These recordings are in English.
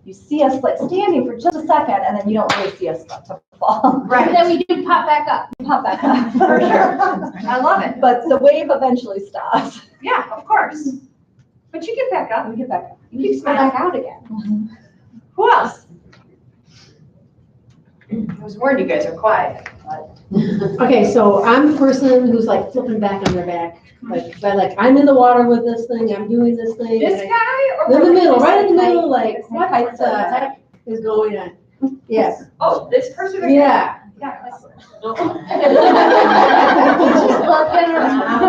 you see us like standing for just a second, and then you don't really see us start to fall. Right. And then we do pop back up. Pop back up. For sure. I love it. But the wave eventually stops. Yeah, of course. But you get back up. We get back up. You keep Go smiling. back out again. Who else? I was worried you guys are quiet. Okay, so I'm the person who's like flipping back on their back, like I'm in the water with this thing, I'm doing this thing. This and guy or? in the middle, this right in the guy? middle, like what Height the heck is going on? Yes, Oh, this person? right yeah. here? Yeah.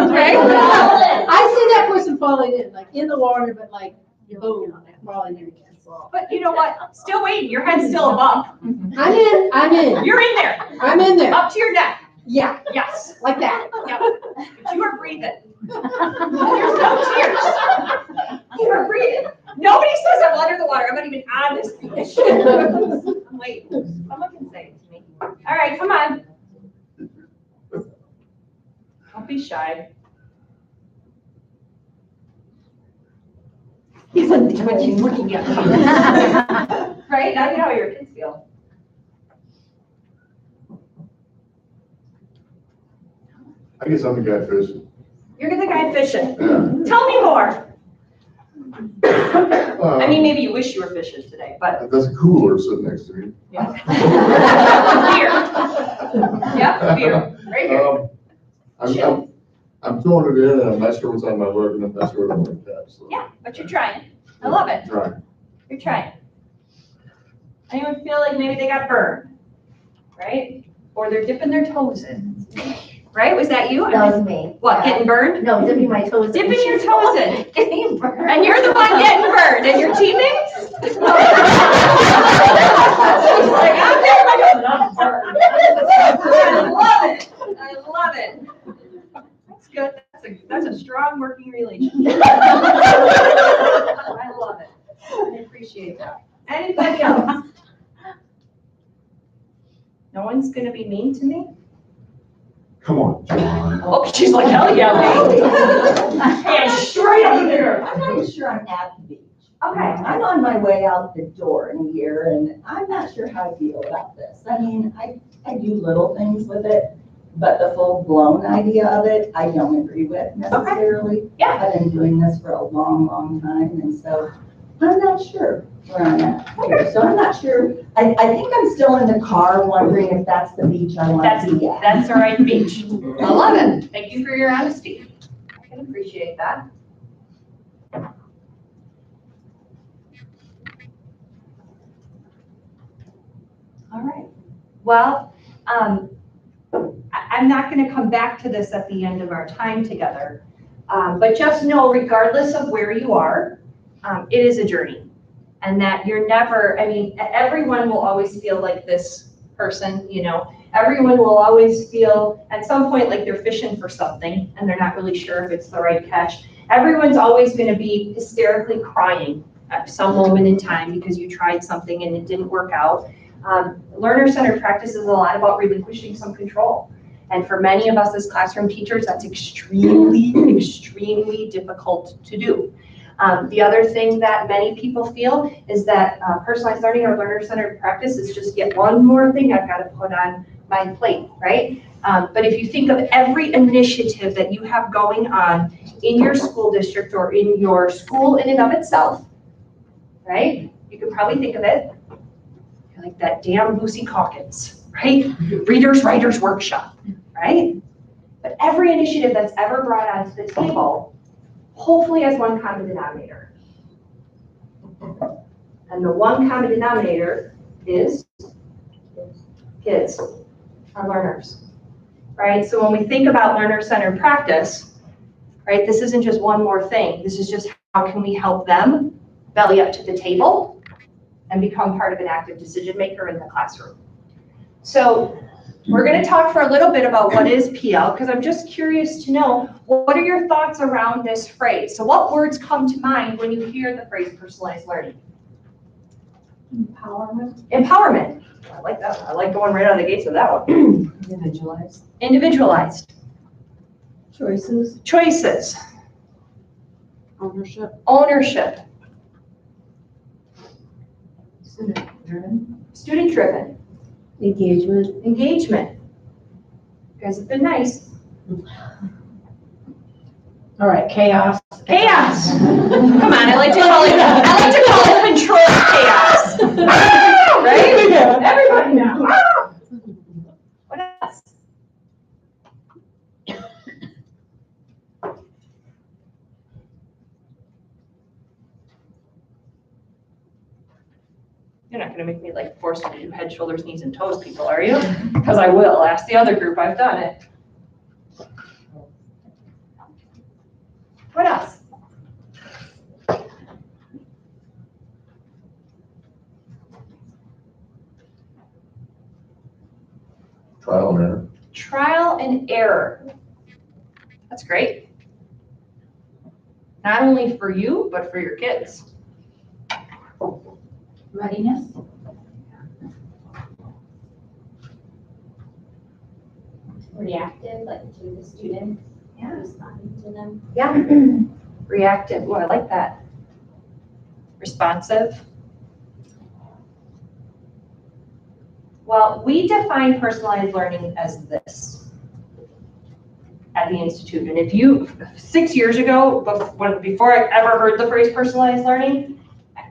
Right? Right? I see that person falling in, like in the water, but like boom, falling in again. So But you know what? Still waiting. Your head's still above. I'm in, You're in there. I'm in there. Up to your neck. Yeah, Yes. like that. Yep. But you are breathing. There's no tears. You are breathing. Nobody says I'm under the water. I'm not even on this beach. Wait, someone can say it to me. All right, come on. Don't be shy. He's like, damn it, he's looking at me. Right? Now you know how your kids feel. I guess I'm the guy fishing. You're the guy fishing. Yeah. Tell me more. I mean, Um, maybe you wish you were fishing today, but. There's a cooler sitting next to me. Yeah. Beer. Yeah, beer. Right here. I'm throwing it in and I'm not sure what's on my hook and I'm not sure what I'm gonna catch, so. Yeah, but you're trying. I love it. Trying. You're trying. Anyone feel like maybe they got burned? Right? Or they're dipping their toes in. Right? Was that you? That was me. What, getting burned? No, dipping my toes in. Dipping your toes in. Getting burned. And you're the one getting burned. And your teammates? Like, I'm there, but I'm burned. I love it. I love it. That's good. That's a strong working relationship. I love it. I appreciate that. Anybody else? No one's gonna be mean to me? Come on, John. Oh, she's like, hell yeah, baby. And straight up there. I'm not sure I'm at the beach. Okay. I'm on my way out the door in a year, and I'm not sure how I feel about this. I mean, I do little things with it, but the full-blown idea of it, I don't agree with necessarily. Yeah. I've been doing this for a long, long time, and so I'm not sure where I'm at here. So I'm not sure. I think I'm still in the car wondering if that's the beach I want to be at. That's the right beach. I love it. Thank you for your honesty. I can appreciate that. All right. Well, I'm not going to come back to this at the end of our time together, but just know, regardless of where you are, it is a journey. And that you're never, I mean, everyone will always feel like this person, you know, everyone will always feel at some point like they're fishing for something and they're not really sure if it's the right catch. Everyone's always going to be hysterically crying at some moment in time because you tried something and it didn't work out. Learner-centered practice is a lot about relinquishing some control. And for many of us as classroom teachers, that's extremely, extremely difficult to do. The other thing that many people feel is that personalized learning or learner-centered practice is just yet one more thing I've got to put on my plate, right? But if you think of every initiative that you have going on in your school district or in your school in and of itself, right? You could probably think of it like that damn Lucy Calkins, right? Readers, Writers Workshop, right? But every initiative that's ever brought onto the table hopefully has one common denominator. And the one common denominator is kids, our learners, right? So when we think about learner-centered practice, right, this isn't just one more thing. This is just how can we help them belly up to the table and become part of an active decision maker in the classroom. So we're going to talk for a little bit about what is PL, because I'm just curious to know, what are your thoughts around this phrase? So what words come to mind when you hear the phrase personalized learning? Empowerment. Empowerment. I like that one. I like going right out of the gates with that one. Individualized. Individualized. Choices. Choices. Ownership. Ownership. Student driven. Engagement. Engagement. You guys have been nice. All right, chaos. Chaos. Come on, I like to call it controlled chaos. Right? Everybody now. What else? You're not gonna make me like force me to do head, shoulders, knees, and toes, people, are you? Because I will. Ask the other group. I've done it. What else? Trial and error. Trial and error. That's great. Not only for you, but for your kids. Readiness. Reactive, like to the students, responding to them. Yeah. Reactive. Oh, I like that. Responsive. Well, we define personalized learning as this at the Institute. And if you, 6 years ago, before I ever heard the phrase personalized learning,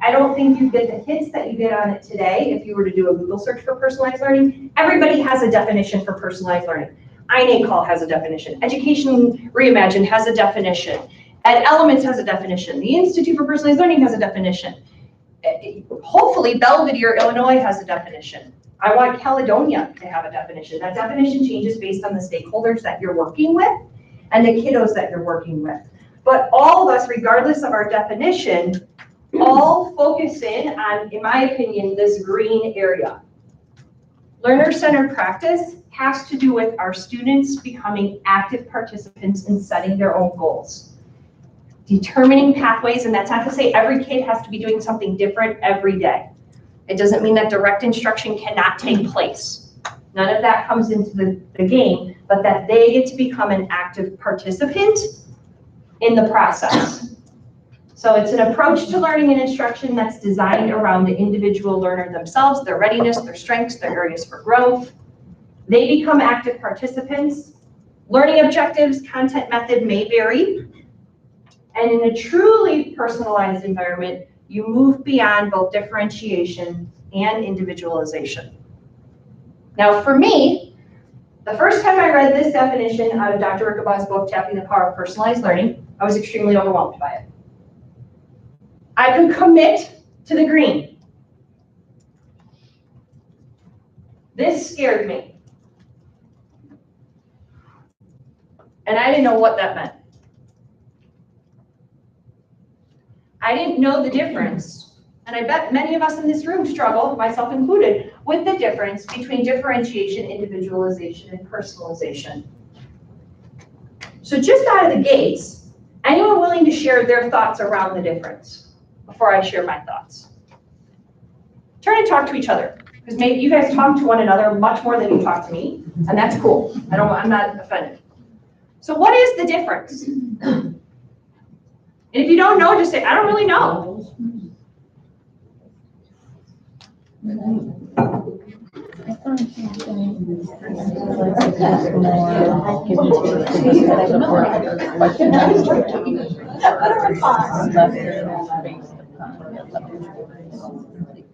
I don't think you get the hits that you get on it today. If you were to do a Google search for personalized learning, everybody has a definition for personalized learning. INACOL has a definition. Education Reimagined has a definition. Ed Elements has a definition. The Institute for Personalized Learning has a definition. Hopefully Belvedere, Illinois has a definition. I want Caledonia to have a definition. That definition changes based on the stakeholders that you're working with and the kiddos that you're working with. But all of us, regardless of our definition, all focus in on, in my opinion, this green area. Learner-centered practice has to do with our students becoming active participants in setting their own goals. Determining pathways, and that's not to say every kid has to be doing something different every day. It doesn't mean that direct instruction cannot take place. None of that comes into the game, but that they get to become an active participant in the process. So it's an approach to learning and instruction that's designed around the individual learner themselves, their readiness, their strengths, their areas for growth. They become active participants. Learning objectives, content method may vary. And in a truly personalized environment, you move beyond both differentiation and individualization. Now for me, the first time I read this definition out of Dr. Rickaba's book, Tapping the Power of Personalized Learning, I was extremely overwhelmed by it. I could commit to the green. This scared me. And I didn't know what that meant. I didn't know the difference, and I bet many of us in this room struggle, myself included, with the difference between differentiation, individualization, and personalization. So just out of the gates, anyone willing to share their thoughts around the difference before I share my thoughts? Turn and talk to each other, because maybe you guys talk to one another much more than you talk to me, and that's cool. I'm not offended. So what is the difference? And if you don't know, just say, I don't really know.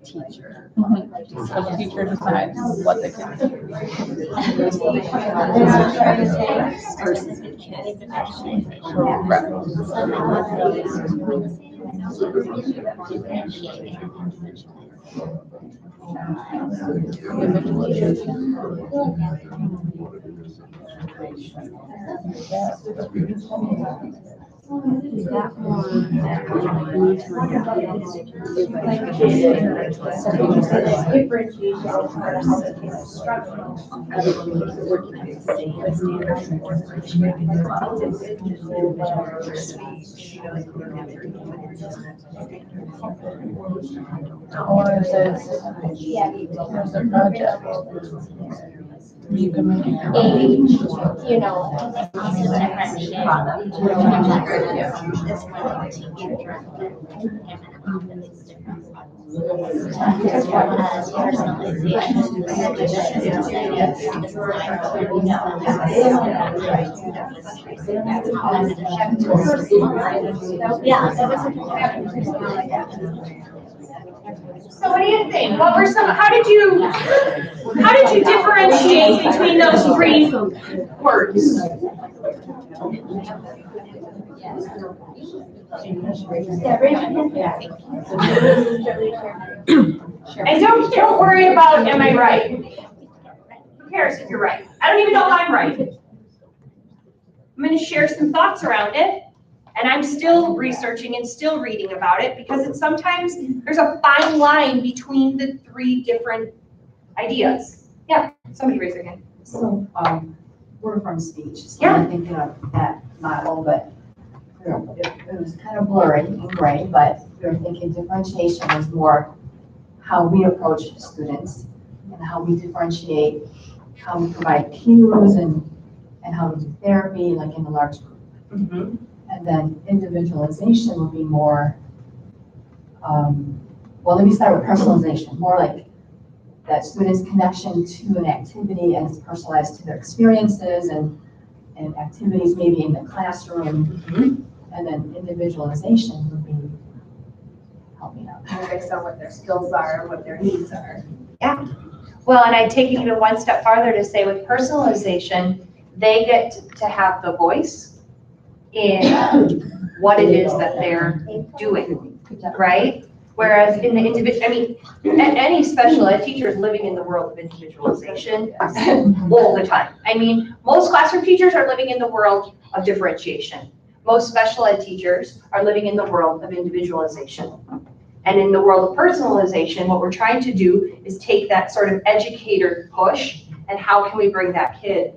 Teacher. So the teacher decides what they can do. Versus the kid actually. Or is this, there's a project. You can make it. Age, you know. So what do you think? What were some, how did you differentiate between those three words? And don't worry about, am I right? Who cares if you're right? I don't even know if I'm right. I'm going to share some thoughts around it, and I'm still researching and still reading about it because it's sometimes there's a fine line between the three different ideas. Yeah, somebody raise their hand. So, we're from speech, so Yeah. I'm thinking of that model, but it was kind of blurry and gray, but we were thinking differentiation is more how we approach students and how we differentiate, how we provide cues and how we do therapy, like in a large group. Mm-hmm. And then individualization would be more, well, let me start with personalization, more like that student's connection to an activity and it's personalized to their experiences and activities maybe in the classroom. Mm-hmm. And then individualization would be, help me out. Based on what their skills are, what their needs are. Yeah. Well, and I take it even one step farther to say with personalization, they get to have the voice in what it is that they're doing, right? Whereas in the individual, I mean, any special ed teacher is living in the world of individualization all the time. I mean, most classroom teachers are living in the world of differentiation. Most special ed teachers are living in the world of individualization. And in the world of personalization, what we're trying to do is take that sort of educator push and how can we bring that kid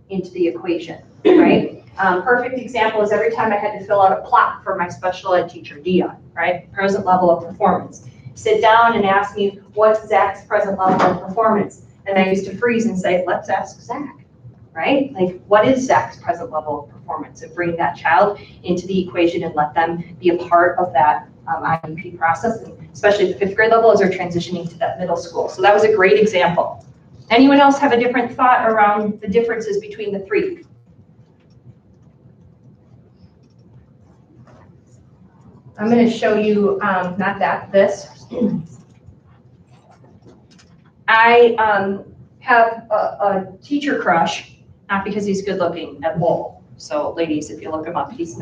into the equation, right? Perfect example is every time I had to fill out a plot for my special ed teacher, Dion, right? Present level of performance. Sit down and ask me, what's Zach's present level of performance? And I used to freeze and say, let's ask Zach, right? Like, what is Zach's present level of performance? And bring that child into the equation and let them be a part of that IEP process, and especially at the 5th grade level as they're transitioning to that middle school. So that was a great example. Anyone else have a different thought around the differences between the three? I'm going to show you, this. I have a teacher crush, not because he's good looking at all. So ladies, if you look him up, he's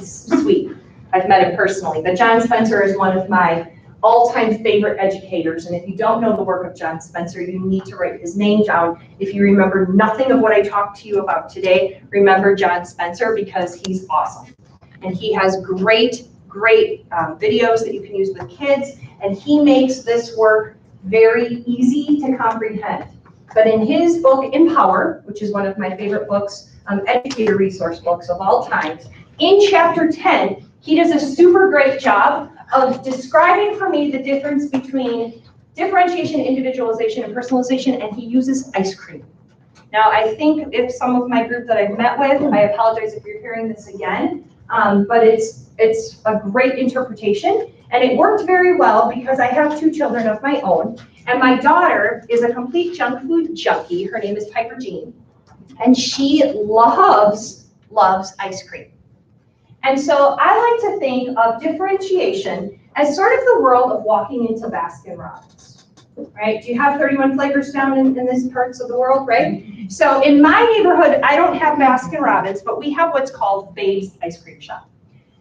sweet. I've met him personally, but John Spencer is one of my all-time favorite educators. And if you don't know the work of John Spencer, you need to write his name down. If you remember nothing of what I talked to you about today, remember John Spencer because he's awesome. And he has great videos that you can use with kids. And he makes this work very easy to comprehend. But in his book, Empower, which is one of my favorite books, educator resource books of all time, in chapter 10, he does a super great job of describing for me the difference between differentiation, individualization, and personalization, and he uses ice cream. Now, I think if some of my group that I've met with, I apologize if you're hearing this again, but it's a great interpretation, and it worked very well because I have 2 children of my own, and my daughter is a complete junk food junkie. Her name is Piper Jean, and she loves ice cream. And so I like to think of differentiation as sort of the world of walking into Baskin-Robbins, right? Do you have 31 flavors down in this parts of the world, right? So in my neighborhood, I don't have Baskin-Robbins, but we have what's called Babe's Ice Cream Shop.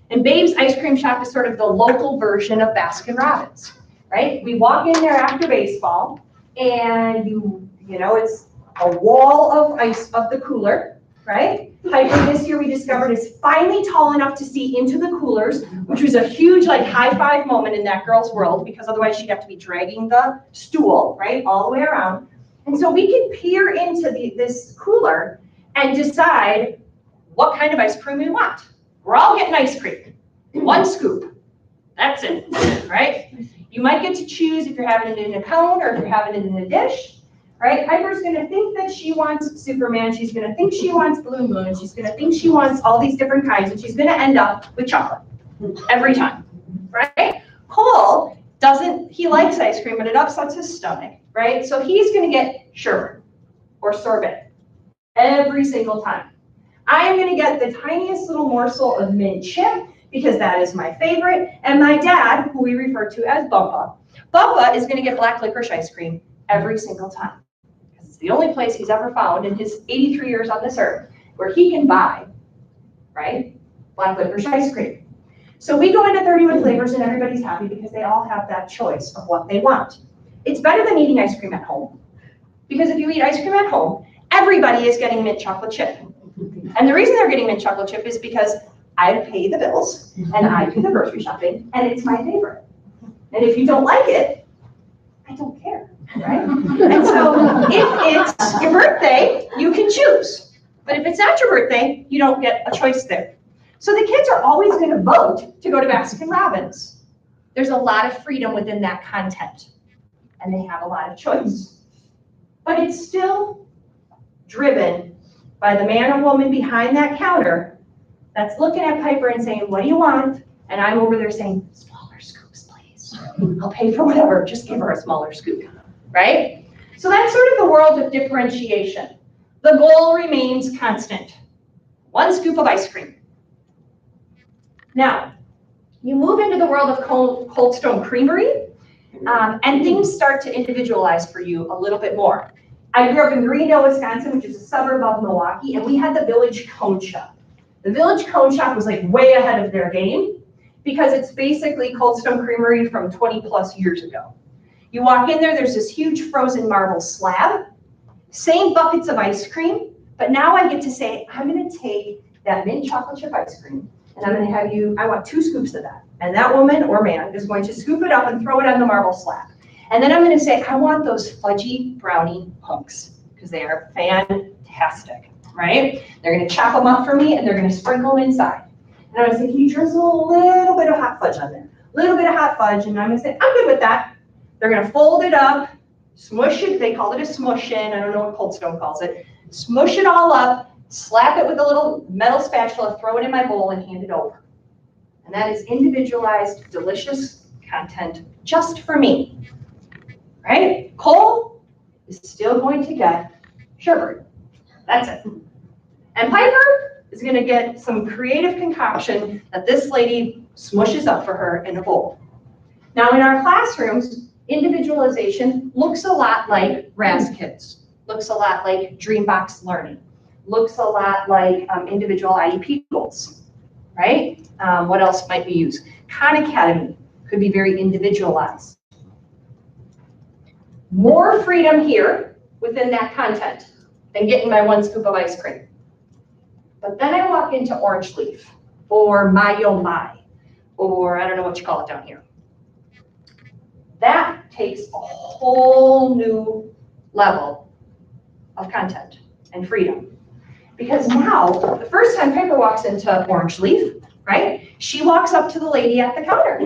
And Babe's Ice Cream Shop is sort of the local version of Baskin-Robbins, right? We walk in there after baseball, and you know, it's a wall of ice of the cooler, right? Piper this year we discovered is finally tall enough to see into the coolers, which was a huge like high five moment in that girl's world because otherwise she'd have to be dragging the stool, right, all the way around. And so we can peer into this cooler and decide what kind of ice cream we want. We're all getting ice cream, 1 scoop, that's it, right? You might get to choose if you're having it in a cone or if you're having it in a dish. Right? Piper's going to think that she wants Superman. She's going to think she wants Blue Moon. She's going to think she wants all these different kinds, and she's going to end up with chocolate every time, right? Cole he likes ice cream, but it upsets his stomach, right? So he's gonna get sherbet or sorbet every single time. I am gonna get the tiniest little morsel of mint chip because that is my favorite. And my dad, who we refer to as Bubba is gonna get black licorice ice cream every single time. Because it's the only place he's ever found in his 83 years on this earth where he can buy, right, black licorice ice cream. So we go into 31 flavors and everybody's happy because they all have that choice of what they want. It's better than eating ice cream at home. Because if you eat ice cream at home, everybody is getting mint chocolate chip. And the reason they're getting mint chocolate chip is because I pay the bills and I do the grocery shopping and it's my favorite. And if you don't like it, I don't care, right? And so if it's your birthday, you can choose. But if it's not your birthday, you don't get a choice there. So the kids are always going to vote to go to Baskin Robbins. There's a lot of freedom within that content, and they have a lot of choice. But it's still driven by the man or woman behind that counter that's looking at Piper and saying, what do you want? And I'm over there saying, smaller scoops, please. I'll pay for whatever, just give her a smaller scoop, right? So that's sort of the world of differentiation. The goal remains constant. 1 scoop of ice cream. Now, you move into the world of Cold Stone Creamery, and things start to individualize for you a little bit more. I grew up in Greendale, Wisconsin, which is a suburb of Milwaukee, and we had the Village Cone Shop. The Village Cone Shop was like way ahead of their game because it's basically Cold Stone Creamery from 20 plus years ago. You walk in there, there's this huge frozen marble slab, same buckets of ice cream, but now I get to say, I'm gonna take that mint chocolate chip ice cream and I'm gonna have you, I want 2 scoops of that. And that woman or man is going to scoop it up and throw it on the marble slab. And then I'm gonna say, I want those fudgy brownie hunks because they are fantastic, right? They're gonna chop them up for me and they're gonna sprinkle them inside. And I'm gonna say, can you drizzle a little bit of hot fudge on there? A little bit of hot fudge, and I'm gonna say, I'm good with that. They're gonna fold it up, smush it, they call it a smush-in, I don't know what Cold Stone calls it. Smush it all up, slap it with a little metal spatula, throw it in my bowl and hand it over. And that is individualized, delicious content just for me, right? Cole is still going to get sherbet. That's it. And Piper is gonna get some creative concoction that this lady smushes up for her in a bowl. Now in our classrooms, individualization looks a lot like Raz-Kids, looks a lot like Dreambox Learning, looks a lot like individual IEP goals, right? What else might we use? Khan Academy could be very individualized. More freedom here within that content than getting my 1 scoop of ice cream. But then I walk into Orange Leaf or My, or I don't know what you call it down here. That takes a whole new level of content and freedom. Because now, the first time Piper walks into Orange Leaf, right, she walks up to the lady at the counter.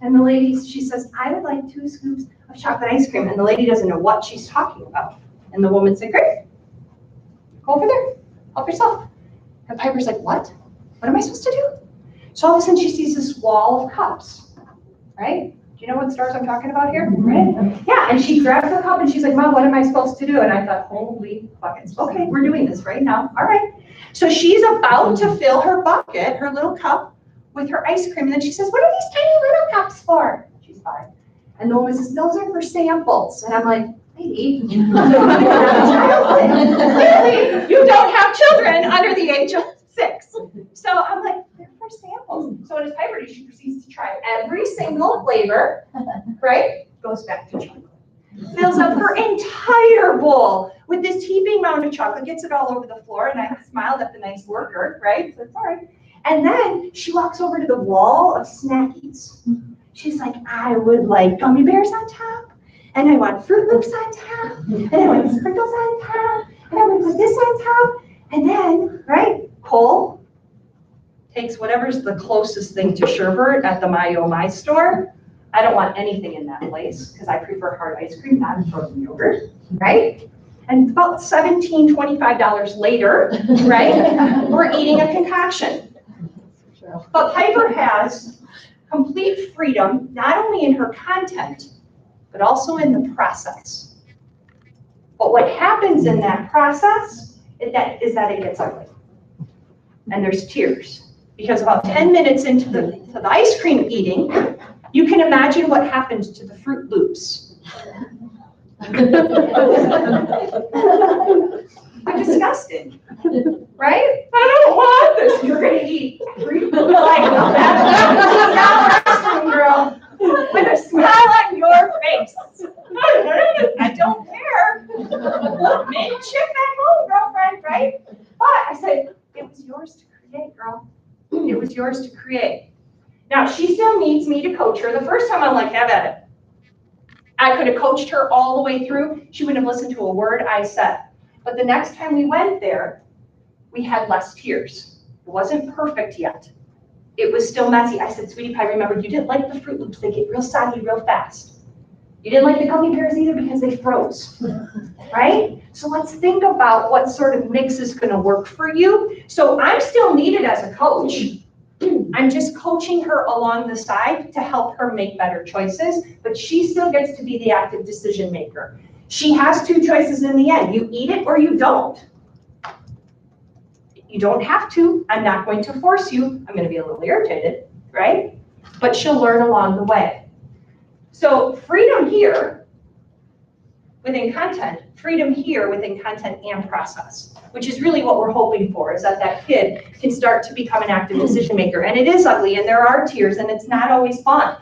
And the lady, she says, I would like 2 scoops of chocolate ice cream. And the lady doesn't know what she's talking about. And the woman said, great, go over there, help yourself. And Piper's like, what? What am I supposed to do? So all of a sudden she sees this wall of cups, right? Do you know what stores I'm talking about here? Right? Yeah, and she grabs the cup and she's like, Mom, what am I supposed to do? And I thought, holy buckets. Okay, we're doing this right now. All right. So she's about to fill her bucket, her little cup, with her ice cream. And then she says, what are these tiny little cups for? She's 5. And the woman says, those are for samples. And I'm like, lady, you don't have children under the age of 6. So I'm like, they're for samples. So what does Piper do? She proceeds to try every single flavor, right? Goes back to chocolate. Fills up her entire bowl with this heaping amount of chocolate, gets it all over the floor, and I smiled at the nice worker, right? So it's all right. And then she walks over to the wall of snackies. She's like, I would like gummy bears on top, and I want Fruit Loops on top, and I want sprinkles on top, and I want to put this on top. And then, right, Cole takes whatever's the closest thing to sherbet at the My store. I don't want anything in that place because I prefer hard ice cream, not frozen yogurt, right? And about $17, $25 later, right, we're eating a concoction. But Piper has complete freedom, not only in her content, but also in the process. But what happens in that process is that it gets ugly. And there's tears. Because about 10 minutes into the ice cream eating, you can imagine what happens to the Fruit Loops. You're disgusted, right? I don't want this. You're gonna eat Fruit Loops like that. Girl, with a smile on your face. I don't care. Maybe chip back home, girlfriend, right? But I said, it was yours to create, girl. It was yours to create. Now, she still needs me to coach her. The first time I'm like, have at it. I could have coached her all the way through. She wouldn't have listened to a word I said. But the next time we went there, we had less tears. It wasn't perfect yet. It was still messy. I said, sweetie pie, remember, you didn't like the Fruit Loops. They get real soggy real fast. You didn't like the gummy bears either because they froze, right? So let's think about what sort of mix is going to work for you. So I'm still needed as a coach. I'm just coaching her along the side to help her make better choices, but she still gets to be the active decision maker. She has two choices in the end. You eat it or you don't. You don't have to. I'm not going to force you. I'm going to be a little irritated, right? But she'll learn along the way. So freedom here within content, freedom here within content and process, which is really what we're hoping for, is that that kid can start to become an active decision maker. And it is ugly, and there are tears, and it's not always fun.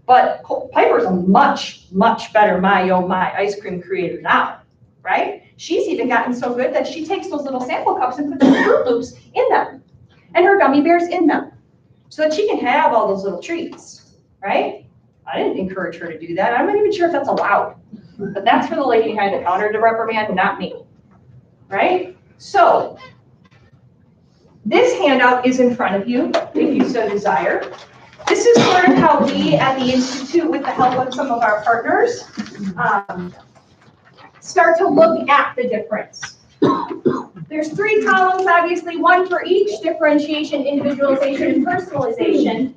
But Piper's a much, much better my ice cream creator now, right? She's even gotten so good that she takes those little sample cups and puts the Fruit Loops in them, and her gummy bears in them, so that she can have all those little treats, right? I didn't encourage her to do that. I'm not even sure if that's allowed. But that's for the lady behind the counter to reprimand, not me, right? So this handout is in front of you, if you so desire. This is sort of how we at the Institute, with the help of some of our partners, start to look at the difference. There's 3 columns, obviously, one for each: differentiation, individualization, and personalization.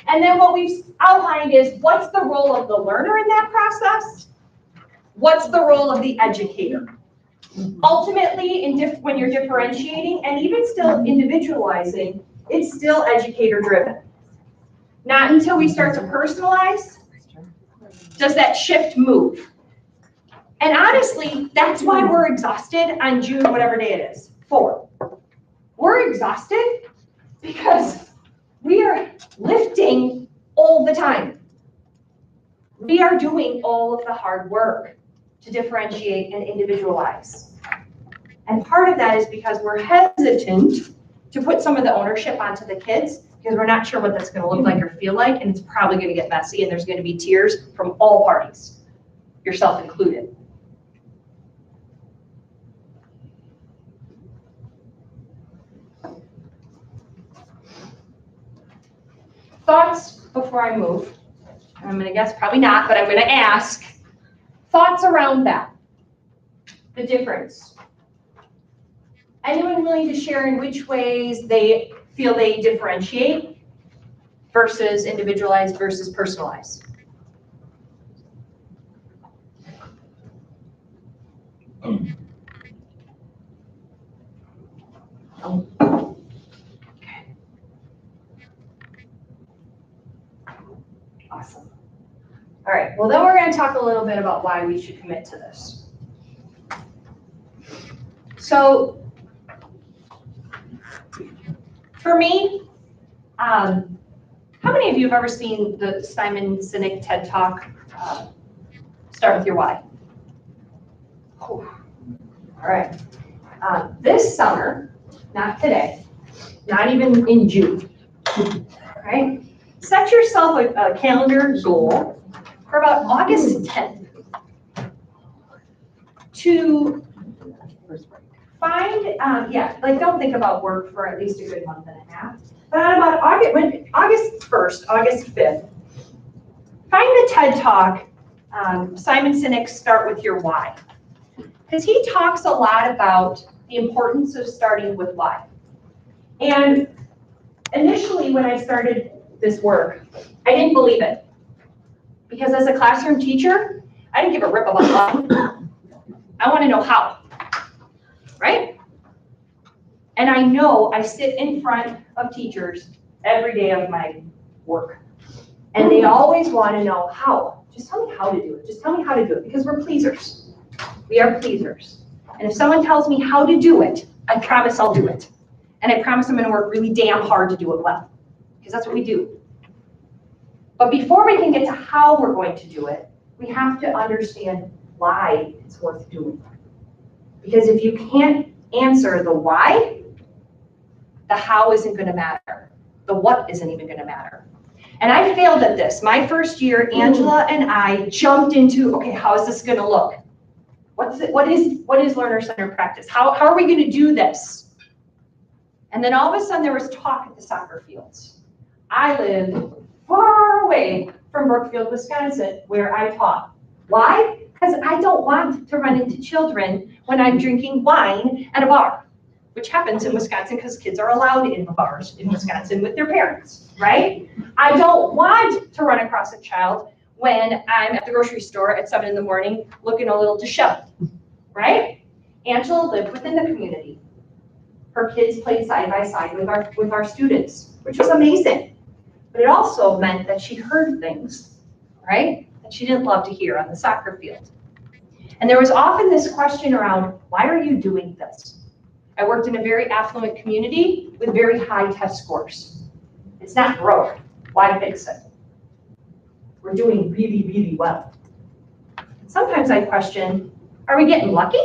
And then what we've outlined is, what's the role of the learner in that process? What's the role of the educator? Ultimately, when you're differentiating and even still individualizing, it's still educator driven. Not until we start to personalize does that shift move. And honestly, that's why we're exhausted on June, whatever day it is, 4. We're exhausted because we are lifting all the time. We are doing all of the hard work to differentiate and individualize. And part of that is because we're hesitant to put some of the ownership onto the kids, because we're not sure what that's going to look like or feel like, and it's probably going to get messy, and there's going to be tears from all parties, yourself included. Thoughts before I move? I'm going to guess probably not, but I'm going to ask. Thoughts around that? The difference. Anyone willing to share in which ways they feel they differentiate versus individualize versus personalize? Awesome. All right, well then we're going to talk a little bit about why we should commit to this. So, for me, how many of you have ever seen the Simon Sinek TED Talk, Start With Your Why? Oh. All right, this summer, not today, not even in June, all right? Set yourself a calendar goal for about August 10th to find, don't think about work for at least a good month and a half. But on about August 1st, August 5th, find the TED Talk, Simon Sinek's Start With Your Why. Because he talks a lot about the importance of starting with why. And initially when I started this work, I didn't believe it. Because as a classroom teacher, I didn't give a rip about why. I want to know how, right? And I know I sit in front of teachers every day of my work. And they always want to know how. Just tell me how to do it. Just tell me how to do it, because we're pleasers. We are pleasers. And if someone tells me how to do it, I promise I'll do it. And I promise I'm going to work really damn hard to do it well, because that's what we do. But before we can get to how we're going to do it, we have to understand why it's worth doing. Because if you can't answer the why, the how isn't going to matter. The what isn't even going to matter. And I failed at this. My first year, Angela and I jumped into, okay, how is this going to look? What is learner-centered practice? How are we going to do this? And then all of a sudden there was talk at the soccer fields. I live far away from Brookfield, Wisconsin, where I taught. Why? Because I don't want to run into children when I'm drinking wine at a bar, which happens in Wisconsin because kids are allowed in the bars in Wisconsin with their parents, right? I don't want to run across a child when I'm at the grocery store at 7 in the morning looking a little disheveled, right? Angela lived within the community. Her kids played side by side with our students, which was amazing. But it also meant that she heard things, right, that she didn't love to hear on the soccer field. And there was often this question around, why are you doing this? I worked in a very affluent community with very high test scores. It's not broke. Why fix it? We're doing really, really well. Sometimes I question, are we getting lucky?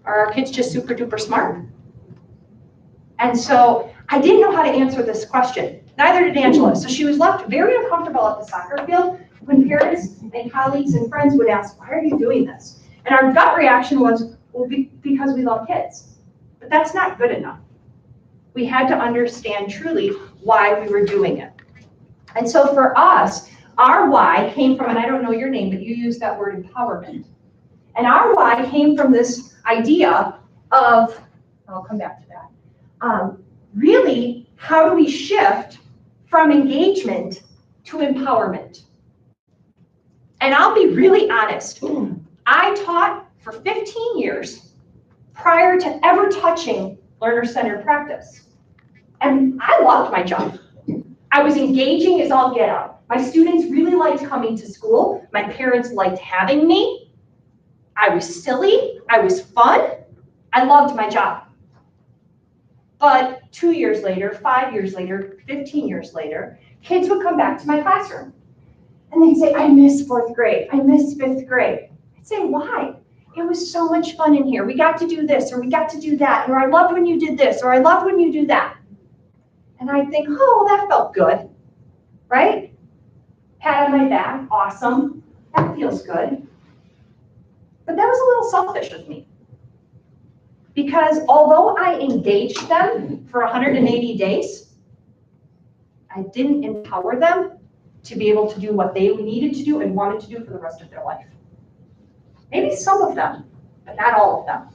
Are our kids just super duper smart? And so I didn't know how to answer this question. Neither did Angela. So she was left very uncomfortable at the soccer field when parents and colleagues and friends would ask, why are you doing this? And our gut reaction was, well, because we love kids. But that's not good enough. We had to understand truly why we were doing it. And so for us, our why came from, and I don't know your name, but you used that word empowerment. And our why came from this idea of, I'll come back to that, really, how do we shift from engagement to empowerment? And I'll be really honest, I taught for 15 years prior to ever touching learner-centered practice. And I loved my job. I was engaging as all get out. My students really liked coming to school. My parents liked having me. I was silly. I was fun. I loved my job. But 2 years later, 5 years later, 15 years later, kids would come back to my classroom. And they'd say, I miss 4th grade. I miss 5th grade. I'd say, why? It was so much fun in here. We got to do this, or we got to do that, or I loved when you did this, or I loved when you do that. And I'd think, oh, that felt good, right? Pat on my back, awesome. That feels good. But that was a little selfish of me. Because although I engaged them for 180 days, I didn't empower them to be able to do what they needed to do and wanted to do for the rest of their life. Maybe some of them, but not all of them.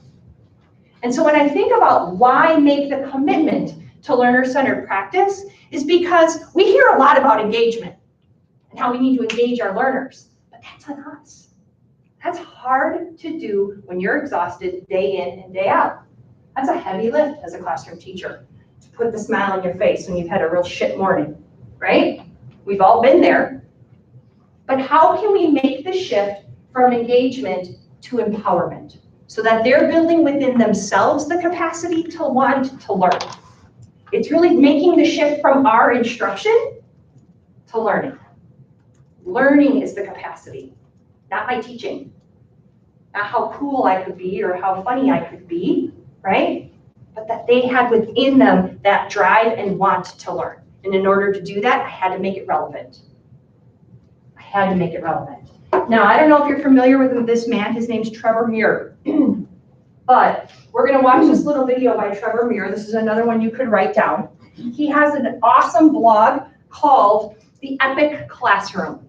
And so when I think about why make the commitment to learner-centered practice, is because we hear a lot about engagement and how we need to engage our learners, but that's on us. That's hard to do when you're exhausted day in and day out. That's a heavy lift as a classroom teacher, to put the smile on your face when you've had a real shit morning, right? We've all been there. But how can we make the shift from engagement to empowerment so that they're building within themselves the capacity to want to learn? It's really making the shift from our instruction to learning. Learning is the capacity, not my teaching, not how cool I could be or how funny I could be, right? But that they had within them that drive and want to learn. And in order to do that, I had to make it relevant. I had to make it relevant. Now, I don't know if you're familiar with this man. His name's Trevor Muir. But we're going to watch this little video by Trevor Muir. This is another one you could write down. He has an awesome blog called The Epic Classroom.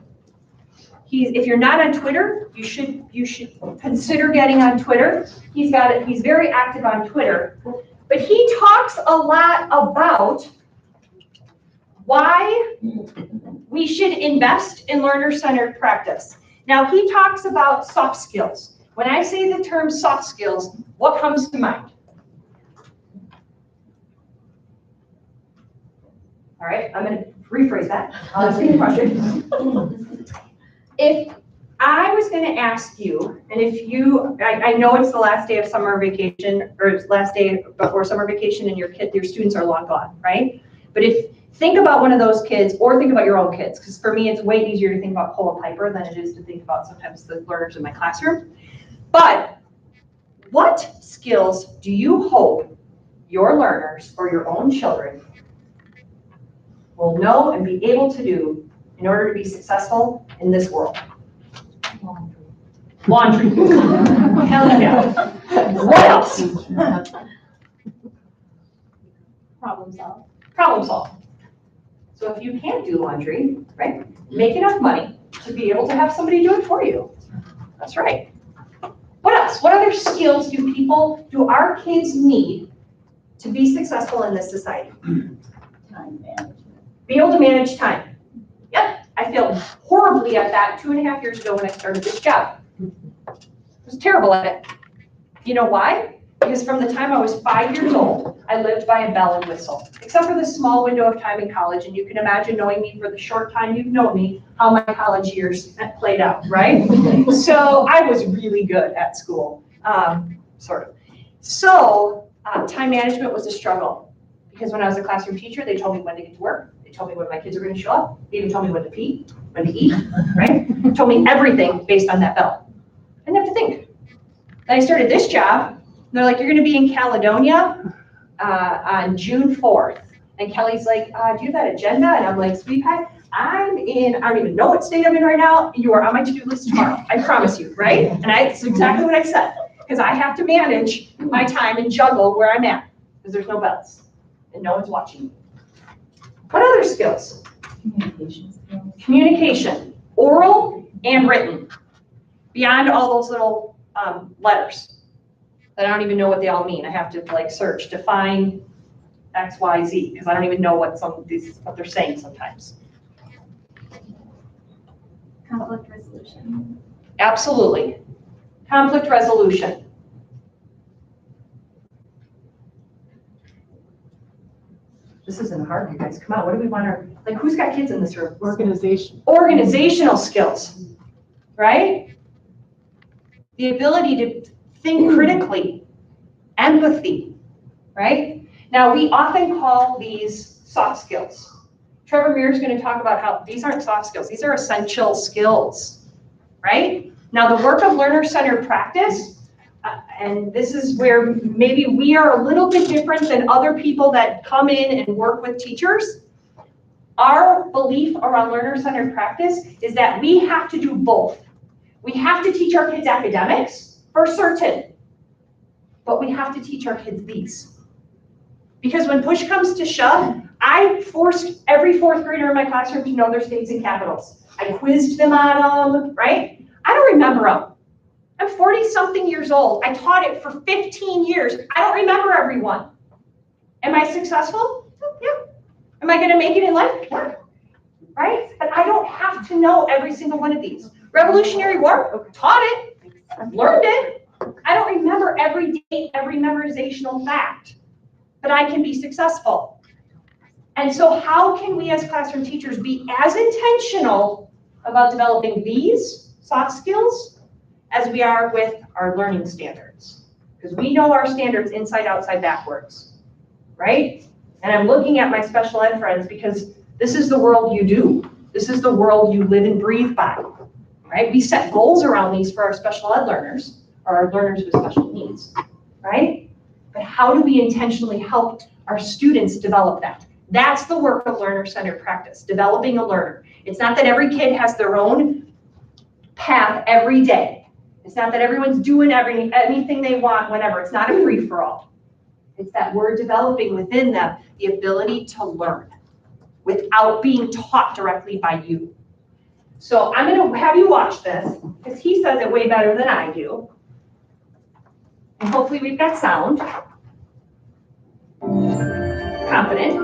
If you're not on Twitter, you should consider getting on Twitter. He's very active on Twitter. But he talks a lot about why we should invest in learner-centered practice. Now, he talks about soft skills. When I say the term soft skills, what comes to mind? All right, I'm going to rephrase that. I'll ask you a question. If I was going to ask you, and if you, I know it's the last day of summer vacation, or it's last day before summer vacation, and your students are long gone, right? But think about one of those kids, or think about your own kids, because for me, it's way easier to think about Cole and Piper than it is to think about sometimes the learners in my classroom. But what skills do you hope your learners or your own children will know and be able to do in order to be successful in this world? Laundry. Hell yeah. What else? Problem solve. Problem solve. So if you can't do laundry, right, make enough money to be able to have somebody do it for you. That's right. What else? What other skills do our kids need to be successful in this society? Time management. Be able to manage time. Yep, I failed horribly at that 2.5 years ago when I started this job. I was terrible at it. You know why? Because from the time I was 5 years old, I lived by a bell and whistle, except for the small window of time in college. And you can imagine, knowing me for the short time you've known me, how my college years played out, right? So I was really good at school, sort of. So time management was a struggle, because when I was a classroom teacher, they told me when to get to work. They told me when my kids were going to show up. They even told me when to pee, when to eat, right? They told me everything based on that bell. I didn't have to think. Then I started this job. They're like, you're going to be in Caledonia on June 4th. And Kelly's like, do you have that agenda? And I'm like, sweetheart, I don't even know what state I'm in right now. You are on my to-do list tomorrow. I promise you, right? And that's exactly what I said, because I have to manage my time and juggle where I'm at, because there's no bells and no one's watching me. What other skills? Communication skills. Communication, oral and written, beyond all those little letters that I don't even know what they all mean. I have to like search, define X, Y, Z, because I don't even know what what they're saying sometimes. Conflict resolution. Absolutely. Conflict resolution. This isn't hard, you guys. Come on, what do we want to, like, who's got kids in this room? Organization. Organizational skills, right? The ability to think critically, empathy, right? Now, we often call these soft skills. Trevor Muir is going to talk about how these aren't soft skills, these are essential skills, right? Now, the work of learner-centered practice, and this is where maybe we are a little bit different than other people that come in and work with teachers. Our belief around learner-centered practice is that we have to do both. We have to teach our kids academics, for certain, but we have to teach our kids these. Because when push comes to shove, I forced every fourth grader in my classroom to know their states and capitals. I quizzed them on them, right? I don't remember them. I'm 40-something years old. I taught it for 15 years. I don't remember everyone. Am I successful? Yeah. Am I going to make it in life? Yeah. Right? But I don't have to know every single one of these. Revolutionary War, taught it, learned it. I don't remember every date, every memorizational fact, but I can be successful. And so how can we as classroom teachers be as intentional about developing these soft skills as we are with our learning standards? Because we know our standards inside, outside, backwards, right? And I'm looking at my special ed friends because this is the world you do. This is the world you live and breathe by, right? We set goals around these for our special ed learners, or our learners with special needs, right? But how do we intentionally help our students develop that? That's the work of learner-centered practice, developing a learner. It's not that every kid has their own path every day. It's not that everyone's doing anything they want whenever. It's not a free-for-all. It's that we're developing within them the ability to learn without being taught directly by you. So I'm going to have you watch this, because he says it way better than I do. And hopefully we've got sound. Confident.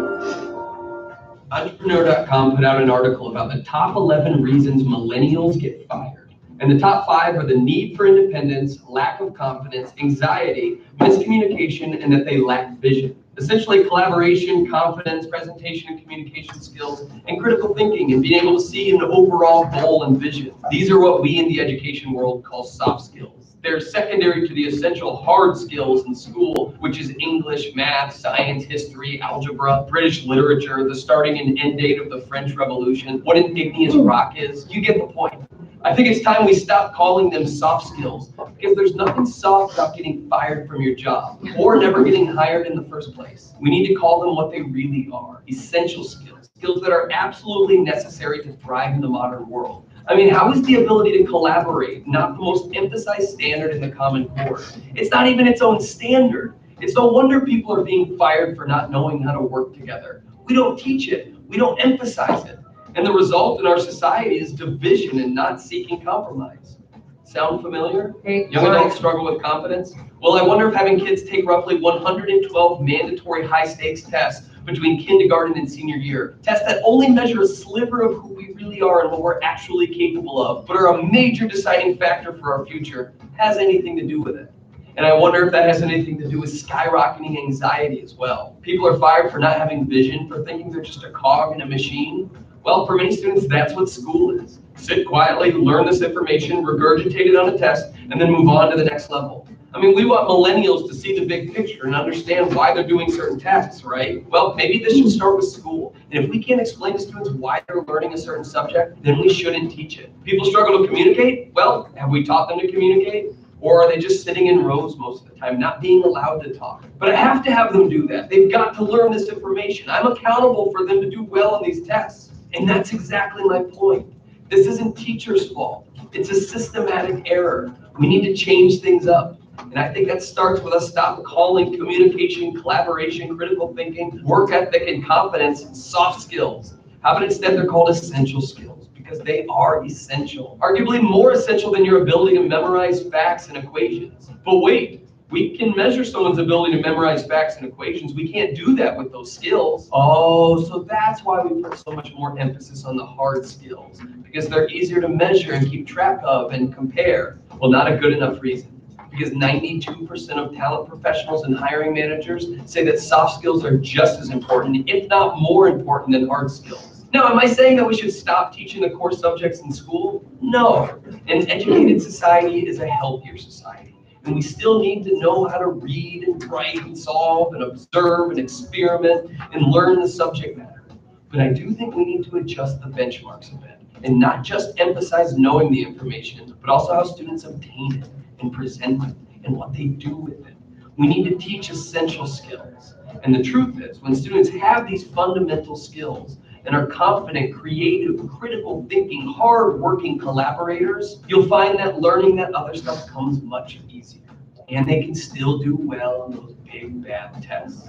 Entrepreneur.com put out an article about the top 11 reasons millennials get fired. And the top 5 are the need for independence, lack of confidence, anxiety, miscommunication, and that they lack vision. Essentially, collaboration, confidence, presentation and communication skills, and critical thinking, and being able to see an overall goal and vision. These are what we in the education world call soft skills. They're secondary to the essential hard skills in school, which is English, math, science, history, algebra, British literature, the starting and end date of the French Revolution, what an igneous rock is. You get the point. I think it's time we stop calling them soft skills, because there's nothing soft about getting fired from your job or never getting hired in the first place. We need to call them what they really are: essential skills, skills that are absolutely necessary to thrive in the modern world. I mean, how is the ability to collaborate not the most emphasized standard in the Common Core? It's not even its own standard. It's no wonder people are being fired for not knowing how to work together. We don't teach it. We don't emphasize it. And the result in our society is division and not seeking compromise. Sound familiar? Young adults struggle with confidence? Well, I wonder if having kids take roughly 112 mandatory high-stakes tests between kindergarten and senior year, tests that only measure a sliver of who we really are and what we're actually capable of, but are a major deciding factor for our future, has anything to do with it. And I wonder if that has anything to do with skyrocketing anxiety as well. People are fired for not having vision, for thinking they're just a cog in a machine. Well, for many students, that's what school is. Sit quietly, learn this information, regurgitate it on a test, and then move on to the next level. I mean, we want millennials to see the big picture and understand why they're doing certain tasks, right? Well, maybe this should start with school. And if we can't explain to students why they're learning a certain subject, then we shouldn't teach it. People struggle to communicate? Well, have we taught them to communicate? Or are they just sitting in rows most of the time, not being allowed to talk? But I have to have them do that. They've got to learn this information. I'm accountable for them to do well on these tests. And that's exactly my point. This isn't teachers' fault. It's a systematic error. We need to change things up. And I think that starts with us stop calling communication, collaboration, critical thinking, work ethic, and confidence soft skills. How about instead they're called essential skills? Because they are essential. Arguably more essential than your ability to memorize facts and equations. But wait. We can measure someone's ability to memorize facts and equations. We can't do that with those skills. Oh, so that's why we put so much more emphasis on the hard skills, because they're easier to measure and keep track of and compare. Well, not a good enough reason, because 92% of talent professionals and hiring managers say that soft skills are just as important, if not more important, than hard skills. Now, am I saying that we should stop teaching the core subjects in school? No. An educated society is a healthier society. And we still need to know how to read and write and solve and observe and experiment and learn the subject matter. But I do think we need to adjust the benchmarks a bit and not just emphasize knowing the information, but also how students obtain it and present it and what they do with it. We need to teach essential skills. And the truth is, when students have these fundamental skills and are confident, creative, critical thinking, hard-working collaborators, you'll find that learning that other stuff comes much easier. And they can still do well on those big, bad tests.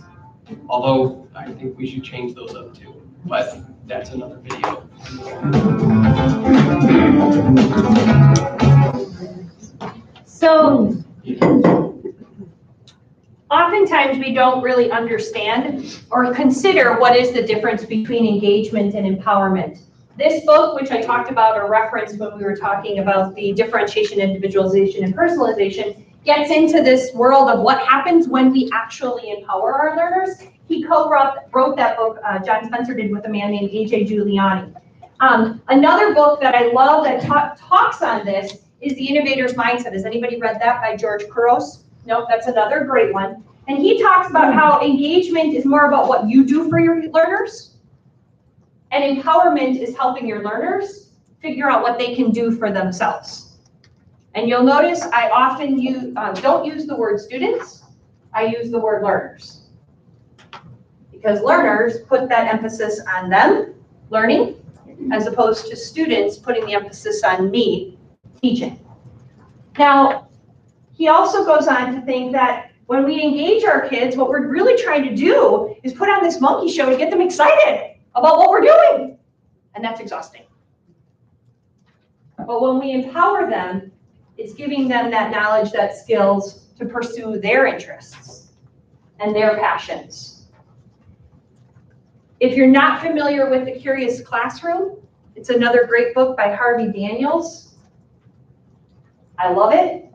Although, I think we should change those up too. But that's another video. So, oftentimes we don't really understand or consider what is the difference between engagement and empowerment. This book, which I talked about or referenced when we were talking about the differentiation, individualization, and personalization, gets into this world of what happens when we actually empower our learners. He co-wrote that book, John Spencer did, with a man named A.J. Giuliani. Another book that I love that talks on this is The Innovator's Mindset. Has anybody read that by George Couros? Nope, that's another great one. And he talks about how engagement is more about what you do for your learners, and empowerment is helping your learners figure out what they can do for themselves. And you'll notice I often don't use the word students, I use the word learners. Because learners put that emphasis on them learning, as opposed to students putting the emphasis on me teaching. Now, he also goes on to think that when we engage our kids, what we're really trying to do is put on this monkey show to get them excited about what we're doing. And that's exhausting. But when we empower them, it's giving them that knowledge, that skills to pursue their interests and their passions. If you're not familiar with The Curious Classroom, it's another great book by Harvey Daniels. I love it.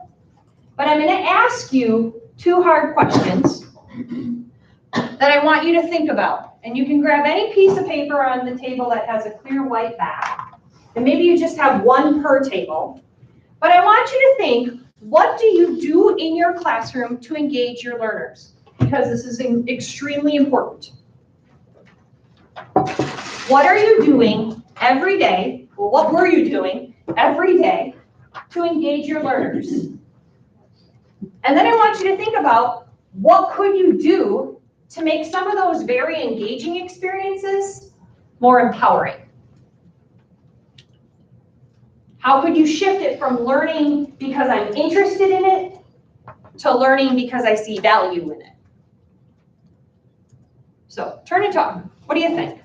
But I'm going to ask you 2 hard questions that I want you to think about. And you can grab any piece of paper on the table that has a clear white back. And maybe you just have 1 per table. But I want you to think, what do you do in your classroom to engage your learners? Because this is extremely important. What are you doing every day? Well, what were you doing every day to engage your learners? And then I want you to think about, what could you do to make some of those very engaging experiences more empowering? How could you shift it from learning because I'm interested in it to learning because I see value in it? So turn and talk. What do you think?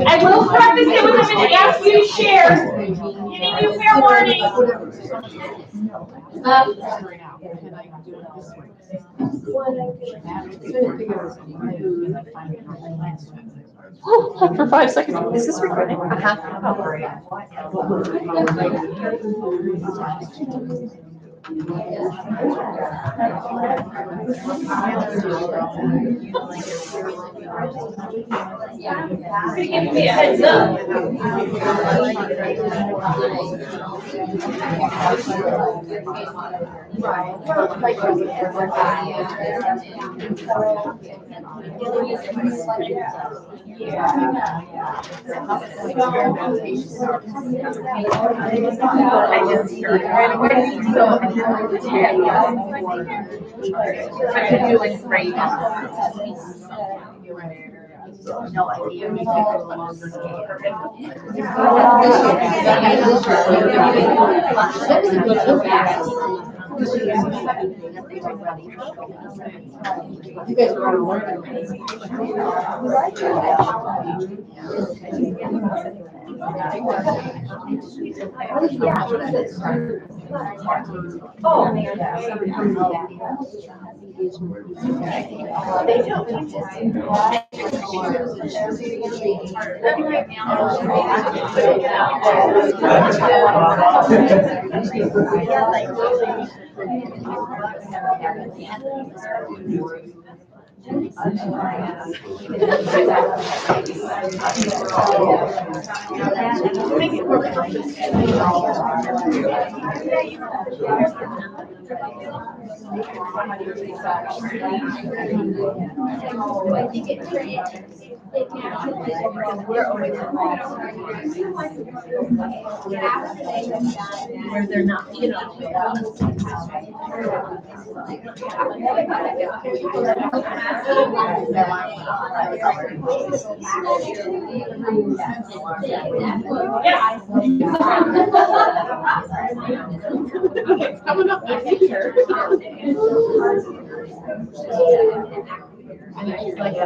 I will preface it with I'm going to ask you to share. Giving you fair warning. For 5 seconds. Is this recording? Give me a heads up. No idea. You guys are on work. Where they're not, you know. Coming up in the future. And it's like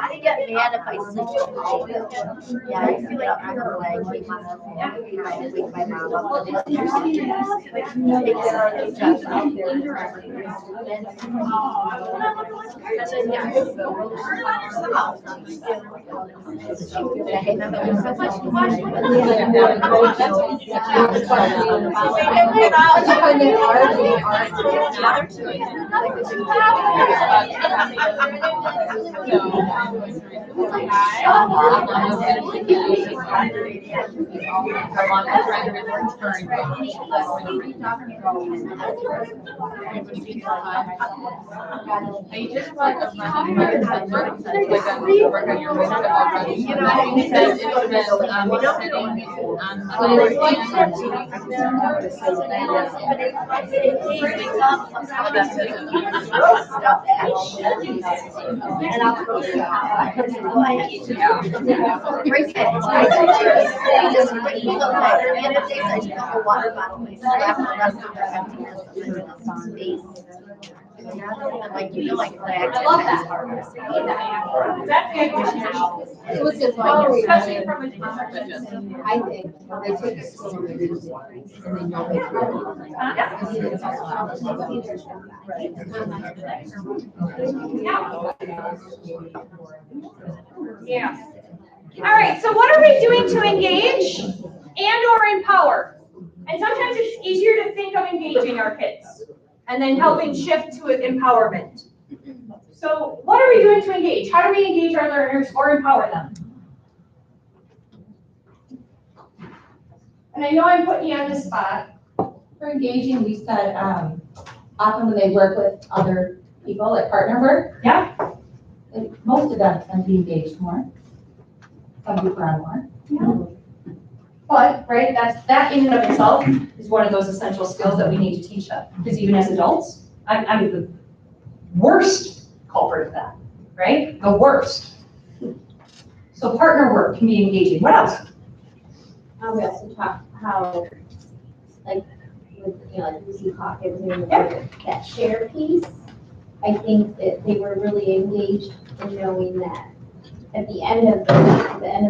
I get mad if I sleep. Yeah, I feel like I'm like, keep my trying to wake my mom up. Like, you know, like, I love that. So it's just like, Especially from a. I think they take a school and they use it, and they know they Yeah. All right, so what are we doing to engage and or empower? And sometimes it's easier to think of engaging our kids and then helping shift to empowerment. So what are we doing to engage? How do we engage our learners or empower them? And I know I'm putting you on the spot. For engaging, we said, often when they work with other people, like partner work. Yeah. Most of them tend to be engaged more. Some people are more. But, right, that in and of itself is one of those essential skills that we need to teach them. Because even as adults, I'm the worst culprit of that, right? The worst. So partner work can be engaging. What else? We also talked how, like, with, you know, like Lucy Hawkins and that share piece, I think that they were really engaged in knowing that at the end of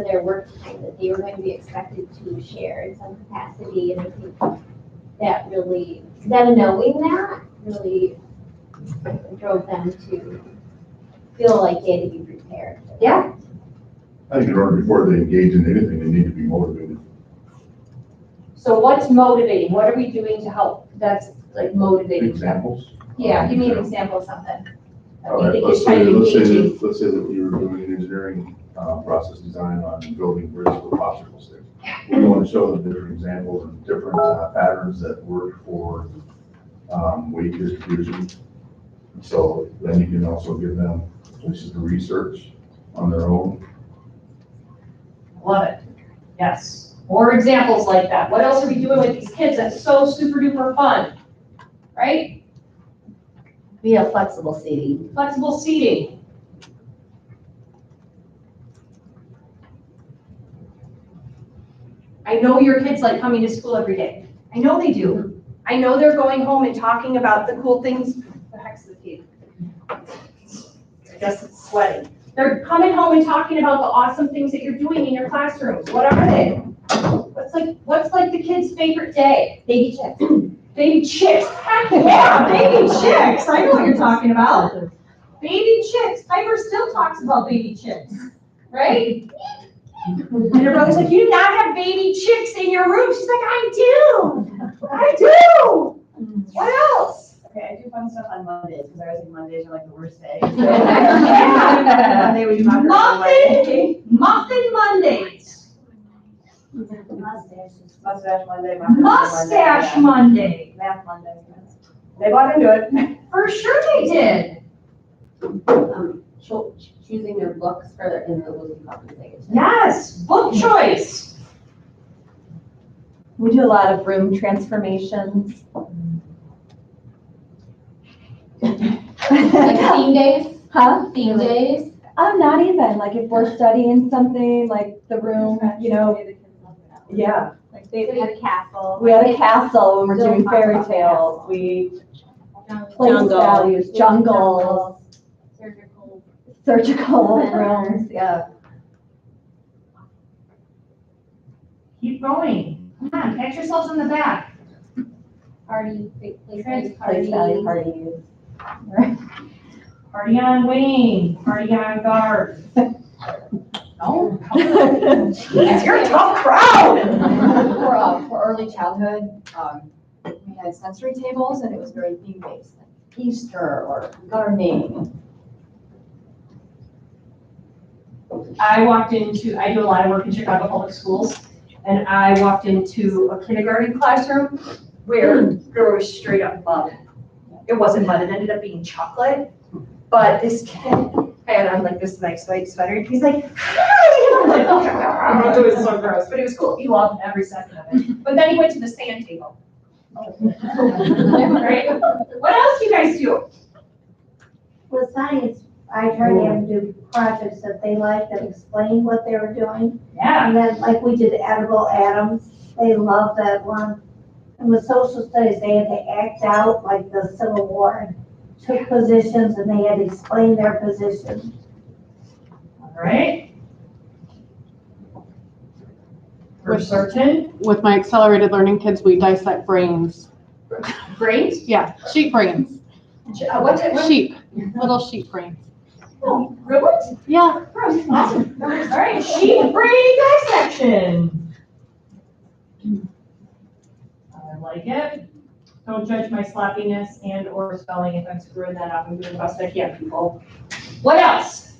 their work time, that they were going to be expected to share in some capacity, and I think that really, them knowing that really drove them to feel like they had to be prepared. Yeah. I think in order, before they engage in anything, they need to be motivated. So what's motivating? What are we doing to help? That's like motivating. Examples? Yeah, give me an example of something. All I right, think let's it's kind say, of engaging. let's say that we were doing an engineering process design on building bridges with popsicle sticks. We want to show them different examples and different patterns that work for weight distribution. So then you can also give them places to research on their own. Love it. Yes. More examples like that. What else are we doing with these kids that's so super duper fun? Right? We have flexible seating. Flexible seating. I know your kids like coming to school every day. I know they do. I know they're going home and talking about the cool things. The heck's the key? I guess it's sweating. They're coming home and talking about the awesome things that you're doing in your classrooms. What are they? What's like the kids' favorite day? Baby chicks. Baby chicks. Heck yeah, baby chicks. I know what you're talking about. Baby chicks. Piper still talks about baby chicks, right? And her brother's like, you do not have baby chicks in your room. She's like, I do. I do. What else? Okay, I do fun stuff on Mondays, because I always think Mondays are like the worst day. Yeah. Monday we talk about Monday. Muffin Mondays. Mustache Monday. Mustache Monday. Math Monday. They bought into it. For sure they did. choosing their books for in the Lucy compensation. Yes, book choice. We do a lot of room transformations. Like theme days, Huh? theme days. Not even, like if we're studying something, like the room, yeah. Like We had a castle. We had a castle when we're Still doing talk fairy about tales. We place Jungle. values, jungles, Surgical. surgical rooms, yeah. Keep going. Come on, pat yourselves on the back. Party, big place Place value parties. parties. Party on Wayne, party on Garth. No? Jeez, you're a tough crowd. For early childhood, we had sensory tables and it was very theme-based, like Easter or gardening. I do a lot of work in Chicago Public Schools, and I walked into a kindergarten classroom where there was straight up mud. It wasn't mud, it ended up being chocolate, but this kid had on like this nice white sweater, and he's like, hi! I'm like, oh, it was so gross, but it was cool. He loved every second of it. But then he went to the sand table. Right? What else do you guys do? With science, I try to have them do projects that they like that explain what they were doing. Yeah. And then, like we did edible atoms, they loved that one. And with social studies, they had to act out like the Civil War and took positions and they had to explain their position. All right. For certain, With my accelerated learning kids, we dissect brains. brains. Yeah, sheep brains. What's it? Sheep, little sheep brains. Oh, really? Yeah. Awesome. All right, sheep brain dissection. I like it. Don't judge my sloppiness and or spelling if I'm screwing that up. I'm doing the best I can, people. What else?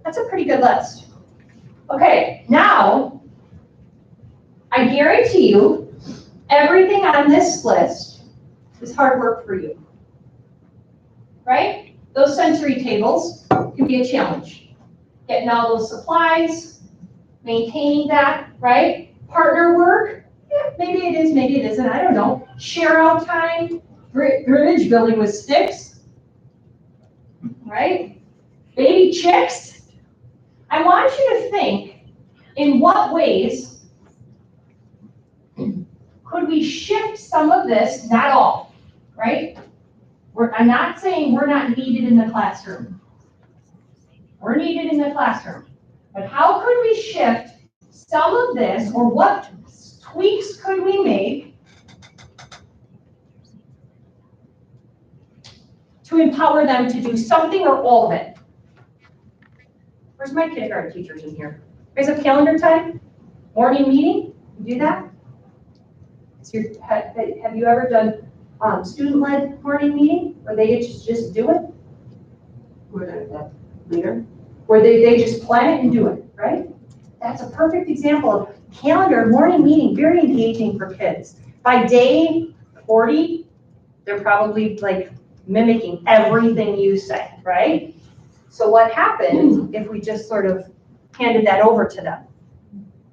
That's a pretty good list. Okay, now, I guarantee you, everything on this list is hard work for you. Right? Those sensory tables can be a challenge. Getting all those supplies, maintaining that, right? Partner work, yeah, maybe it is, maybe it isn't, I don't know. Share out time, bridge building with sticks, right? Baby chicks. I want you to think, in what ways could we shift some of this, not all, right? I'm not saying we're not needed in the classroom. We're needed in the classroom. But how could we shift some of this, or what tweaks could we make to empower them to do something or all of it? Where's my kindergarten teachers in here? You guys have calendar time? Morning meeting? You do that? Have you ever done student-led morning meeting where they just do it? Leader? Where they just plan it and do it, right? That's a perfect example of calendar morning meeting, very engaging for kids. By day 40, they're probably like mimicking everything you say, right? So what happens if we just sort of handed that over to them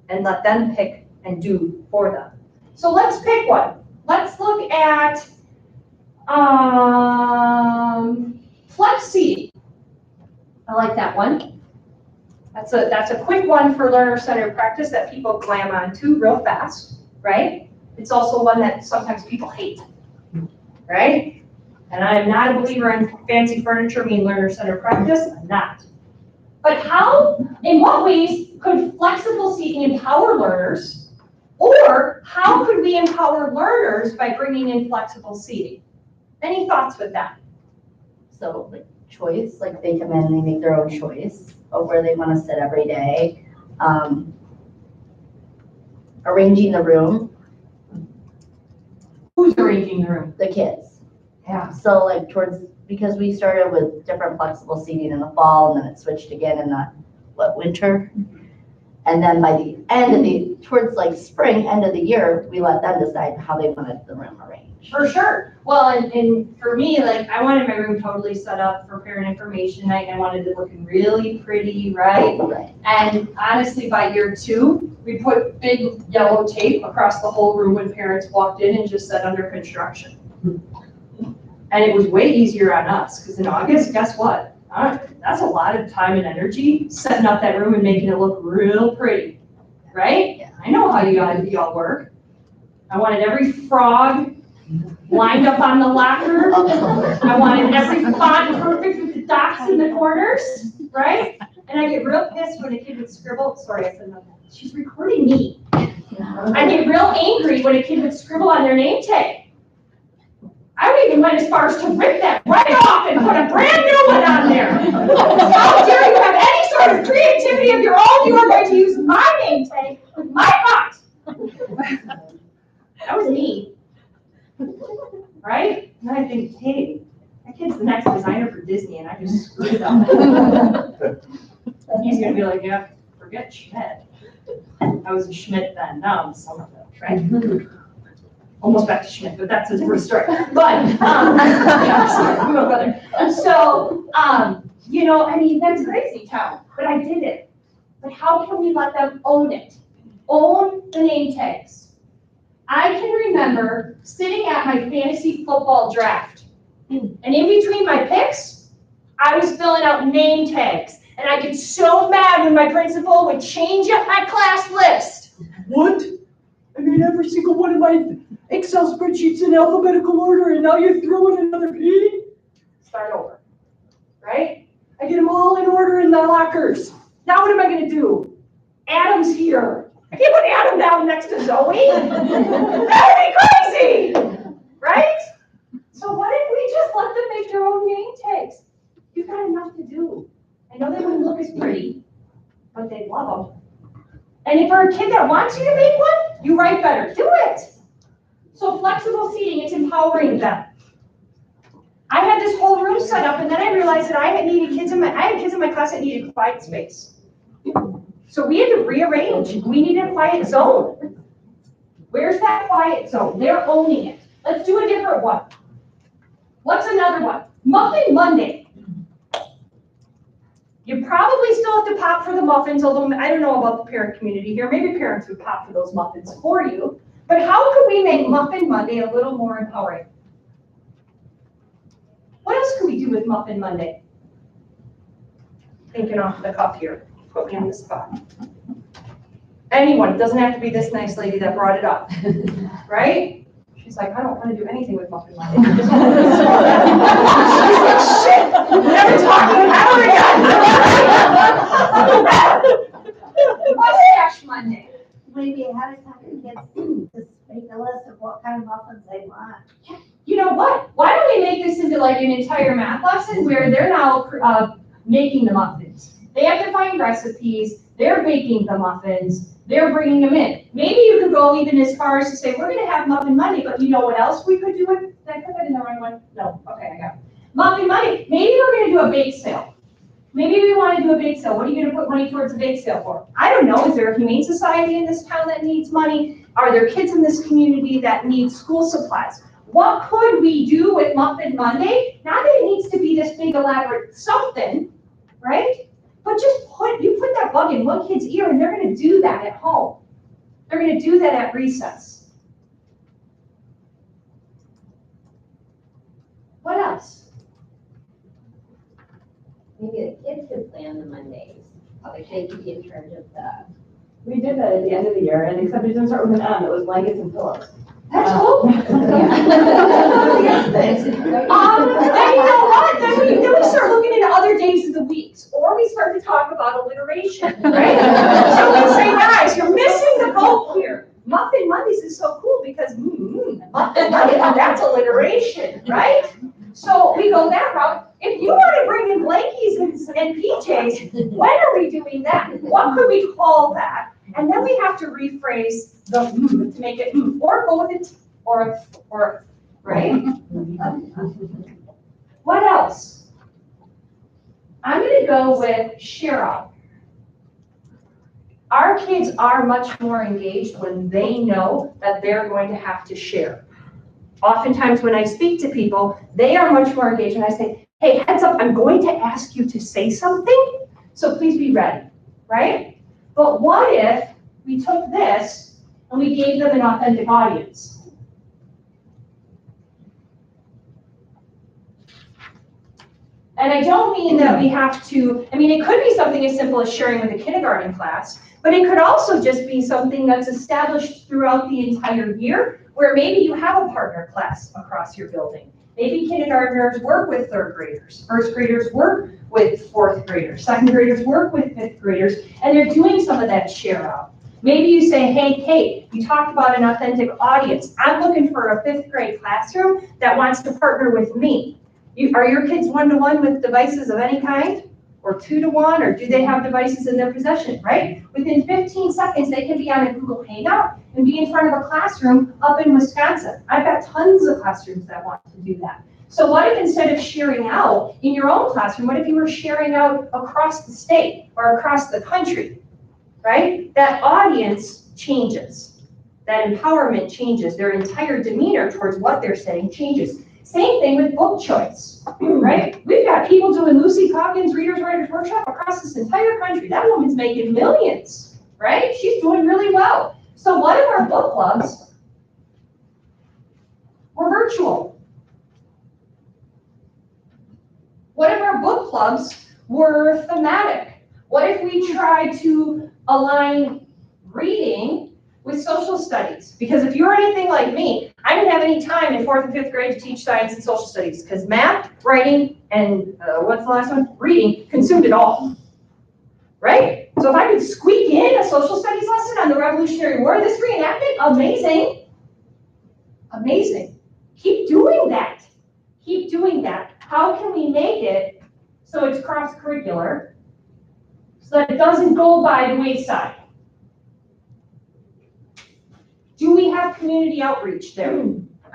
and let them pick and do for them? So let's pick one. Let's look at flex seating. I like that one. That's a quick one for learner-centered practice that people glam onto real fast, right? It's also one that sometimes people hate, right? And I am not a believer in fancy furniture being learner-centered practice, I'm not. But in what ways could flexible seating empower learners, or how could we empower learners by bringing in flexible seating? Any thoughts with that? So like choice, like they come in and they make their own choice of where they want to sit every day. Arranging the room, Who's arranging the room? the kids. Yeah. So like because we started with different flexible seating in the fall and then it switched again in the winter. And then by the end of towards like spring, end of the year, we let them decide how they wanted the room arranged. For sure. Well, and for me, like, I wanted my room totally set up for parent information night. I wanted it looking really pretty, right? Right. And honestly, by year 2, we put big yellow tape across the whole room when parents walked in and just said under construction. And it was way easier on us, because in August, guess what? That's a lot of time and energy setting up that room and making it look real pretty, right? Yeah. I know how you all work. I wanted every frog lined up on the locker. I wanted every font perfect with the dots in the corners, right? And I get real pissed when a kid would scribble. Sorry, I said nothing. She's recording me. I get real angry when a kid would scribble on their name tag. I would even went as far as to rip that right off and put a brand new one on there. How dare you have any sort of creativity of your own? You are going to use my name tag with my font. That was me. Right? And I think, hey, that kid's the next designer for Disney, and I just screwed it up. He's gonna be like, yeah, forget Schmidt. I was a Schmidt then, now I'm Somerville, right? Almost back to Schmidt, but that's a different story. But, yeah, sorry, we won't go there. So, you know, I mean, that's crazy town, but I did it. But how can we let them own it? Own the name tags. I can remember sitting at my fantasy football draft, and in between my picks, I was filling out name tags. And I get so mad when my principal would change up my class list. What? I made every single one of my Excel spreadsheets in alphabetical order, and now you're throwing another P? Start over, right? I get them all in order in the lockers. Now what am I gonna do? Adam's here. I can't put Adam down next to Zoe. That would be crazy, right? So what if we just let them make their own name tags? You've got enough to do. I know they wouldn't look as pretty, but they'd love them. And if you're a kid that wants you to make one, you write better. Do it. So flexible seating, it's empowering them. I had this whole room set up, and then I realized that I had kids in my class that needed quiet space. So we had to rearrange. We needed a quiet zone. Where's that quiet zone? They're owning it. Let's do a different one. What's another one? Muffin Monday. You probably still have to pop for the muffins, although I don't know about the parent community here. Maybe parents would pop for those muffins for you. But how could we make Muffin Monday a little more empowering? What else could we do with Muffin Monday? Thinking off the cuff here. Put me on the spot. Anyone, it doesn't have to be this nice lady that brought it up, right? She's like, I don't want to do anything with Muffin Monday. She's like, shit, never talk to her ever again. Mustache Monday. Maybe ahead of time, kids just make a list of what kind of muffins they want. You know what? Why don't we make this into like an entire math lesson where they're now making the muffins? They have to find recipes, they're baking the muffins, they're bringing them in. Maybe you could go even as far as to say, we're gonna have Muffin Monday, but you know what else we could do with, did I put that in the wrong one? No, okay, I got it. Muffin Monday, maybe we're gonna do a bake sale. Maybe we wanna do a bake sale. What are you gonna put money towards a bake sale for? I don't know, is there a humane society in this town that needs money? Are there kids in this community that need school supplies? What could we do with Muffin Monday? Not that it needs to be this big elaborate something, right? But just put that bug in one kid's ear and they're gonna do that at home. They're gonna do that at recess. What else? Maybe the kids could plan the Mondays, like they could be in charge of the. We did that at the end of the year, and except it didn't start with an M, it was blankets and pillows. That's cool. Then you know what? Then we start looking into other days of the weeks, or we start to talk about alliteration, right? So we say, guys, you're missing the boat here. Muffin Mondays is so cool because Muffin Monday, that's alliteration, right? So we go that route. If you want to bring in blankies and PJs, when are we doing that? What could we call that? And then we have to rephrase the to make it or go with it or right? What else? I'm going to go with Cheryl. Our kids are much more engaged when they know that they're going to have to share. Oftentimes when I speak to people, they are much more engaged when I say, hey, heads up, I'm going to ask you to say something, so please be ready, right? But what if we took this and we gave them an authentic audience? And I don't mean that we have to, I mean, it could be something as simple as sharing with a kindergarten class, but it could also just be something that's established throughout the entire year, where maybe you have a partner class across your building. Maybe kindergartners work with third graders, first graders work with fourth graders, second graders work with fifth graders, and they're doing some of that share out. Maybe you say, hey, Kate, you talked about an authentic audience. I'm looking for a fifth grade classroom that wants to partner with me. Are your kids one-to-one with devices of any kind? Or 2-to-1, or do they have devices in their possession, right? Within 15 seconds, they can be on a Google Hangout and be in front of a classroom up in Wisconsin. I've got tons of classrooms that want to do that. So what if instead of sharing out in your own classroom, what if you were sharing out across the state or across the country, right? That audience changes. That empowerment changes. Their entire demeanor towards what they're saying changes. Same thing with book choice, right? We've got people doing Lucy Calkins Readers Writers Workshop across this entire country. That woman's making millions, right? She's doing really well. So what if our book clubs were virtual? What if our book clubs were thematic? What if we tried to align reading with social studies? Because if you're anything like me, I didn't have any time in 4th and 5th grade to teach science and social studies because math, writing, and what's the last one? Reading consumed it all, right? So if I could squeak in a social studies lesson on the Revolutionary War, this reenactment, amazing, amazing. Keep doing that. Keep doing that. How can we make it so it's cross-curricular so that it doesn't go by the wayside? Do we have community outreach there?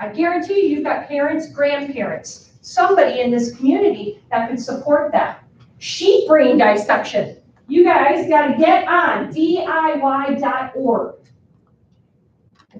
I guarantee you've got parents, grandparents, somebody in this community that could support that. Sheep brain dissection. You guys gotta get on DIY.org.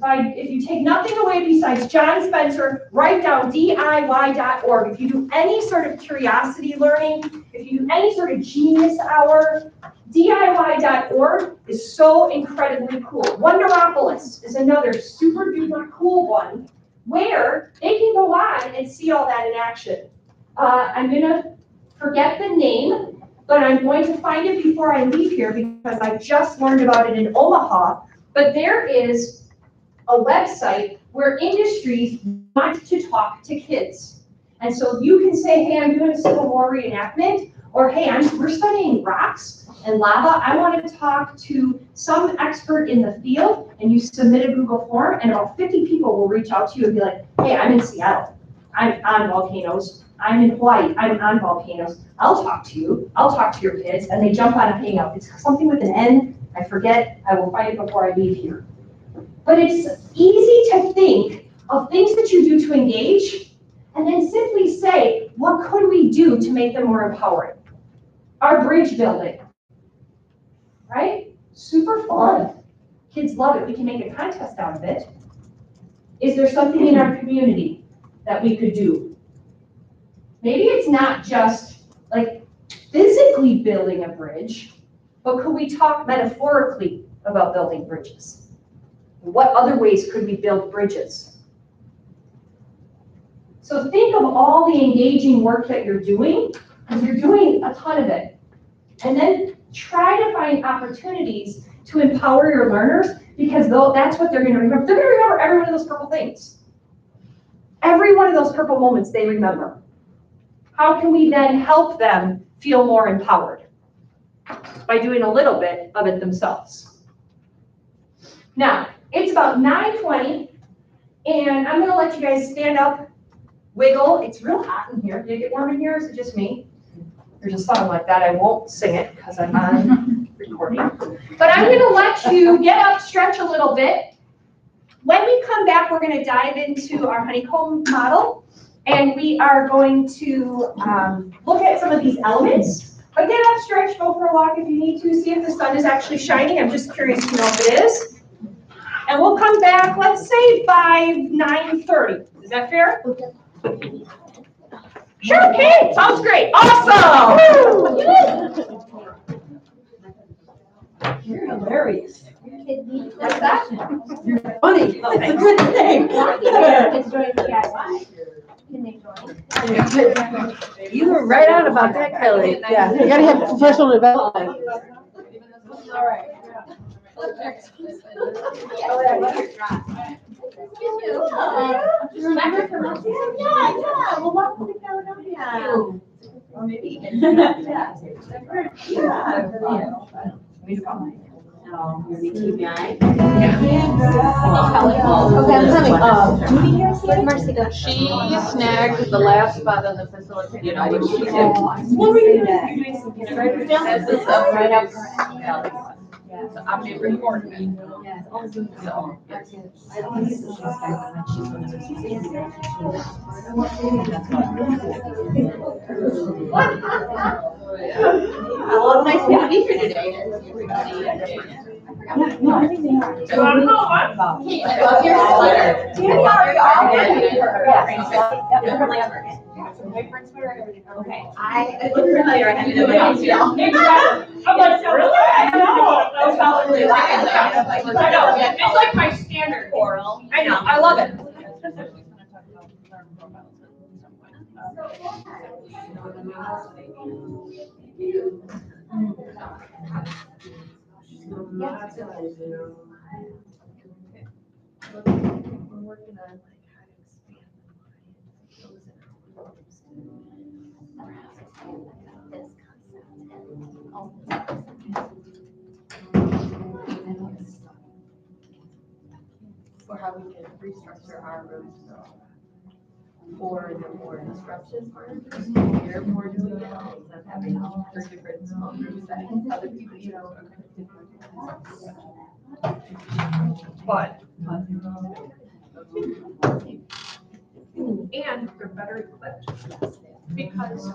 If you take nothing away besides John Spencer, write down DIY.org. If you do any sort of curiosity learning, if you do any sort of genius hour, DIY.org is so incredibly cool. Wonderopolis is another super duper cool one where they can go on and see all that in action. I'm gonna forget the name, but I'm going to find it before I leave here because I just learned about it in Omaha. But there is a website where industries want to talk to kids. And so you can say, hey, I'm doing a Civil War reenactment, or hey, we're studying rocks and lava. I want to talk to some expert in the field, and you submit a Google form, and about 50 people will reach out to you and be like, hey, I'm in Seattle. I'm on volcanoes. I'm in Hawaii. I'm on volcanoes. I'll talk to you. I'll talk to your kids. And they jump on a Hangout. It's something with an N. I forget. I will find it before I leave here. But it's easy to think of things that you do to engage and then simply say, what could we do to make them more empowering? Our bridge building, right? Super fun. Kids love it. We can make a contest out of it. Is there something in our community that we could do? Maybe it's not just like physically building a bridge, but could we talk metaphorically about building bridges? What other ways could we build bridges? So think of all the engaging work that you're doing, because you're doing a ton of it. And then try to find opportunities to empower your learners, because that's what they're going to remember. They're going to remember every one of those purple things. Every one of those purple moments they remember. How can we then help them feel more empowered? By doing a little bit of it themselves. Now, it's about 9:20, and I'm gonna let you guys stand up, wiggle. It's real hot in here. Did it get warm in here, or is it just me? There's a song like that. I won't sing it because I'm on recording. But I'm gonna let you get up, stretch a little bit. When we come back, we're gonna dive into our honeycomb model, and we are going to look at some of these elements. But But get up, stretch, go for a walk if you need to, see if the sun is actually shining. I'm just curious to know if it is. And we'll come back, let's say by 9:30. Is that fair? Sure, okay, sounds great. Awesome. You're hilarious. What's that? You're funny. It's a good thing. Kids join DIY. Can they join? You were right on about that, Kelly. Yeah, you gotta have professional development. All right. Remember from last year? Yeah, well, welcome to Caledonia. Or maybe even. Okay, I'm having, where'd Marcy go? She snagged the last spot on the facilitated item. She did. What were you doing? This is up right up her alley. So I'm being recorded. So. Well, nice to be here today. Okay. I look familiar, I have no idea. I'm like, really? I know. That's how it really is. I know, it's like my standard oral. I know, I love it. For how we can restructure our rooms, so. For the more instructions, we're more doing it, instead of having three different small groups that other people, you know. But. And they're better equipped because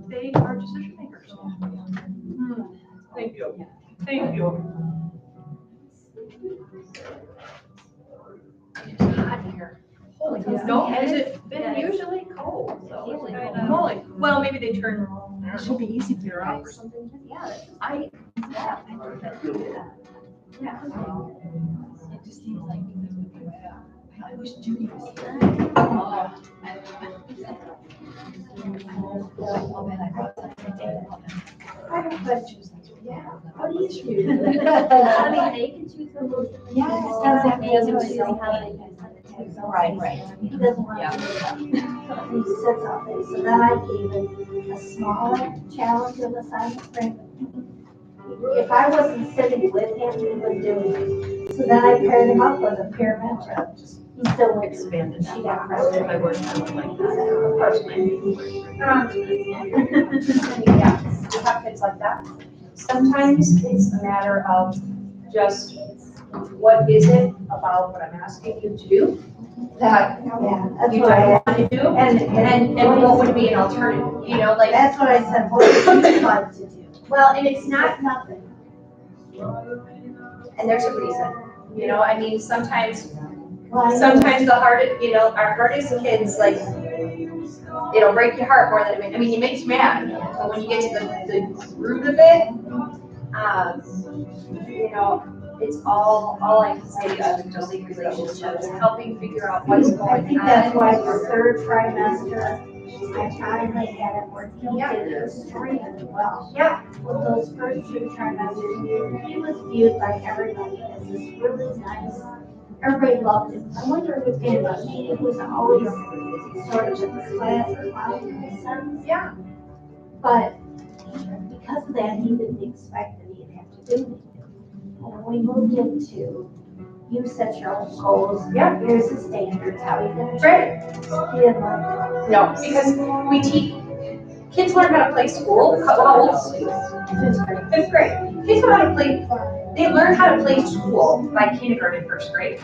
they are decision makers. Thank you. Thank you. It's hot here. Holy, no, has it been usually cold? So it's kind of, holy, well, maybe they turn. It should be easy to clear up or something. Yeah, I think that. Yeah. It just seems like I wish Judy was here. Oh, man, I brought something today. I have a question. Yeah. What do you choose? I mean, they can choose the most. Yes, Exactly. that's They what can I choose think. how they can send it to. Right. He doesn't want to do that. So he sits on it. So then I gave him a smaller challenge of assignment frame. If I wasn't sitting with him, he would do it. So then I paired him up with a peer mentor. He still went Expanded. She got credit. My work sounds like that. Yeah, we have kids like that. Sometimes it's a matter of just, what is it about what I'm asking you to do that Yeah, that's you what I, don't want to do? And what would be an alternative, you know, like. that's what I said, what would you like to do? Well, and it's not, Nothing. and there's a reason, you know, I mean, sometimes Well, the hardest, you know, our hardest kids, like, it'll break your heart more than it makes you mad, but when you get to the root of it, you know, it's all I can say is just like relationships, helping figure out what's I going think that's on. why the third trimester, I finally had it working. He did extremely well. Yeah. With those first two trimesters, he was viewed by everybody as this really nice, everybody loved him. I wonder if it's been about me, it was always sort of a class or clown in a sense. Yeah. But because of that, he didn't expect that he'd have to do anything. And when we moved into, you set your own goals. Yeah. Here's the standards, how you finish. Right. He didn't like No, because we teach, kids learn how to play school, how old is it? Fifth grade. Kids learn how to play, they learn how to play school by kindergarten, first grade.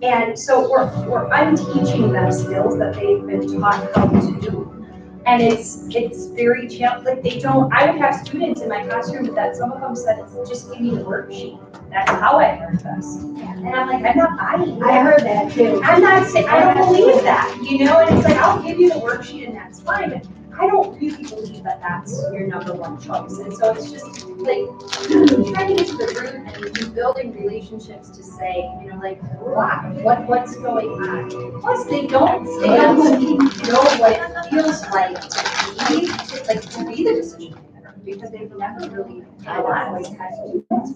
And so I'm teaching them skills that they've been taught how to do. And it's very like they don't, I would have students in my classroom that some of them said, just give me the worksheet. That's how I learned this. And I'm like, I'm not buying it. I heard that too. I'm not saying, I don't believe that, you know, and it's like, I'll give you the worksheet and that's fine, but I don't really believe that that's your number one choice. And so it's just like, trying to get to the root and just building relationships to say, you know, like, why, what's going on? Plus, they don't know what it feels like to be the decision maker, because they've never really had a lot of had to do that.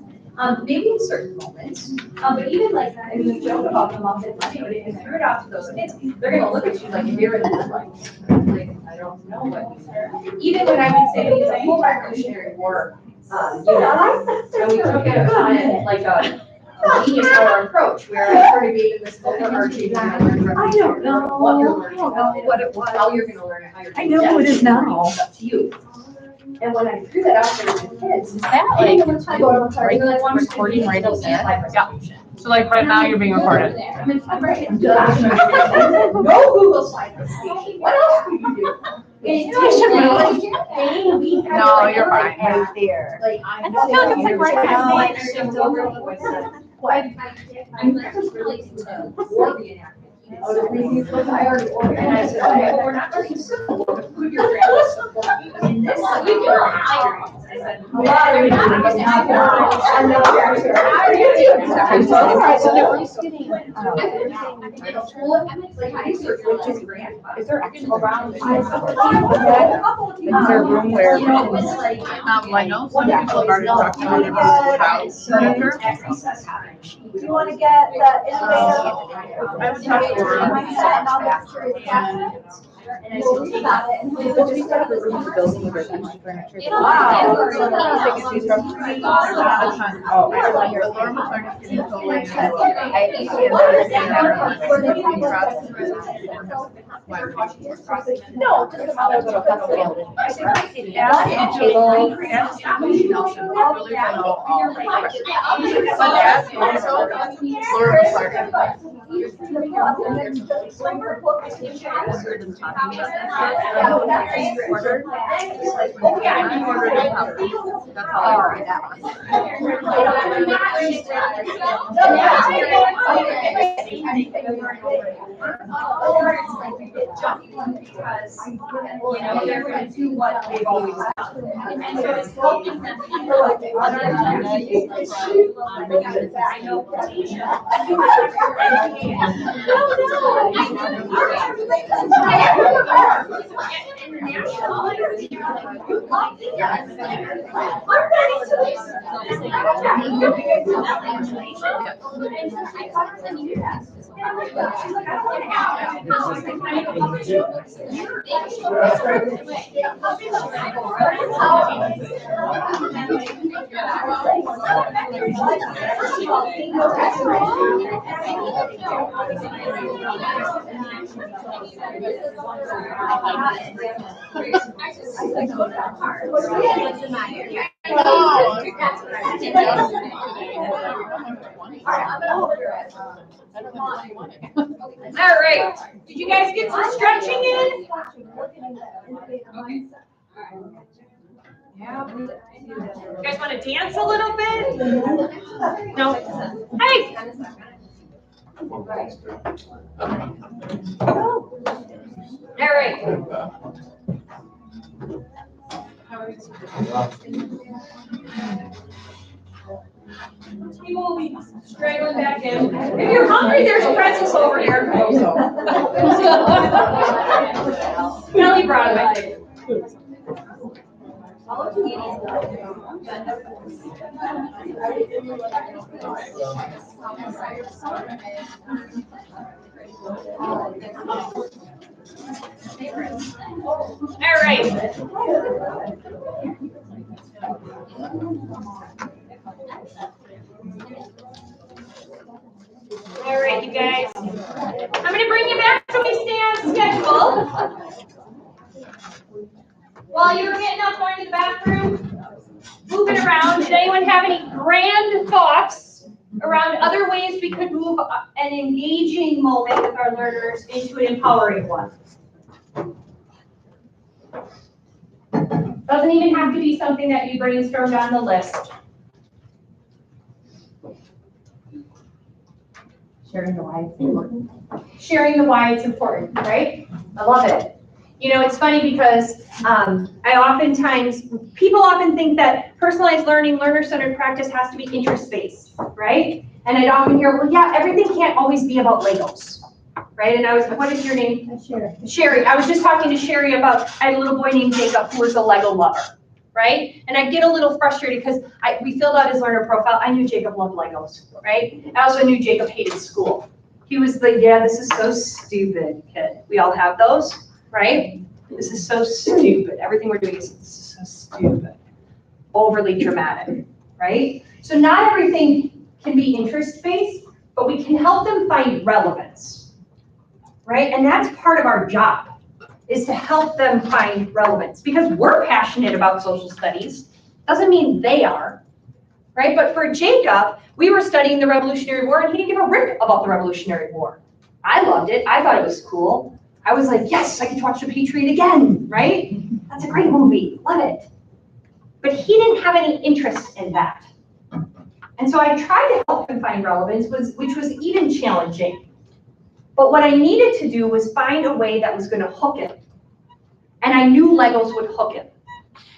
Maybe in certain moments, but even like, I mean, we joke about the muffin money, but if you threw it out to those kids, they're gonna look at you like you're in the headlights. Like, I don't know what you said. Even when I would say we use a whole Revolutionary War, and we took it on it like a genius or approach, where I sort of gave it this overarching. I don't know what you're learning, what it was, how you're gonna learn it, how you're. I know who it is now. It's up to you. And when I threw that out there to the kids, Is that like, right, recording right up there? Yeah. So like right now you're being recorded. I'm right. No Google slide presentation. What else could you do? No, you're fine. Right there. Like, I don't feel like it's like right now. I'm just really into war reenactment. I already organized it. Okay, well, we're not very simple. Put your grandma support. I mean, this is a good experience. I said, Is there actually around? Is there a room where? I know some people have already talked about it about furniture. Do you want to get the innovative? I would talk to her. And we'll read about it. We just got the room building with furniture. Wow. Oh, the Laura McClernand's getting totally. No, just about a little festival. Because, you know, they're going to do what they've always done. And so it's helping them feel like they understand. I know. All right, did you guys get some stretching in? Yeah. You guys want to dance a little bit? No? Hey! All right. People will be straggling back in. If you're hungry, there's pretzels over here. Kelly brought them, I think. All right. All right, you guys. I'm going to bring you back so we stay on schedule. While you're getting up, going to the bathroom, moving around, did anyone have any grand thoughts around other ways we could move an engaging moment with our learners into an empowering one? Doesn't even have to be something that you brainstormed on the list. Sharing the why it's important. Sharing the why it's important, right? I love it. You know, it's funny because people often think that personalized learning, learner-centered practice has to be interest-based, right? And I'd often hear, well, yeah, everything can't always be about Legos, right? And what is your name? Sherry. I was just talking to Sherry about, I had a little boy named Jacob who was a Lego lover, right? And I get a little frustrated because we filled out his learner profile. I knew Jacob loved Legos, right? I also knew Jacob hated school. He was the, yeah, this is so stupid kid. We all have those. Right? This is so stupid. Everything we're doing is so stupid. Overly dramatic, right? So not everything can be interest-based, but we can help them find relevance, right? And that's part of our job, is to help them find relevance. Because we're passionate about social studies, doesn't mean they are, right? But for Jacob, we were studying the Revolutionary War, and he didn't give a rip about the Revolutionary War. I loved it. I thought it was cool. I was like, yes, I get to watch The Patriot again, right? That's a great movie, love it. But he didn't have any interest in that. And so I tried to help him find relevance, which was even challenging. But what I needed to do was find a way that was gonna hook him. And I knew Legos would hook him.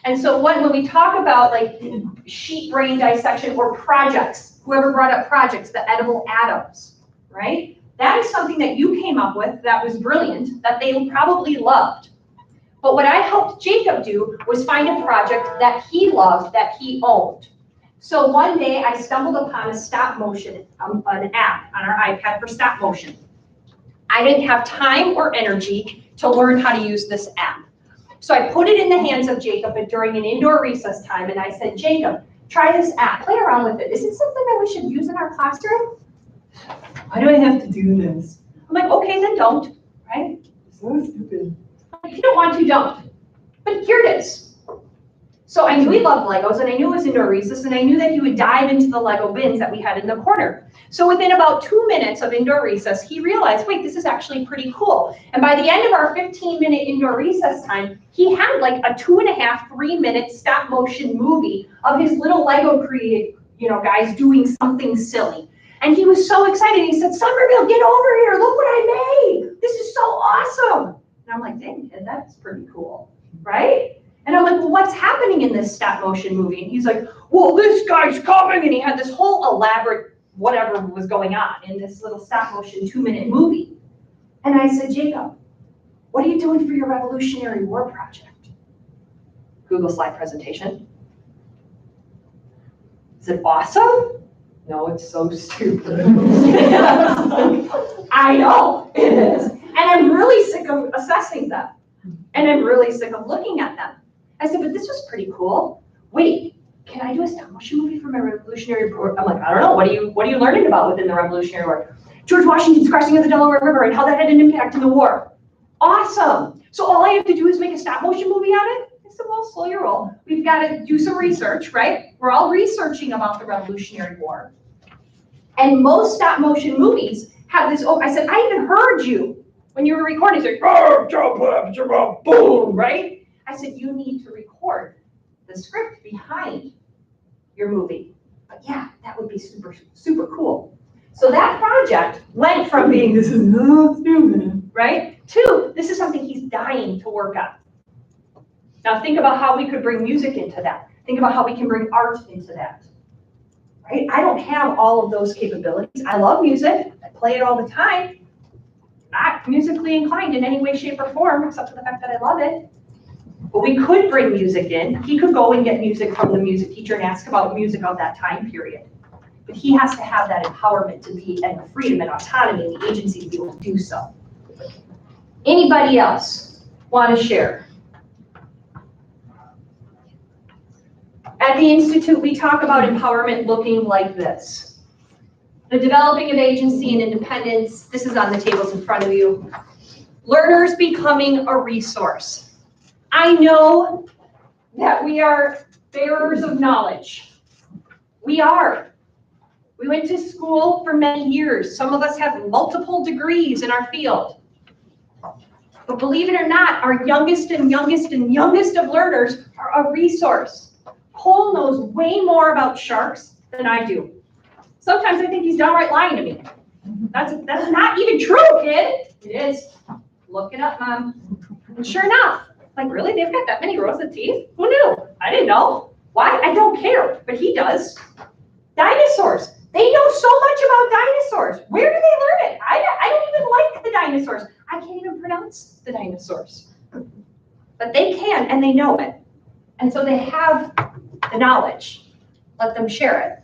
And so when we talk about like sheep brain dissection or projects, whoever brought up projects, the edible atoms, right? That is something that you came up with that was brilliant, that they probably loved. But what I helped Jacob do was find a project that he loved, that he owned. So one day I stumbled upon a stop motion, an app on our iPad for stop motion. I didn't have time or energy to learn how to use this app. So I put it in the hands of Jacob during an indoor recess time, and I said, Jacob, try this app, play around with it. Is it something that we should use in our classroom? Why do I have to do this? I'm like, okay, then don't, right? So stupid. If you don't want to, don't. But here it is. So I knew he loved Legos, and I knew it was indoor recess, and I knew that he would dive into the Lego bins that we had in the corner. So within about 2 minutes of indoor recess, he realized, wait, this is actually pretty cool. And by the end of our 15-minute indoor recess time, he had like a 2.5, 3-minute stop motion movie of his little Lego guys doing something silly. And he was so excited. He said, Somerville, get over here. Look what I made. This is so awesome. And I'm like, dang, kid, that's pretty cool, right? And I'm like, well, what's happening in this stop motion movie? And he's like, well, this guy's coming. And he had this whole elaborate whatever was going on in this little stop motion 2-minute movie. And I said, Jacob, what are you doing for your Revolutionary War project? Google slide presentation. Is it awesome? No, it's so stupid. I know, it is. And I'm really sick of assessing them. And I'm really sick of looking at them. I said, but this was pretty cool. Wait, can I do a stop motion movie for my Revolutionary War? I'm like, I don't know, what are you learning about within the Revolutionary War? George Washington's crossing of the Delaware River and how that had an impact in the war. Awesome. So all I have to do is make a stop motion movie on it? I said, well, slow your roll. We've got to do some research, right? We're all researching about the Revolutionary War. And most stop motion movies have this, I said, I even heard you when you were recording. It's like, boom, right? I said, you need to record the script behind your movie. But yeah, that would be super, super cool. So that project went from being, this is not stupid, right? To, this is something he's dying to work on. Now think about how we could bring music into that. Think about how we can bring art into that. Right? I don't have all of those capabilities. I love music. I play it all the time. Not musically inclined in any way, shape, or form, except for the fact that I love it. But we could bring music in. He could go and get music from the music teacher and ask about music of that time period. But he has to have that empowerment to be, and the freedom and autonomy and the agency to be able to do so. Anybody else want to share? At the Institute, we talk about empowerment looking like this. The developing of agency and independence, this is on the tables in front of you. Learners becoming a resource. I know that we are bearers of knowledge. We are. We went to school for many years. Some of us have multiple degrees in our field. But believe it or not, our youngest and youngest and youngest of learners are a resource. Cole knows way more about sharks than I do. Sometimes I think he's downright lying to me. That's not even true, kid. It is. Look it up, Mom. And sure enough, like, really? They've got that many rows of teeth? Who knew? I didn't know. Why? I don't care, but he does. Dinosaurs. They know so much about dinosaurs. Where do they learn it? I don't even like the dinosaurs. I can't even pronounce the dinosaurs. But they can, and they know it. And so they have the knowledge. Let them share it.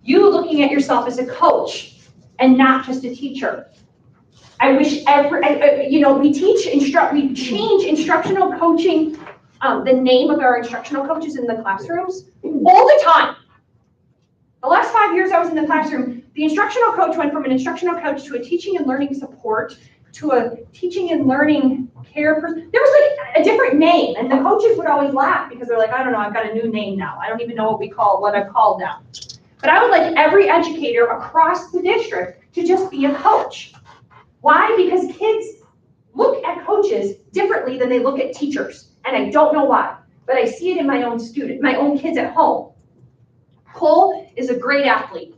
You looking at yourself as a coach and not just a teacher. I wish we change instructional coaching, the name of our instructional coaches in the classrooms all the time. The last 5 years I was in the classroom, the instructional coach went from an instructional coach to a teaching and learning support to a teaching and learning care person. There was like a different name, and the coaches would always laugh because they're like, I don't know, I've got a new name now. I don't even know what I'm called now. But I would like every educator across the district to just be a coach. Why? Because kids look at coaches differently than they look at teachers. And I don't know why, but I see it in my own kids at home. Cole is a great athlete,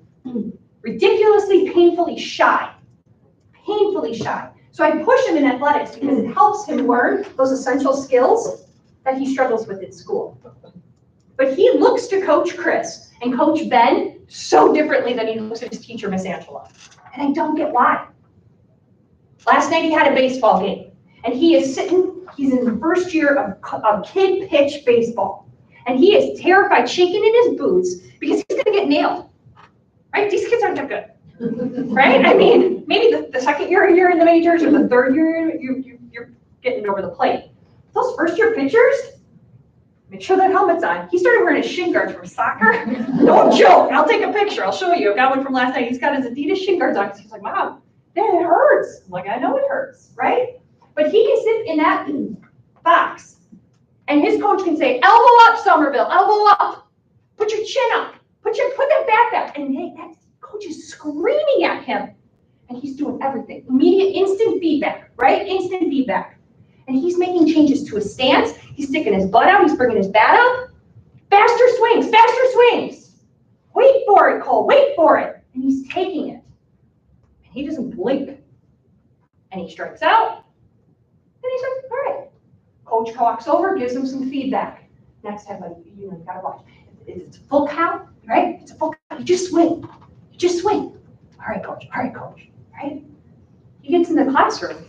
ridiculously, painfully shy. So I push him in athletics because it helps him learn those essential skills that he struggles with at school. But he looks to Coach Chris and Coach Ben so differently than he looks at his teacher, Miss Angela. And I don't get why. Last night he had a baseball game, and he's in the first year of kid pitch baseball. And he is terrified, shaking in his boots, because he's gonna get nailed, right? These kids aren't that good, right? I mean, maybe the second year you're in the majors, or the third year you're getting over the plate. Those first year pitchers, make sure that helmet's on. He started wearing his shin guards from soccer. No joke, I'll take a picture, I'll show you. I got one from last night. He's got his Adidas shin guards on, because he's like, Mom, it hurts. I'm like, I know it hurts, right? But he can sit in that box, and his coach can say, elbow up, Somerville, elbow up. Put your chin up. Put that back back. And that coach is screaming at him. And he's doing everything. Immediate, instant feedback, right? Instant feedback. And he's making changes to his stance. He's sticking his butt out. He's bringing his bat up. Faster swings, faster swings. Wait for it, Cole, wait for it. And he's taking it. And he doesn't blink. And he strikes out. And he's like, all right. Coach walks over, gives him some feedback. Next time, you gotta watch. It's a full count, right? It's a full count. You just swing. You just swing. All right, coach. All right, coach. Right? He gets in the classroom.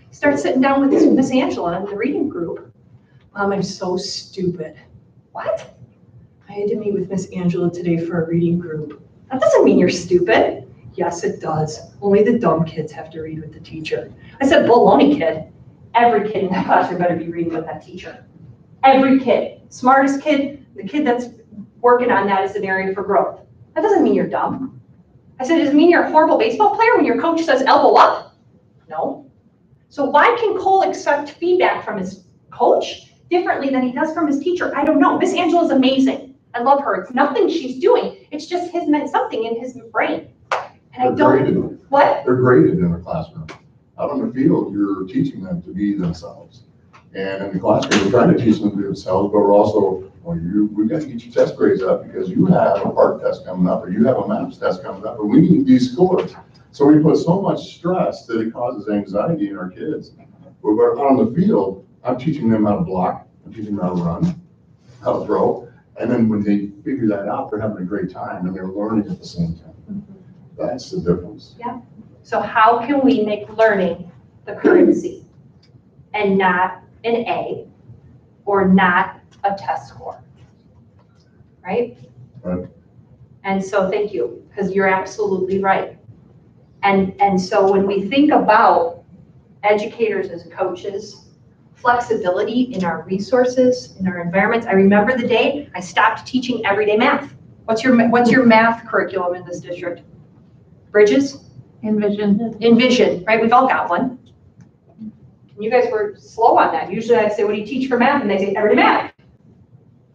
He starts sitting down with Miss Angela in the reading group. Mom, I'm so stupid. What? I had to meet with Miss Angela today for a reading group. That doesn't mean you're stupid. Yes, it does. Only the dumb kids have to read with the teacher. I said, baloney, kid. Every kid in that classroom better be reading with that teacher. Every kid. Smartest kid, the kid that's working on that is an area for growth. That doesn't mean you're dumb. I said, does it mean you're a horrible baseball player when your coach says elbow up? No. So why can Cole accept feedback from his coach differently than he does from his teacher? I don't know. Miss Angela is amazing. I love her. It's nothing she's doing. It's just meant something in his brain. And I don't. What? They're graded in the classroom. Out on the field, you're teaching them to be themselves. And in the classroom, we're trying to teach them to be themselves, but we're also, we've got to get your test grades up because you have a part test coming up, or you have a math test coming up, and we need these scores. So we put so much stress that it causes anxiety in our kids. But on the field, I'm teaching them how to block, I'm teaching them how to run, how to throw. And then when they figure that out, they're having a great time and they're learning at the same time. That's the difference. Yeah. So how can we make learning the currency and not an A or not a test score? Right? Right. And so thank you, because you're absolutely right. And so when we think about educators as coaches, flexibility in our resources, in our environments. I remember the day I stopped teaching everyday math. What's your math curriculum in this district? Bridges? Envision, right? We've all got one. You guys were slow on that. Usually I'd say, what do you teach for math? And they say, everyday math.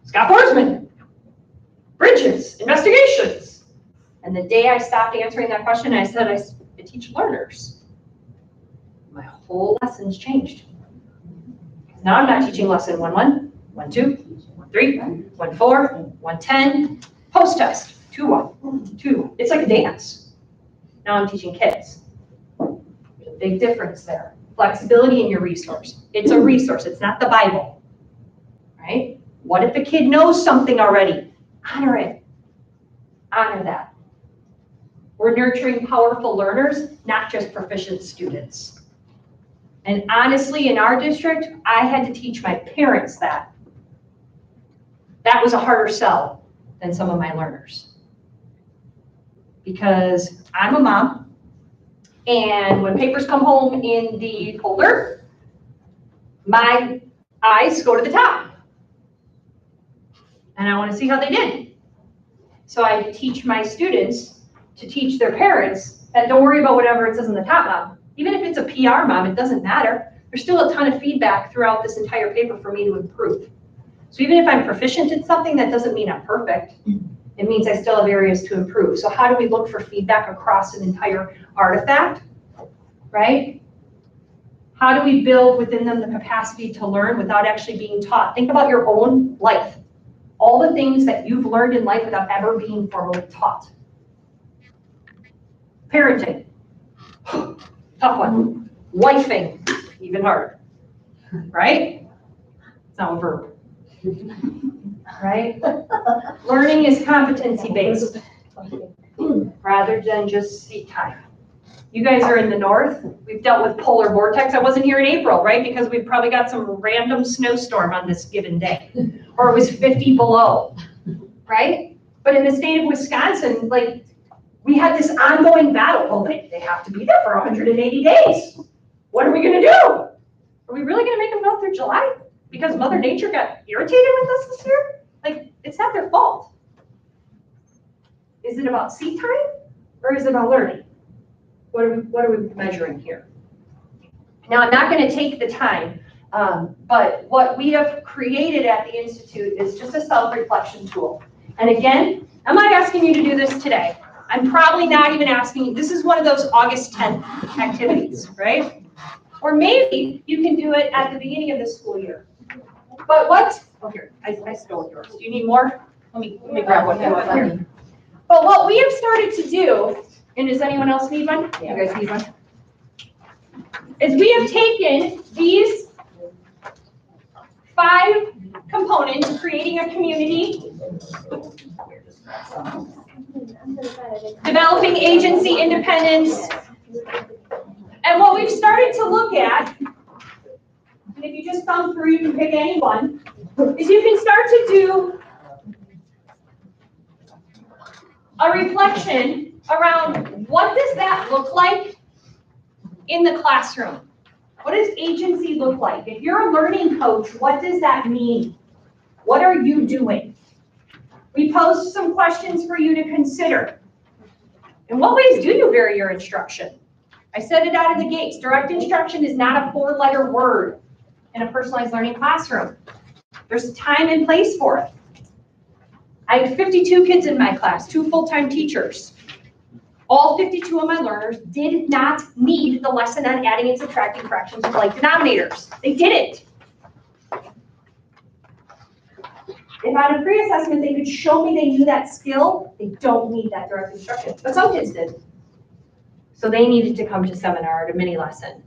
Scott Borsman. Bridges, investigations. And the day I stopped answering that question, I said, I teach learners. My whole lesson's changed. Now I'm not teaching lesson 1-1, 1-2, 1-3, 1-4, 1-10, post-test, 2-1, 2. It's like a dance. Now I'm teaching kids. There's a big difference there. Flexibility in your resource. It's a resource, it's not the Bible, right? What if a kid knows something already? Honor it. Honor that. We're nurturing powerful learners, not just proficient students. And honestly, in our district, I had to teach my parents that. That was a harder sell than some of my learners. Because I'm a mom, and when papers come home in the folder, my eyes go to the top. And I want to see how they did. So I teach my students to teach their parents that don't worry about whatever it says in the top, mom. Even if it's a PR mom, it doesn't matter. There's still a ton of feedback throughout this entire paper for me to improve. So even if I'm proficient in something, that doesn't mean I'm perfect. It means I still have areas to improve. So how do we look for feedback across an entire artifact, right? How do we build within them the capacity to learn without actually being taught? Think about your own life. All the things that you've learned in life without ever being formally taught. Parenting, tough one. Wifing, even harder, right? It's not a verb, right? Learning is competency-based rather than just seat time. You guys are in the north. We've dealt with polar vortex. I wasn't here in April, right? Because we probably got some random snowstorm on this given day. Or it was 50 below, right? But in the state of Wisconsin, like, we had this ongoing battle. Well, they have to be there for 180 days. What are we gonna do? Are we really gonna make them go through July? Because Mother Nature got irritated with us this year? Like, it's not their fault. Is it about seat time or is it about learning? What are we measuring here? Now, I'm not gonna take the time, but what we have created at the Institute is just a self-reflection tool. And again, I'm not asking you to do this today. I'm probably not even asking you, this is one of those August 10th activities, right? Or maybe you can do it at the beginning of the school year. But what, oh here, I stole yours. Do you need more? Let me grab one here. But what we have started to do, and does anyone else need one? You guys need one? Is we have taken these 5 components, creating a community, developing agency independence, and what we've started to look at, and if you just thumb through, you can pick any one, is you can start to do a reflection around what does that look like in the classroom? What does agency look like? If you're a learning coach, what does that mean? What are you doing? We posed some questions for you to consider. In what ways do you vary your instruction? I said it out of the gates. Direct instruction is not a 4-letter word in a personalized learning classroom. There's a time and place for it. I had 52 kids in my class, 2 full-time teachers. All 52 of my learners did not need the lesson on adding and subtracting fractions with like denominators. They didn't. If on a pre-assessment they could show me they knew that skill, they don't need that direct instruction. But some kids did. So they needed to come to seminar or to mini lesson.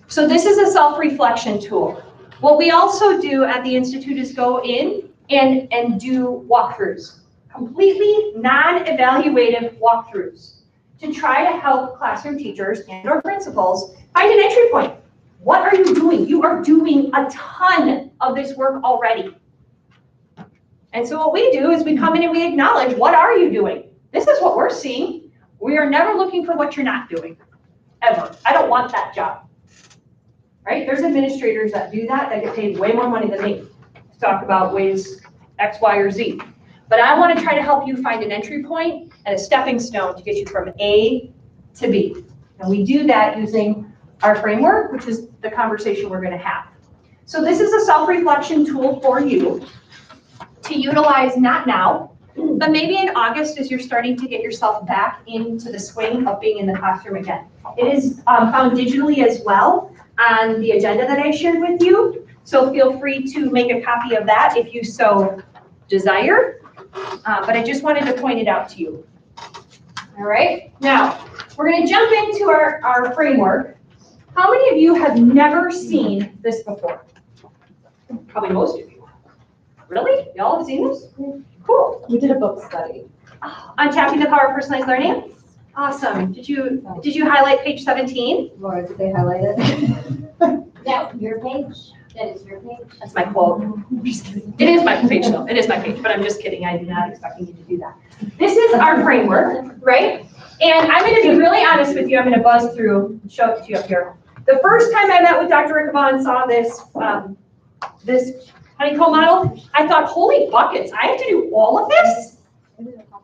So this is a self-reflection tool. What we also do at the Institute is go in and do walkthroughs. Completely non-evaluative walkthroughs to try to help classroom teachers and or principals find an entry point. What are you doing? You are doing a ton of this work already. And so what we do is we come in and we acknowledge, what are you doing? This is what we're seeing. We are never looking for what you're not doing, ever. I don't want that job, right? There's administrators that do that get paid way more money than me to talk about ways X, Y, or Z. But I want to try to help you find an entry point and a stepping stone to get you from A to B. And we do that using our framework, which is the conversation we're going to have. So this is a self-reflection tool for you to utilize, not now, but maybe in August as you're starting to get yourself back into the swing of being in the classroom again. It is found digitally as well on the agenda that I shared with you. So feel free to make a copy of that if you so desire. But I just wanted to point it out to you. All right, now we're going to jump into our framework. How many of you have never seen this before? Probably most of you. Really? Y'all have seen this? Cool. We did a book study. On Tapping the Power of Personalized Learning? Awesome. Did you highlight page 17? Laura, did they highlight it? That, your page? That is your page? That's my quote. I'm just kidding. It is my page though. It is my page, but I'm just kidding. I'm not expecting you to do that. This is our framework, right? And I'm going to be really honest with you. I'm going to buzz through, show it to you up here. The first time I met with Dr. Riccabon and saw this, this honeycomb model, I thought, holy buckets, I have to do all of this?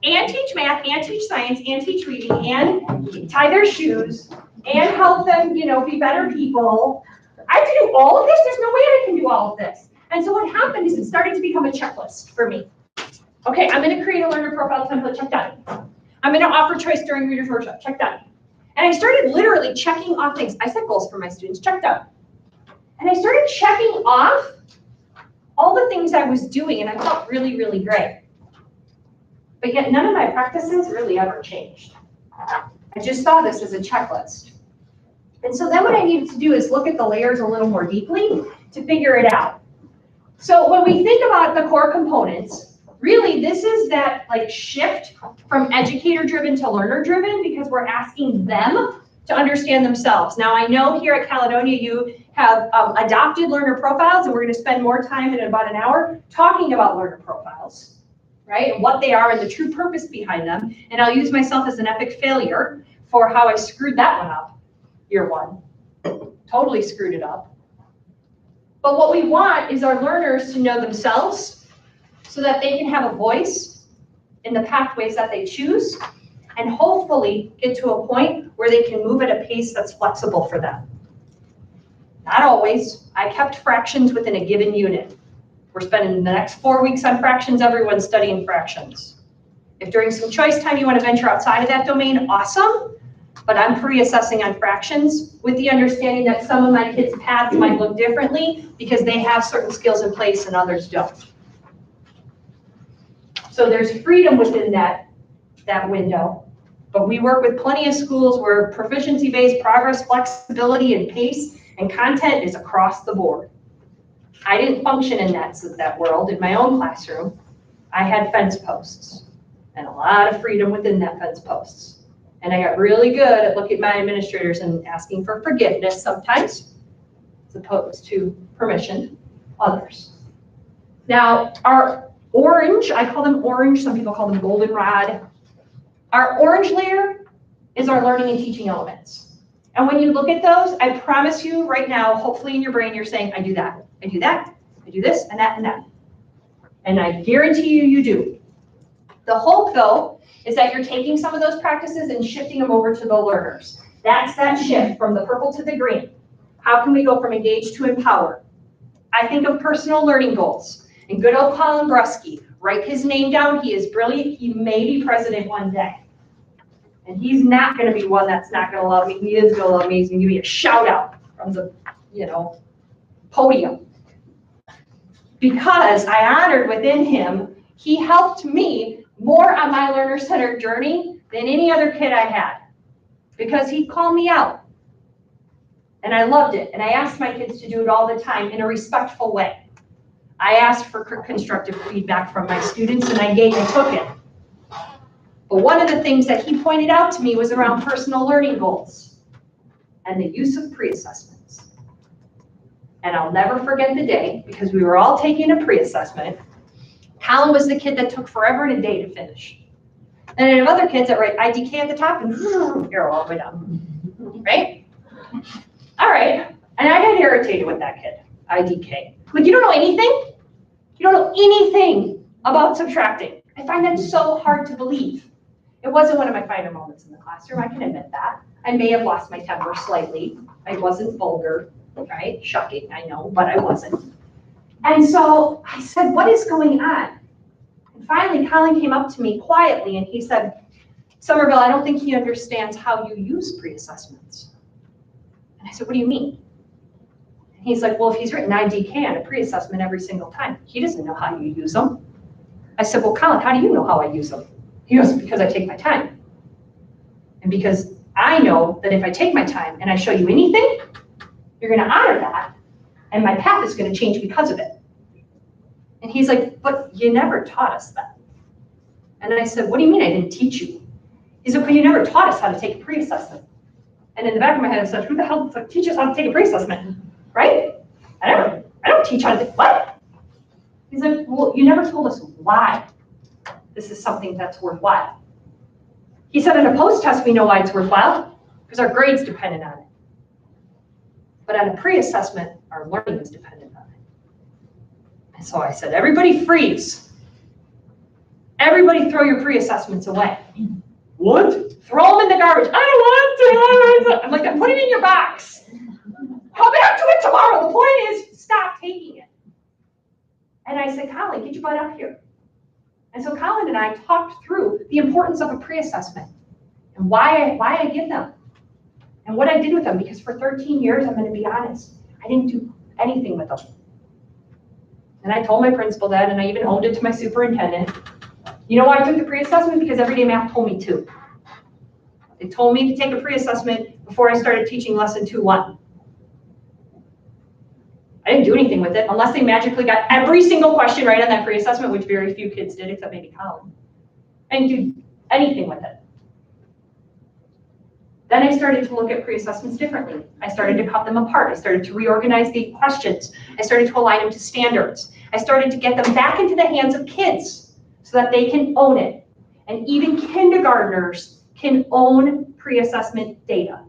And teach math, and teach science, and teach reading, and tie their shoes, and help them, be better people. I have to do all of this? There's no way I can do all of this. And so what happened is it started to become a checklist for me. Okay, I'm going to create a learner profile template, check done. I'm going to offer choice during Reader's Workshop, check done. And I started literally checking off things. I set goals for my students, check done. And I started checking off all the things I was doing, and I felt really, really great. But yet none of my practices really ever changed. I just saw this as a checklist. And so then what I needed to do is look at the layers a little more deeply to figure it out. So when we think about the core components, really this is that shift from educator-driven to learner-driven because we're asking them to understand themselves. Now I know here at Caledonia you have adopted learner profiles, and we're going to spend more time in about an hour talking about learner profiles. Right? What they are and the true purpose behind them. And I'll use myself as an epic failure for how I screwed that one up, year one. Totally screwed it up. But what we want is our learners to know themselves so that they can have a voice in the pathways that they choose and hopefully get to a point where they can move at a pace that's flexible for them. Not always. I kept fractions within a given unit. We're spending the next 4 weeks on fractions. Everyone's studying fractions. If during some choice time you want to venture outside of that domain, awesome. But I'm pre-assessing on fractions with the understanding that some of my kids' paths might look differently because they have certain skills in place and others don't. So there's freedom within that window. But we work with plenty of schools where proficiency-based progress, flexibility, and pace and content is across the board. I didn't function in that world. In my own classroom, I had fence posts and a lot of freedom within that fence posts. And I got really good at looking at my administrators and asking for forgiveness sometimes, as opposed to permission others. Now, our orange, I call them orange, some people call them goldenrod. Our orange layer is our learning and teaching elements. And when you look at those, I promise you right now, hopefully in your brain, you're saying, I do that. I do that, I do this, and that, and that. And I guarantee you, you do. The hope, though, is that you're taking some of those practices and shifting them over to the learners. That's that shift from the purple to the green. How can we go from engage to empower? I think of personal learning goals. And good old Colin Brusky, write his name down. He is brilliant. He may be president one day. And he's not going to be one that's not going to love me. He is going to love me. He's going to give me a shout out from the, podium. Because I honored within him, he helped me more on my learner-centered journey than any other kid I had. Because he called me out. And I loved it. And I asked my kids to do it all the time in a respectful way. I asked for constructive feedback from my students, and I took it. But one of the things that he pointed out to me was around personal learning goals and the use of pre-assessments. And I'll never forget the day, because we were all taking a pre-assessment. Colin was the kid that took forever and a day to finish. And I have other kids that write IDK at the top and arrow all the way down, right? All right, and I got irritated with that kid, IDK. Like, you don't know anything? You don't know anything about subtracting. I find that so hard to believe. It wasn't one of my finer moments in the classroom, I can admit that. I may have lost my temper slightly. I wasn't vulgar, right? Shocking, I know, but I wasn't. And so I said, what is going on? And finally, Colin came up to me quietly and he said, Somerville, I don't think he understands how you use pre-assessments. And I said, what do you mean? He's like, well, if he's written IDK and a pre-assessment every single time, he doesn't know how you use them. I said, well, Colin, how do you know how I use them? He goes, because I take my time. And because I know that if I take my time and I show you anything, you're gonna honor that, and my path is gonna change because of it. And he's like, but you never taught us that. And I said, what do you mean I didn't teach you? He's like, well, you never taught us how to take a pre-assessment. And in the back of my head, I said, who the hell teaches how to take a pre-assessment, right? I don't teach how to, what? He's like, well, you never told us why this is something that's worthwhile. He said, in a post-test, we know why it's worthwhile, because our grade's dependent on it. But on a pre-assessment, our learning is dependent on it. And so I said, everybody freeze. Everybody throw your pre-assessments away. What? Throw them in the garbage. I don't want to. I'm like, then put it in your box. Come back to it tomorrow. The point is, stop taking it. And I said, Colin, get your butt up here. And so Colin and I talked through the importance of a pre-assessment and why I give them and what I did with them, because for 13 years, I'm going to be honest, I didn't do anything with them. And I told my principal that, and I even owned it to my superintendent. You know why I took the pre-assessment? Because Everyday Math told me to. They told me to take a pre-assessment before I started teaching lesson 2-1. I didn't do anything with it unless they magically got every single question right on that pre-assessment, which very few kids did, except maybe Colin. I didn't do anything with it. Then I started to look at pre-assessments differently. I started to cut them apart. I started to reorganize the questions. I started to align them to standards. I started to get them back into the hands of kids so that they can own it. And even kindergartners can own pre-assessment data.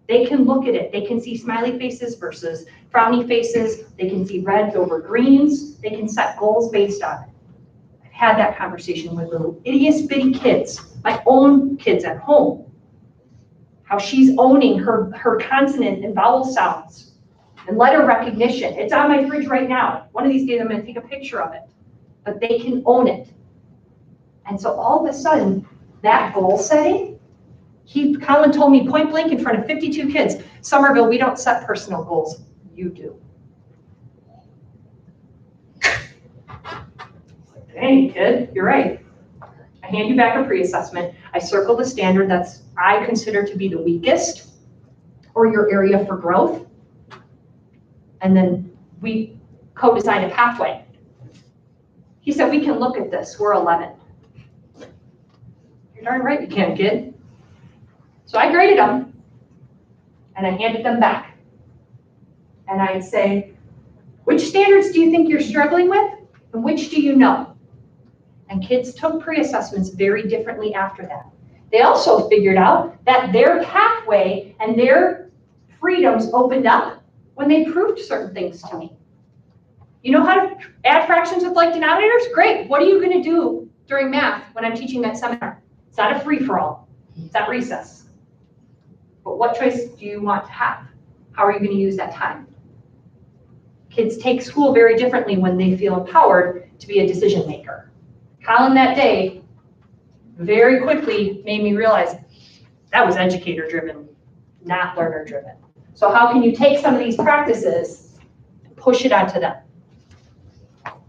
They can look at it. They can see smiley faces versus frowny faces. They can see reds over greens. They can set goals based on it. I've had that conversation with little itty bitty kids, my own kids at home. How she's owning her consonant and vowel sounds and letter recognition. It's on my fridge right now. One of these days I'm going to take a picture of it, but they can own it. And so all of a sudden, that goal setting, Colin told me point blank in front of 52 kids, Somerville, we don't set personal goals, you do. Dang, kid, you're right. I hand you back a pre-assessment. I circle the standard that's I consider to be the weakest or your area for growth. And then we co-design a pathway. He said, we can look at this. We're 11. You're darn right you can, kid. So I graded them and I handed them back. And I'd say, which standards do you think you're struggling with? And which do you know? And kids took pre-assessments very differently after that. They also figured out that their pathway and their freedoms opened up when they proved certain things to me. You know how to add fractions with like denominators? Great. What are you going to do during math when I'm teaching that seminar? It's not a free-for-all. It's at recess. But what choice do you want to have? How are you going to use that time? Kids take school very differently when they feel empowered to be a decision maker. Colin that day very quickly made me realize that was educator driven, not learner driven. So how can you take some of these practices and push it onto them?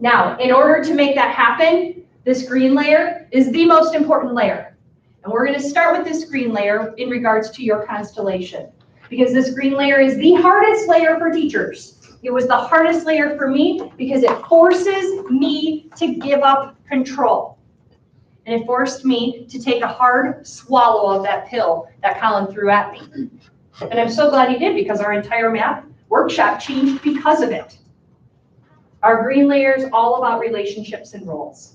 Now, in order to make that happen, this green layer is the most important layer. And we're going to start with this green layer in regards to your constellation, because this green layer is the hardest layer for teachers. It was the hardest layer for me because it forces me to give up control. And it forced me to take a hard swallow of that pill that Colin threw at me. And I'm so glad he did, because our entire math workshop changed because of it. Our green layer is all about relationships and roles.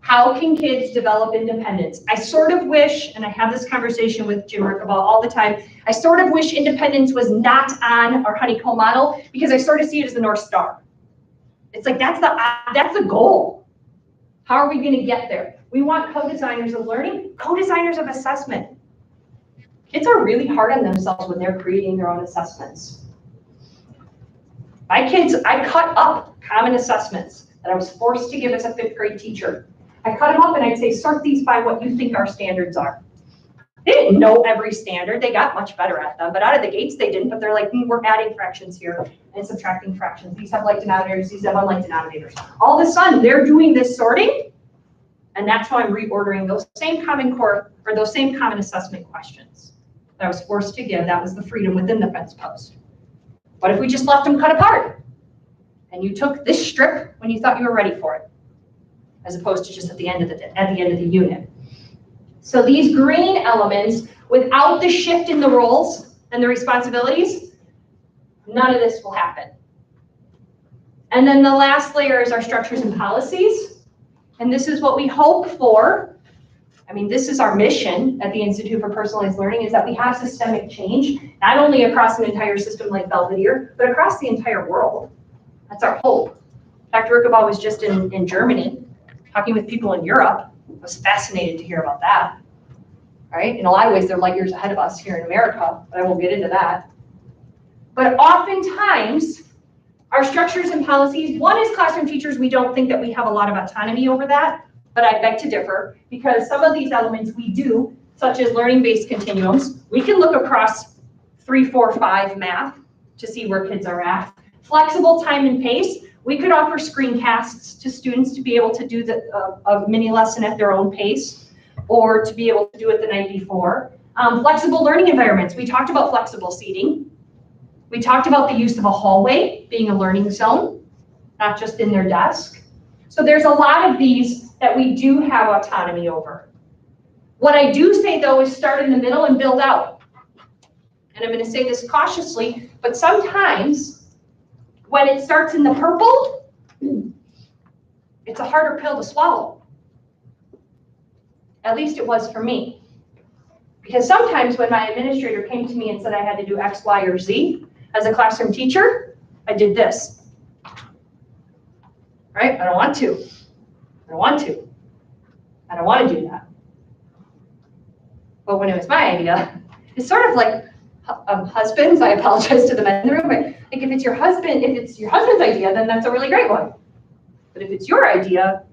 How can kids develop independence? I sort of wish, and I have this conversation with Jim Rickaball all the time, I sort of wish independence was not on our honeycomb model, because I sort of see it as the North Star. It's like, that's the goal. How are we going to get there? We want co-designers of learning, co-designers of assessment. Kids are really hard on themselves when they're creating their own assessments. My kids, I cut up common assessments that I was forced to give as a 5th grade teacher. I cut them up and I'd say, sort these by what you think our standards are. They didn't know every standard. They got much better at them, but out of the gates, they didn't. But they're like, we're adding fractions here and subtracting fractions. These have like denominators, these have unlike denominators. All of a sudden, they're doing this sorting, and that's how I'm reordering those same Common Core, or those same common assessment questions that I was forced to give. That was the freedom within the fence post. What if we just left them cut apart? And you took this strip when you thought you were ready for it, as opposed to just at the end of the unit. So these green elements, without the shift in the roles and the responsibilities, none of this will happen. And then the last layer is our structures and policies. And this is what we hope for. I mean, this is our mission at the Institute for Personalized Learning, is that we have systemic change, not only across an entire system like Belvedere, but across the entire world. That's our hope. Dr. Rickenbaugh was just in Germany, talking with people in Europe. I was fascinated to hear about that. All right, in a lot of ways, they're light years ahead of us here in America, but I won't get into that. But oftentimes, our structures and policies, one is classroom teachers, we don't think that we have a lot of autonomy over that, but I beg to differ, because some of these elements we do, such as learning-based continuums, we can look across 3, 4, 5 math to see where kids are at. Flexible time and pace, we could offer screencasts to students to be able to do a mini lesson at their own pace, or to be able to do it the night before. Flexible learning environments, we talked about flexible seating. We talked about the use of a hallway being a learning zone, not just in their desk. So there's a lot of these that we do have autonomy over. What I do say though is start in the middle and build out. And I'm going to say this cautiously, but sometimes when it starts in the purple, it's a harder pill to swallow. At least it was for me. Because sometimes when my administrator came to me and said I had to do X, Y, or Z as a classroom teacher, I did this. Right? I don't want to. I don't want to. I don't want to do that. But when it was my idea, it's sort of like husbands. I apologize to the men in the room, but like if it's your husband's idea, then that's a really great one. But if it's your idea,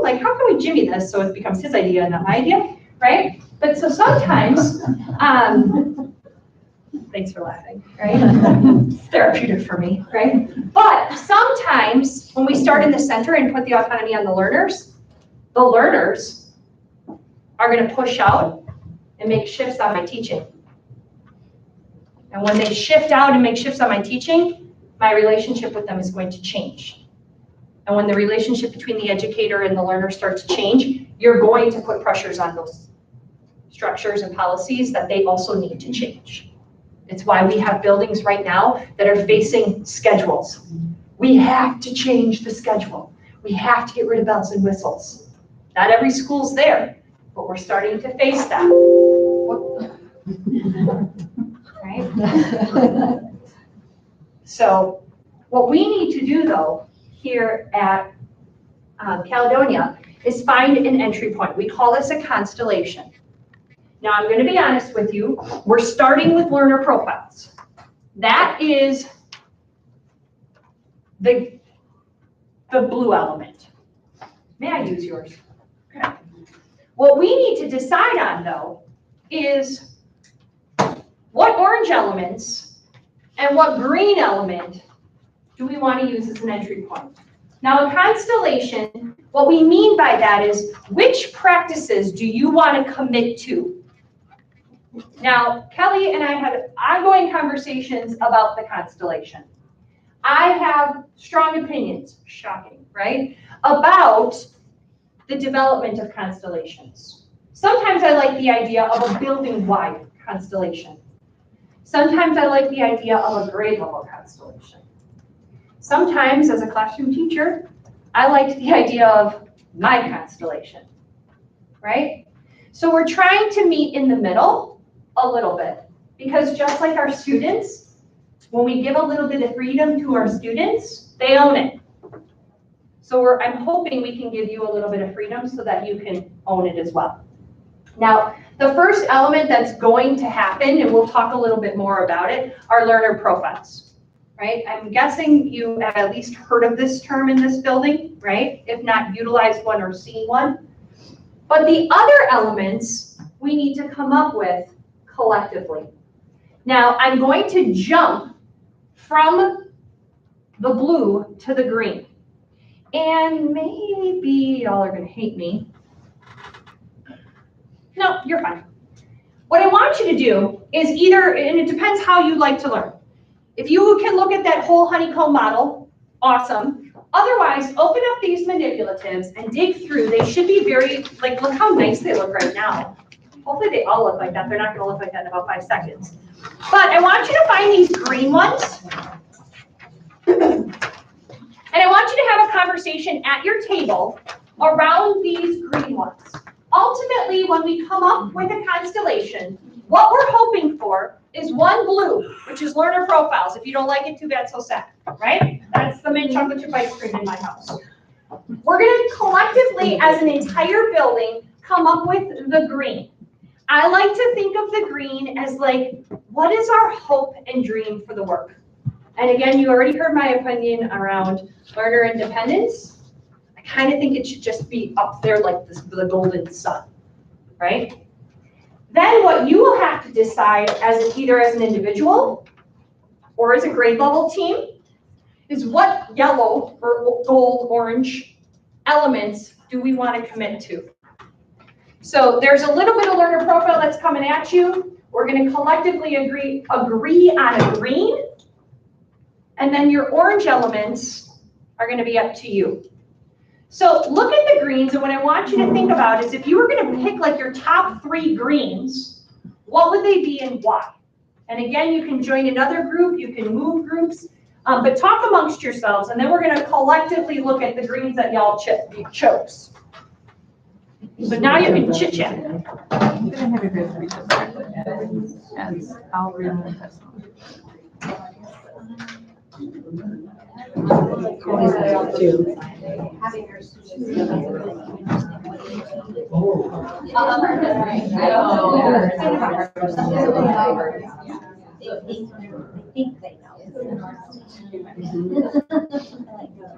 like how can we jimmy this so it becomes his idea and not my idea, right? But so sometimes, thanks for laughing, right? It's therapeutic for me, right? But sometimes when we start in the center and put the autonomy on the learners are going to push out and make shifts on my teaching. And when they shift out and make shifts on my teaching, my relationship with them is going to change. And when the relationship between the educator and the learner starts to change, you're going to put pressures on those structures and policies that they also need to change. It's why we have buildings right now that are facing schedules. We have to change the schedule. We have to get rid of bells and whistles. Not every school's there, but we're starting to face that. Right? So what we need to do though, here at Caledonia, is find an entry point. We call this a constellation. Now I'm going to be honest with you, we're starting with learner profiles. That is the blue element. May I use yours? Okay. What we need to decide on though is what orange elements and what green element do we want to use as an entry point? Now, a constellation, what we mean by that is which practices do you want to commit to? Now, Kelly and I had ongoing conversations about the constellation. I have strong opinions, shocking, right, about the development of constellations. Sometimes I like the idea of a building-wide constellation. Sometimes I like the idea of a grade level constellation. Sometimes, as a classroom teacher, I liked the idea of my constellation, right? So we're trying to meet in the middle a little bit, because just like our students, when we give a little bit of freedom to our students, they own it. So I'm hoping we can give you a little bit of freedom so that you can own it as well. Now, the first element that's going to happen, and we'll talk a little bit more about it, are learner profiles. Right? I'm guessing you have at least heard of this term in this building, right? If not utilized one or seen one. But the other elements we need to come up with collectively. Now, I'm going to jump from the blue to the green. And maybe y'all are gonna hate me. No, you're fine. What I want you to do is either, and it depends how you like to learn. If you can look at that whole honeycomb model, awesome. Otherwise, open up these manipulatives and dig through. They should be very, like, look how nice they look right now. Hopefully they all look like that. They're not gonna look like that in about 5 seconds. But I want you to find these green ones. And I want you to have a conversation at your table around these green ones. Ultimately, when we come up with a constellation, what we're hoping for is one blue, which is learner profiles. If you don't like it, too bad, so sad, right? That's the mint chocolate chip ice cream in my house. We're gonna collectively, as an entire building, come up with the green. I like to think of the green as like, what is our hope and dream for the work? And again, you already heard my opinion around learner independence. I kind of think it should just be up there like this, the golden sun, right? Then what you will have to decide either as an individual or as a grade level team is what yellow or gold, orange elements do we want to commit to? So there's a little bit of learner profile that's coming at you. We're going to collectively agree on a green. And then your orange elements are going to be up to you. So look at the greens, and what I want you to think about is if you were going to pick like your top 3 greens, what would they be and why? And again, you can join another group, you can move groups, but talk amongst yourselves, and then we're going to collectively look at the greens that y'all chose. So now you can chit chat. I'm gonna have a group read this and I'll read the testimony.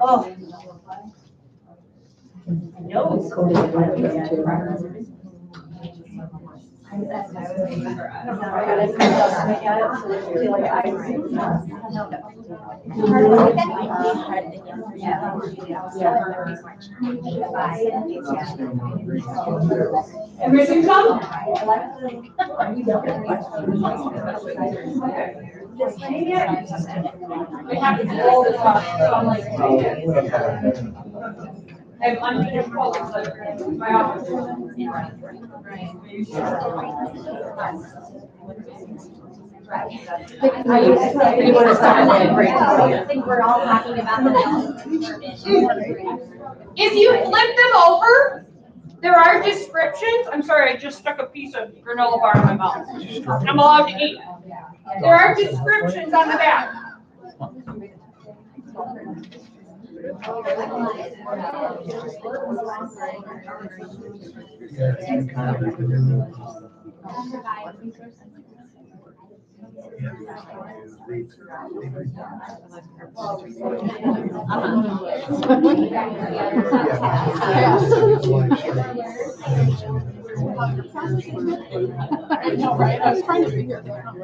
Oh. No. Everybody come? We have to do all this stuff. I'm unmuted my office. I think we're all talking about the. If you flip them over, there are descriptions. I'm sorry, I just stuck a piece of granola bar in my mouth. I'm allowed to eat. There are descriptions on the back. I know, right? I was trying to figure it out.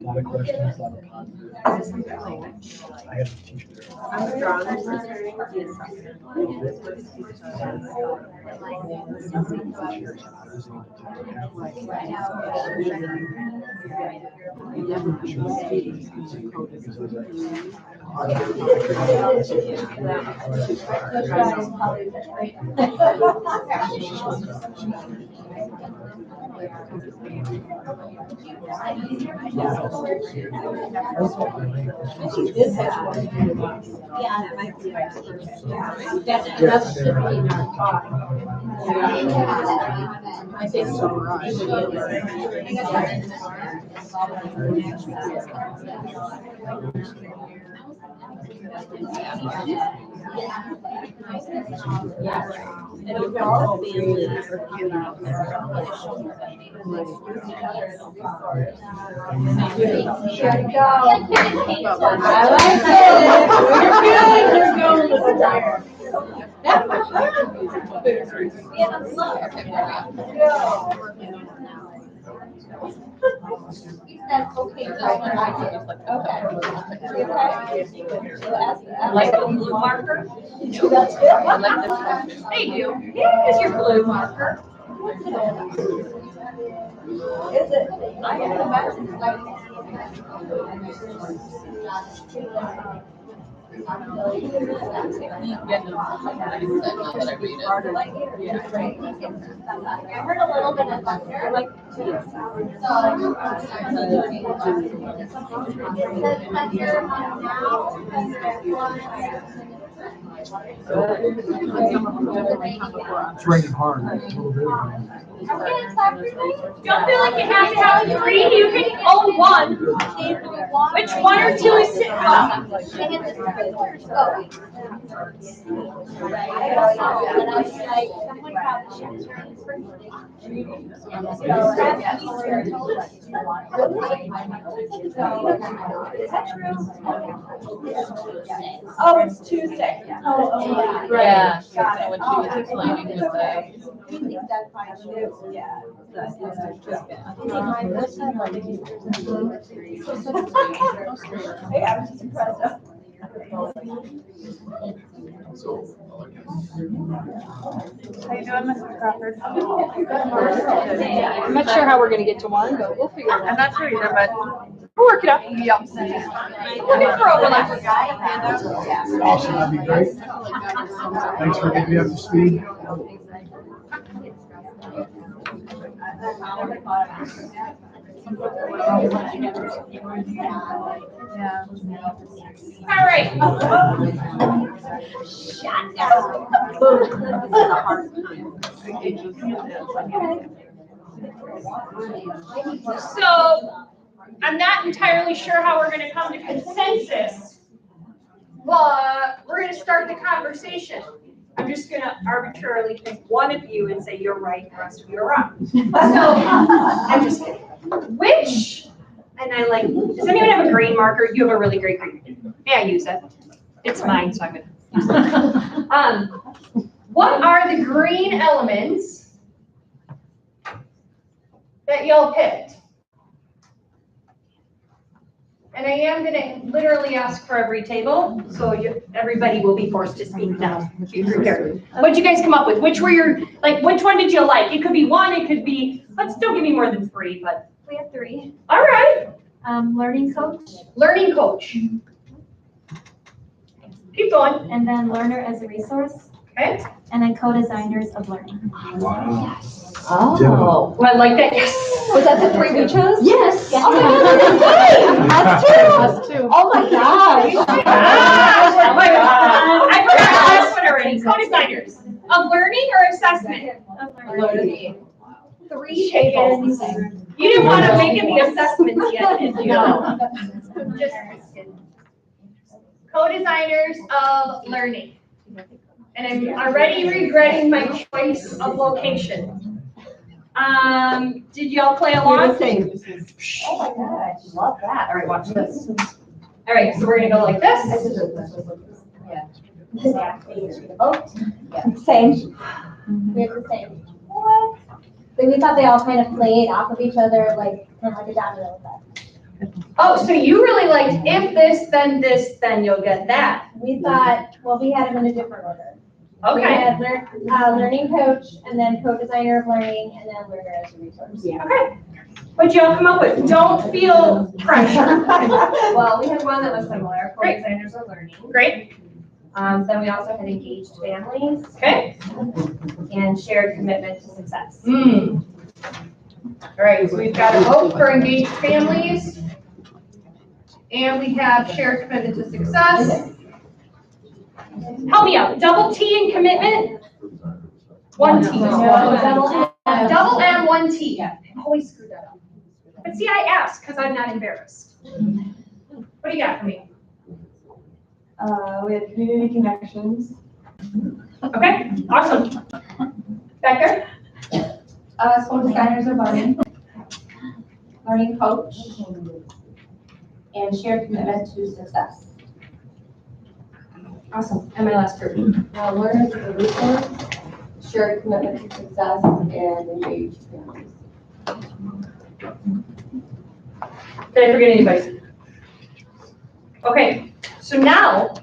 A lot of questions, a lot of content. I had to teach her. I think so, That's okay, that's what I did. Okay. Like the blue marker? That's it. I like this one. They do. Yeah, it's your blue marker. Is it? I can imagine. I heard a little bit of thunder, like. It's raining hard. It's a little bit. Don't feel like you have to have three, you can own one. Which one or two is sitting up? Oh, it's Tuesday. Oh, Yeah. Got it. When she was explaining with Yeah, I was just impressed. How you doing, Mrs. Crawford? I'm not sure how we're gonna get to one, but we'll figure it out. I'm not sure either, but we'll work it out. Yep. Looking for overlap. Awesome, that'd be great. Thanks for getting me up to speed. All right. Shut down. So I'm not entirely sure how we're gonna come to consensus, but we're gonna start the conversation. I'm just gonna arbitrarily pick one of you and say you're right, the rest of you are wrong. So I'm just kidding. Which, and I like, does anyone have a green marker? You have a really great green. May I use it? It's mine, so I'm gonna use it. What are the green elements that y'all picked? And I am gonna literally ask for every table, so everybody will be forced to speak now. Be prepared. What'd you guys come up with? Which were your, like, which one did you like? It could be one, it could be, don't give me more than three, but. We have 3. All right, Learning coach, learning coach. Keep going, and then learner as a resource, okay? and then co-designers of learning. Wow. Oh. Well, I like that, yes. Was that the 3 we chose? Yes. Oh my God, that's great! Us too. Oh my gosh. I forgot the last one already, co-designers. Of learning or assessment? Learning. 3 Chickens. You didn't want to make it the assessments yet, did you? No. Just co-designers of learning. And I'm already regretting my choice of location. Did y'all play along? Oh my gosh, love that. All right, watch this. All right, so we're gonna go like this. Oh, same. We have the same. What? So we thought they all kind of played off of each other, like, kind of like a domino effect. Oh, so you really liked if this, then you'll get that. We thought, well, we had them in a different order. We Okay, had learning coach, and then co-designer of learning, and then learner as a resource. Yeah. okay. What'd y'all come up with? Don't feel pressure. Well, we had one that was similar, Great. co-designers of learning. Great, Then we also had engaged families okay. and shared commitment to success. All right, so we've got a vote for engaged families. And we have shared commitment to success. Help me out, double T in commitment? 1 T. Double M, 1 T. I always screw that up. But see, I asked because I'm not embarrassed. What do you got for me? We had community connections. Okay, awesome. Back there? School designers of learning coach, and shared commitment to success. Awesome. And my last group. Learners is a resource, shared commitment to success, and engaged families. Did I forget anybody? Okay, so now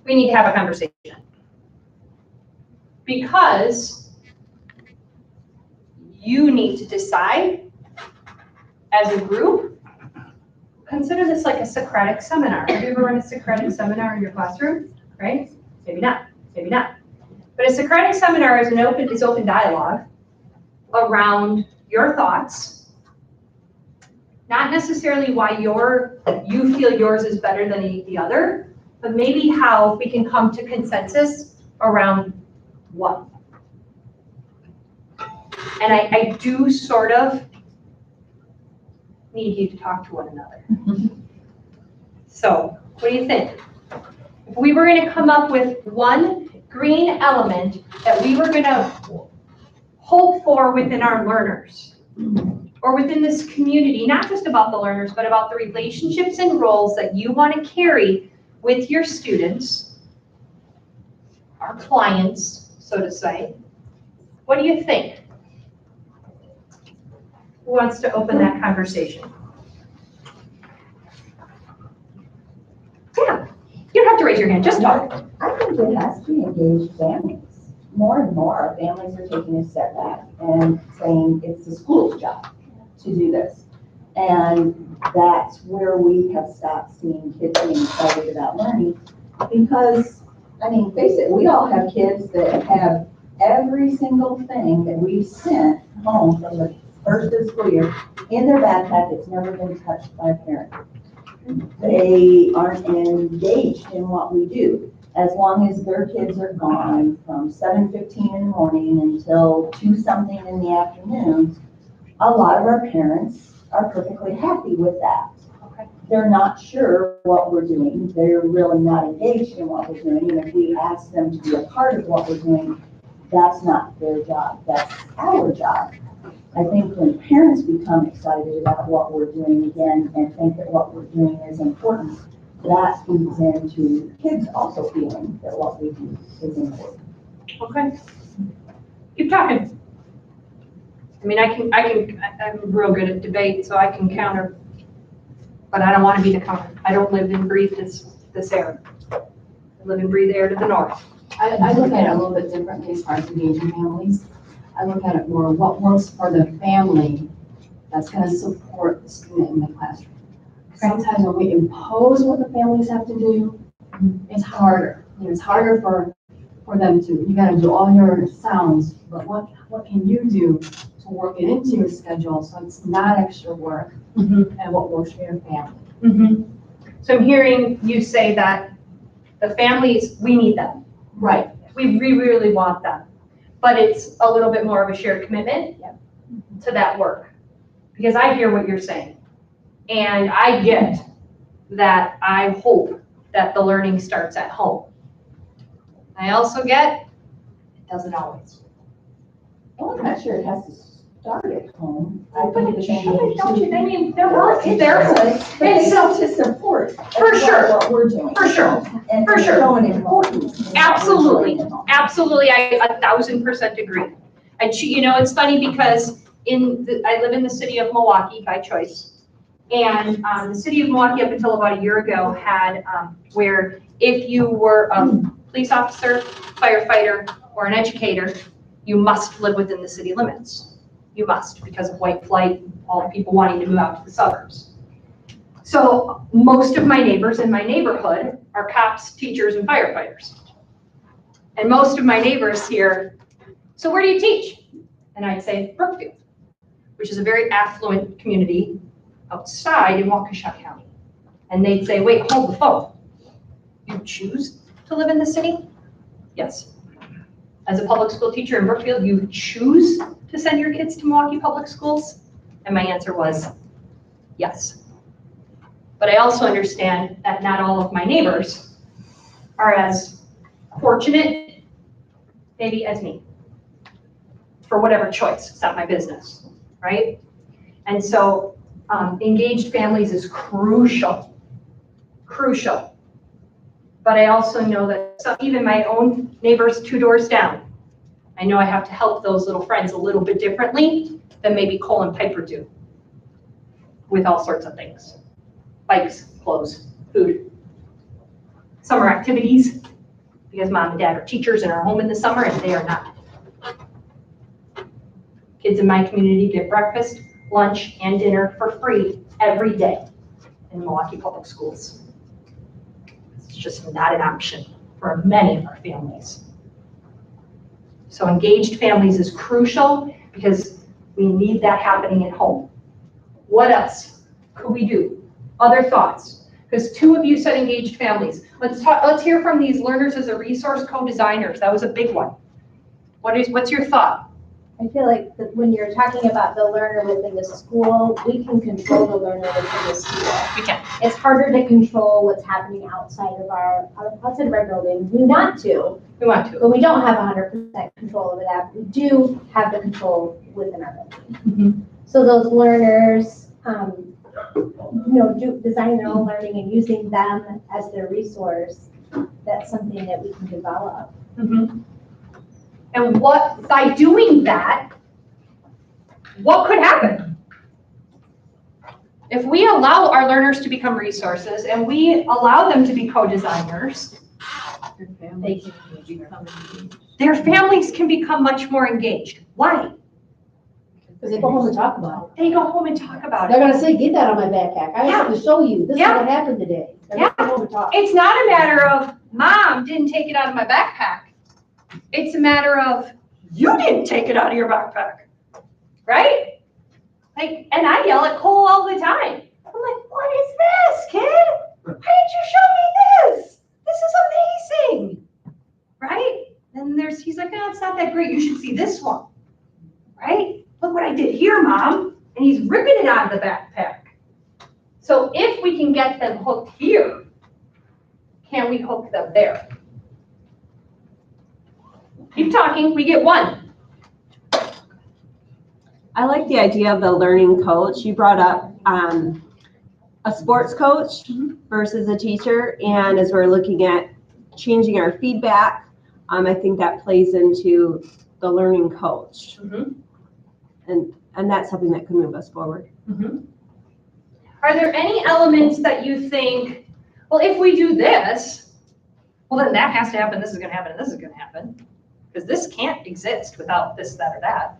we need to have a conversation. Because you need to decide as a group, consider this like a Socratic seminar. Have you ever run a Socratic seminar in your classroom? Right? Maybe not, maybe not. But a Socratic seminar is open dialogue around your thoughts, not necessarily why you feel yours is better than the other, but maybe how we can come to consensus around what. And I do sort of need you to talk to one another. So, what do you think? If we were going to come up with one green element that we were going to hope for within our learners, or within this community, not just about the learners, but about the relationships and roles that you want to carry with your students, our clients, so to say, what do you think? Who wants to open that conversation? Yeah, you don't have to raise your hand, just talk. I think it has to be engaged families. More and more, our families are taking a step back and saying it's the school's job to do this. And that's where we have stopped seeing kids being excited about learning. Because, I mean, face it, we all have kids that have every single thing that we've sent home from the first of the school year in their backpack that's never been touched by a parent. They aren't engaged in what we do. As long as their kids are gone from 7:15 in the morning until 2 something in the afternoon, a lot of our parents are perfectly happy with that. Okay. They're not sure what we're doing. They're really not engaged in what we're doing. And if we ask them to be a part of what we're doing, that's not their job. That's our job. I think when parents become excited about what we're doing again and think that what we're doing is important, that feeds into kids also feeling that what we do is important. Okay. Keep talking. I mean, I'm real good at debate, so I can counter, but I don't want to be the counter. I don't live and breathe this air. I live and breathe air to the north. I look at it a little bit differently as far as engaging families. I look at it more what works for the family that's going to support the student in the classroom. Sometimes when we impose what the families have to do, it's harder. You know, it's harder for them to, you got to do all your sounds, but what can you do to work it into your schedule so it's not extra work and what works for your family? So I'm hearing you say that the families, we need them. Right. We really want them, but it's a little bit more of a shared commitment to that work. Because I hear what you're saying. And I get that I hope that the learning starts at home. I also get it doesn't always. Well, I'm not sure it has to start at home. I But think it the should, thing don't you? I mean, they're Well, it's there. It's help to support For sure. what we're doing. For sure. And For sure. showing importance. in what we're Absolutely. doing at home. Absolutely, I 1000% agree. You know, it's funny because I live in the city of Milwaukee by choice. And the city of Milwaukee up until about a year ago had where if you were a police officer, firefighter, or an educator, you must live within the city limits. You must, because of white flight, all the people wanting to move out to the suburbs. So most of my neighbors in my neighborhood are cops, teachers, and firefighters. And most of my neighbors here, so where do you teach? And I'd say Brookfield, which is a very affluent community outside in Waukesha County. And they'd say, wait, hold the phone. You choose to live in the city? Yes. As a public school teacher in Brookfield, you choose to send your kids to Milwaukee Public Schools? And my answer was yes. But I also understand that not all of my neighbors are as fortunate maybe as me, for whatever choice, it's not my business, right? And so engaged families is crucial, crucial. But I also know that even my own neighbors 2 doors down, I know I have to help those little friends a little bit differently than maybe Cole and Piper do with all sorts of things. Bikes, clothes, food, summer activities, because mom and dad are teachers and are home in the summer and they are not. Kids in my community get breakfast, lunch, and dinner for free every day in Milwaukee Public Schools. It's just not an option for many of our families. So engaged families is crucial because we need that happening at home. What else could we do? Other thoughts? Because 2 of you said engaged families. Let's hear from these learners as a resource co-designers. That was a big one. What's your thought? I feel like that when you're talking about the learner within the school, we can control the learner within the school. We can. It's harder to control what's happening outside of our building. We want to, but we don't have 100% control over that. We do have the control within our building. Mm-hmm. So those learners, designing their own learning and using them as their resource, that's something that we can develop. Mm-hmm. And by doing that, what could happen? If we allow our learners to become resources and we allow them to be co-designers, their families can become much more engaged. Why? Because they go home and talk about it. They go home and talk about They're it. gonna say, get that on my backpack. I have to show you. This is Yeah. what happened today. They're gonna come home and talk. It's not a matter of, Mom didn't take it out of my backpack. It's a matter of, you didn't take it out of your backpack, right? Like, and I yell at Cole all the time. I'm like, what is this, kid? Why didn't you show me this? This is amazing, right? And he's like, no, it's not that great. You should see this one, right? Look what I did here, Mom. And he's ripping it out of the backpack. So if we can get them hooked here, can we hook them there? Keep talking, we get 1. I like the idea of the learning coach. You brought up a sports coach versus a teacher. And as we're looking at changing our feedback, I think that plays into the learning coach. And that's something that can move us forward. Are there any elements that you think, well, if we do this, well, then that has to happen, this is gonna happen, and this is gonna happen. Because this can't exist without this, that, or that.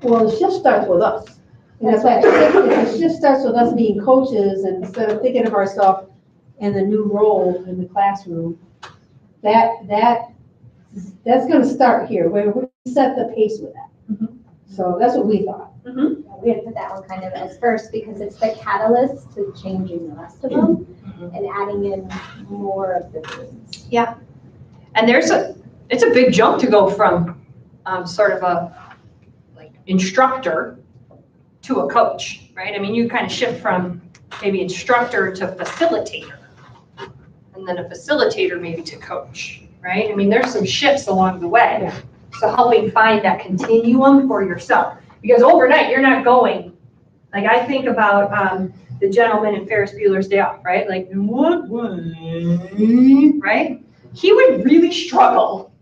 Well, the shift starts with us. And that's why the shift starts with us being coaches, and instead of thinking of ourselves in the new role in the classroom, that's gonna start here, where we set the pace with that. So that's what we thought. We had to put that one kind of as first because it's the catalyst to changing the rest of them and adding in more of the things. Yeah. And it's a big jump to go from sort of a instructor to a coach, right? I mean, you kind of shift from maybe instructor to facilitator, and then a facilitator maybe to coach, right? I mean, there's some shifts along the way. Yeah. So helping find that continuum for yourself, because overnight you're not going, like I think about the gentleman in Ferris Bueller's Day Off, right? Like, in what way, right? He would really struggle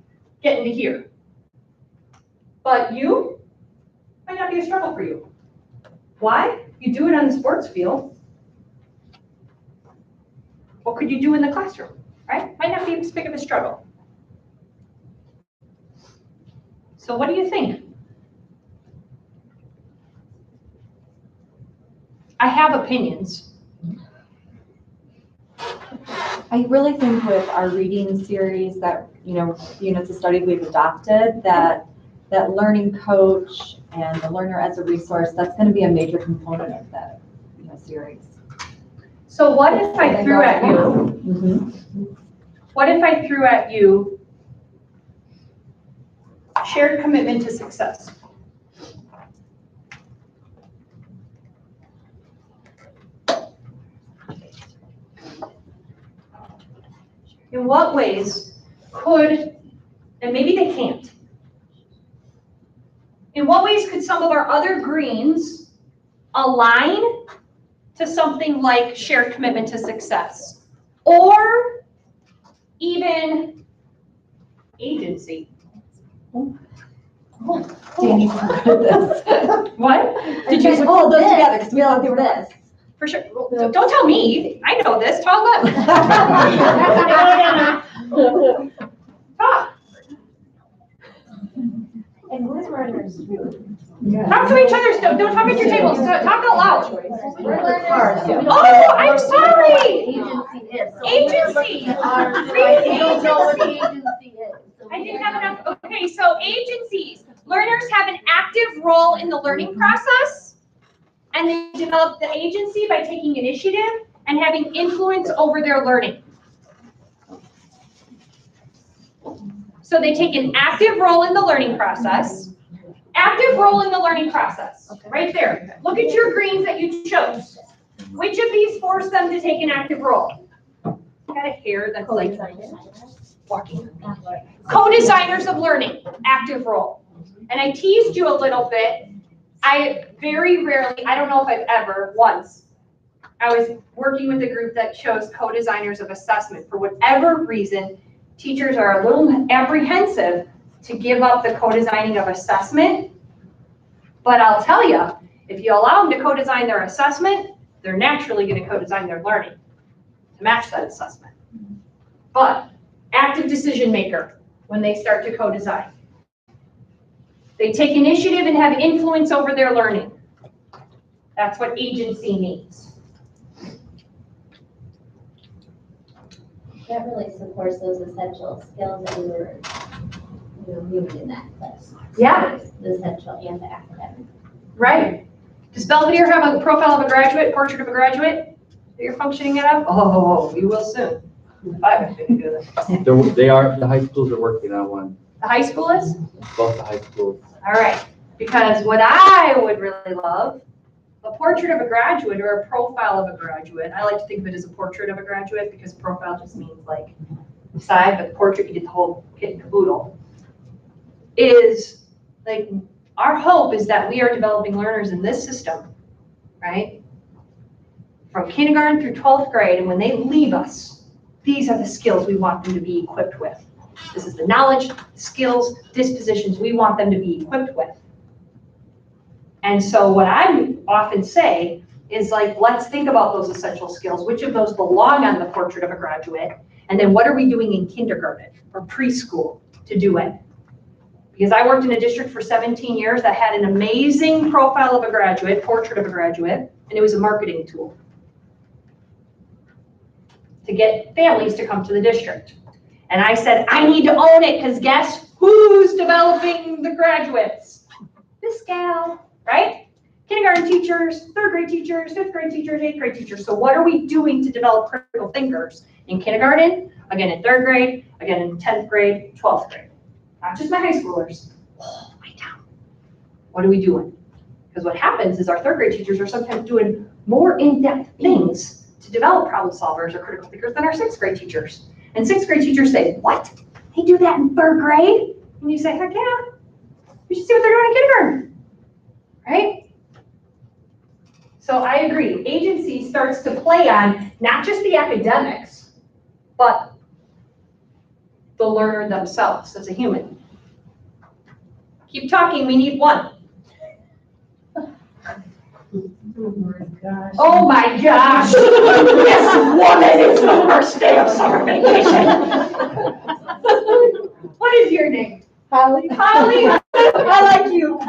getting to here. But you, might not be a struggle for you. Why? You do it on the sports field. What could you do in the classroom, right? Might not be as big of a struggle. So what do you think? I have opinions. I really think with our reading series that, units of study we've adopted, that learning coach and the learner as a resource, that's going to be a major component of that, series. So what if I threw at you? What if I threw at you shared commitment to success? In what ways could and maybe they can't. In what ways could some of our other greens align to something like shared commitment to success? Or even agency? Danny, you're good at this. What? Did you just hold those together, because we all do this. For sure. Well, don't tell me. I know this. Tell them. Talk. And good learners do. Talk to each other. Don't talk at your tables. Talk out loud. Good learners. Oh, I'm sorry. Agency. Agency. You don't know what the agency is. I didn't have enough. Okay, so agencies. Learners have an active role in the learning process, and they develop the agency by taking initiative and having influence over their learning. So they take an active role in the learning process. Active role in the learning process, right there. Look at your greens that you chose. Which of these force them to take an active role? Got a hair that's like walking. Co-designers of learning, active role. And I teased you a little bit. I very rarely, I don't know if I've ever, once, I was working with a group that chose co-designers of assessment. For whatever reason, teachers are a little apprehensive to give up the co-designing of assessment. But I'll tell you, if you allow them to co-design their assessment, they're naturally going to co-design their learning to match that assessment. But active decision maker when they start to co-design. They take initiative and have influence over their learning. That's what agency means. That really supports those essential skills that we were, viewing in that class. Yeah. The essential and the academic. Right. Does Belvedere have a profile of a graduate, portrait of a graduate that you're functioning it up? Oh, we will soon. I haven't been good. The high schools are working on one, The high school is? both the high schools. All right. Because what I would really love, a portrait of a graduate or a profile of a graduate. I like to think of it as a portrait of a graduate because profile just means like side, but portrait, you get the whole kit and caboodle. Is like, our hope is that we are developing learners in this system, right? From kindergarten through 12th grade, and when they leave us, these are the skills we want them to be equipped with. This is the knowledge, skills, dispositions we want them to be equipped with. And so what I often say is like, let's think about those essential skills. Which of those belong on the portrait of a graduate? And then what are we doing in kindergarten or preschool to do it? Because I worked in a district for 17 years that had an amazing profile of a graduate, portrait of a graduate, and it was a marketing tool to get families to come to the district. And I said, I need to own it because guess who's developing the graduates? This gal, right? Kindergarten teachers, third grade teachers, fifth grade teachers, eighth grade teachers. So what are we doing to develop critical thinkers in kindergarten, again in third grade, again in 10th grade, 12th grade? Not just my high schoolers, all the way down. What are we doing? Because what happens is our third grade teachers are sometimes doing more in-depth things to develop problem solvers or critical thinkers than our sixth grade teachers. And sixth grade teachers say, what? They do that in third grade? And you say, heck yeah. You should see what they're doing in kindergarten, right? So I agree. Agency starts to play on not just the academics, but the learner themselves as a human. Keep talking, we need one. Oh my gosh. This woman is the worst day of summer vacation. What is your name? Holly. Holly. I like you. They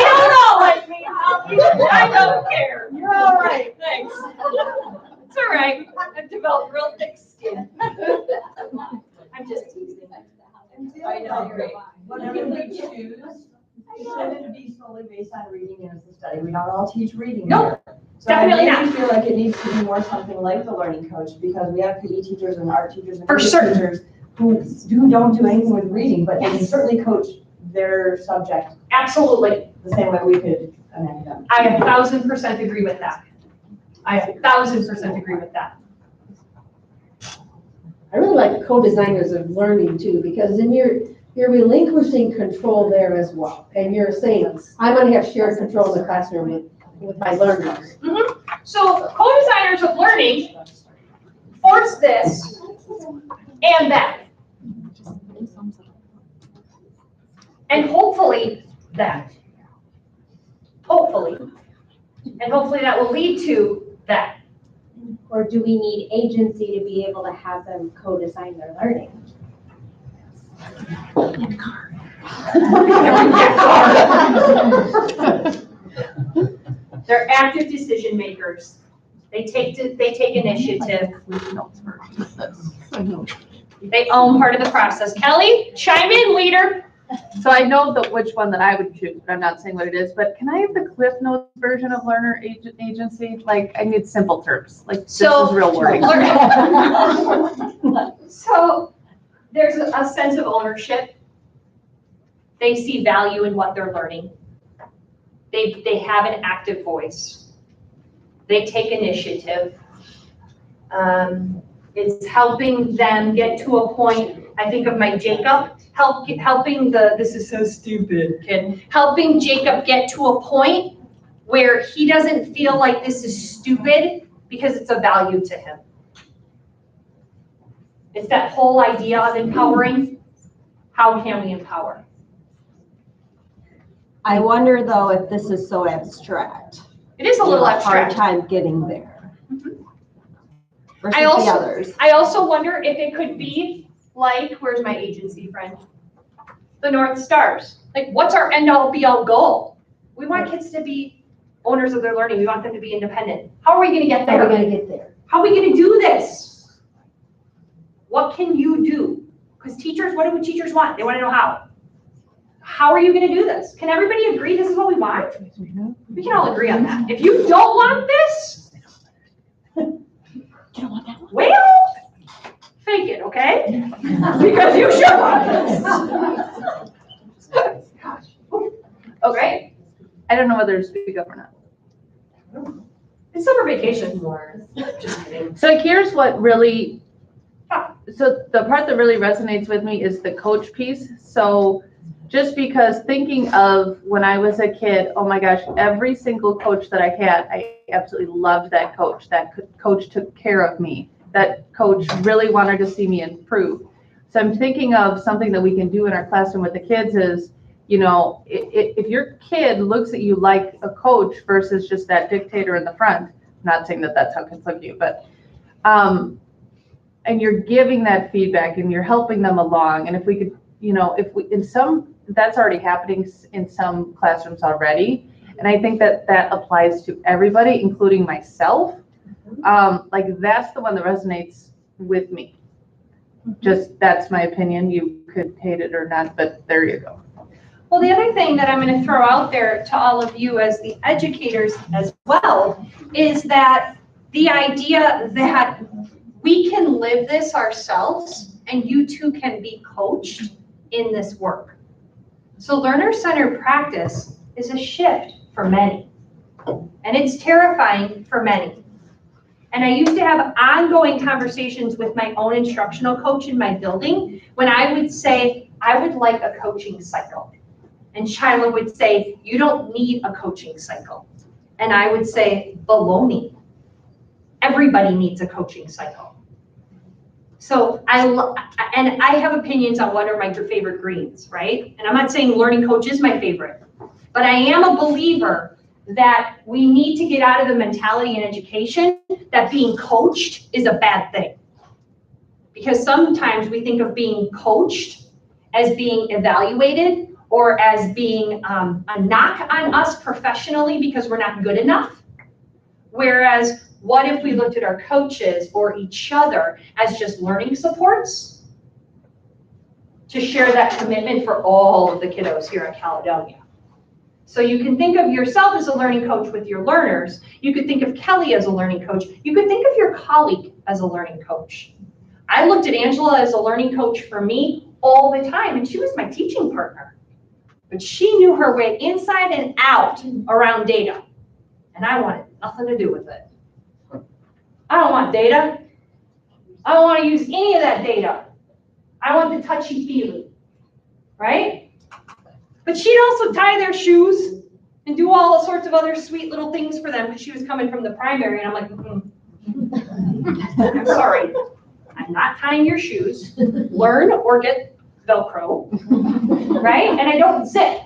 don't all like me, Holly. I don't care. You're all right. Thanks. It's all right. I've developed real thick skin. I'm just teasing. I know, great. Whatever we choose, it shouldn't be solely based on reading as a study. We don't all teach reading. Nope, here. So definitely I really not. feel like it needs to be more something like the learning coach, because we have PE teachers and art teachers and For English certain. teachers who don't do anything with reading, but they can certainly coach their subject Absolutely. the same way we could an academic. I 1000% agree with that. I 1000% agree with that. I really like co-designers of learning too, because then you're relinquishing control there as well. And you're saying, I'm gonna have shared control in the classroom with my learners. So co-designers of learning force this and that. And hopefully that. Hopefully. And hopefully that will lead to that. Or do we need agency to be able to have them co-design their learning? They're active decision makers. They take initiative. They own part of the process. Kelly, chime in, leader. So I know which one that I would choose, but I'm not saying what it is, but can I have the Cliff Notes version of learner agency? Like, I need simple terms, like this is real wording. So there's a sense of ownership. They see value in what they're learning. They have an active voice. They take initiative. It's helping them get to a point. I think of my Jacob, helping this is so stupid, kid, helping Jacob get to a point where he doesn't feel like this is stupid because it's a value to him. It's that whole idea of empowering. How can we empower? I wonder though if this is so abstract. It is a little abstract. Hard time getting there. Versus I the others. also wonder if it could be like, where's my agency friend? The North Stars. Like, what's our end all be all goal? We want kids to be owners of their learning. We want them to be independent. How are we going to get there? How are we gonna get there? How are we going to do this? What can you do? Because teachers, what do teachers want? They want to know how. How are you going to do this? Can everybody agree this is what we want? We can all agree on that. If you don't want this, well, fake it, okay? Because you should want this. Okay. I don't know whether to speak up or not. It's summer vacation. Just kidding. So here's what really, so the part that really resonates with me is the coach piece. So just because thinking of when I was a kid, oh my gosh, every single coach that I had, I absolutely loved that coach. That coach took care of me. That coach really wanted to see me improve. So I'm thinking of something that we can do in our classroom with the kids is, you know, if your kid looks at you like a coach versus just that dictator in the front, not saying that that's how kids look at you, but, and you're giving that feedback and you're helping them along. And if we could, you know, that's already happening in some classrooms already. And I think that applies to everybody, including myself. Like that's the one that resonates with me. Just, that's my opinion. You could hate it or not, but there you go. Well, the other thing that I'm going to throw out there to all of you as the educators as well is that the idea that we can live this ourselves and you too can be coached in this work. So learner-centered practice is a shift for many, and it's terrifying for many. And I used to have ongoing conversations with my own instructional coach in my building when I would say, I would like a coaching cycle. And Shyla would say, you don't need a coaching cycle. And I would say, baloney. Everybody needs a coaching cycle. So I have opinions on what are my favorite greens, right? And I'm not saying learning coach is my favorite, but I am a believer that we need to get out of the mentality in education that being coached is a bad thing. Because sometimes we think of being coached as being evaluated or as being a knock on us professionally because we're not good enough. Whereas, what if we looked at our coaches or each other as just learning supports to share that commitment for all of the kiddos here at Caledonia? So you can think of yourself as a learning coach with your learners. You could think of Kelly as a learning coach. You could think of your colleague as a learning coach. I looked at Angela as a learning coach for me all the time, and she was my teaching partner. But she knew her way inside and out around data, and I wanted nothing to do with it. I don't want data. I don't want to use any of that data. I want the touchy-feely, right? But she'd also tie their shoes and do all sorts of other sweet little things for them because she was coming from the primary, and I'm like, I'm sorry, I'm not tying your shoes. Learn or get Velcro, right? And I don't zip.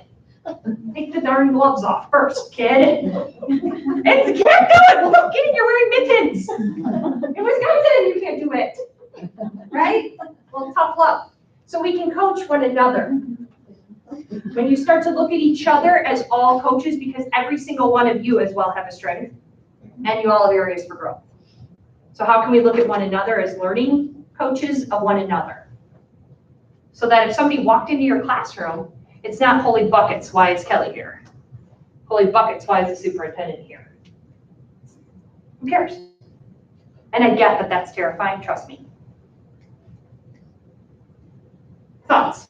Take the darn gloves off first, kid. It's you can't do it. Look, kid, you're wearing mittens. In Wisconsin, you can't do it, right? Well, tough luck. So we can coach one another. When you start to look at each other as all coaches, because every single one of you as well have a strength, and you all have areas for growth. So how can we look at one another as learning coaches of one another? So that if somebody walked into your classroom, it's not holy buckets, why is Kelly here? Holy buckets, why is the superintendent here? Who cares? And I get that that's terrifying, trust me. Thoughts?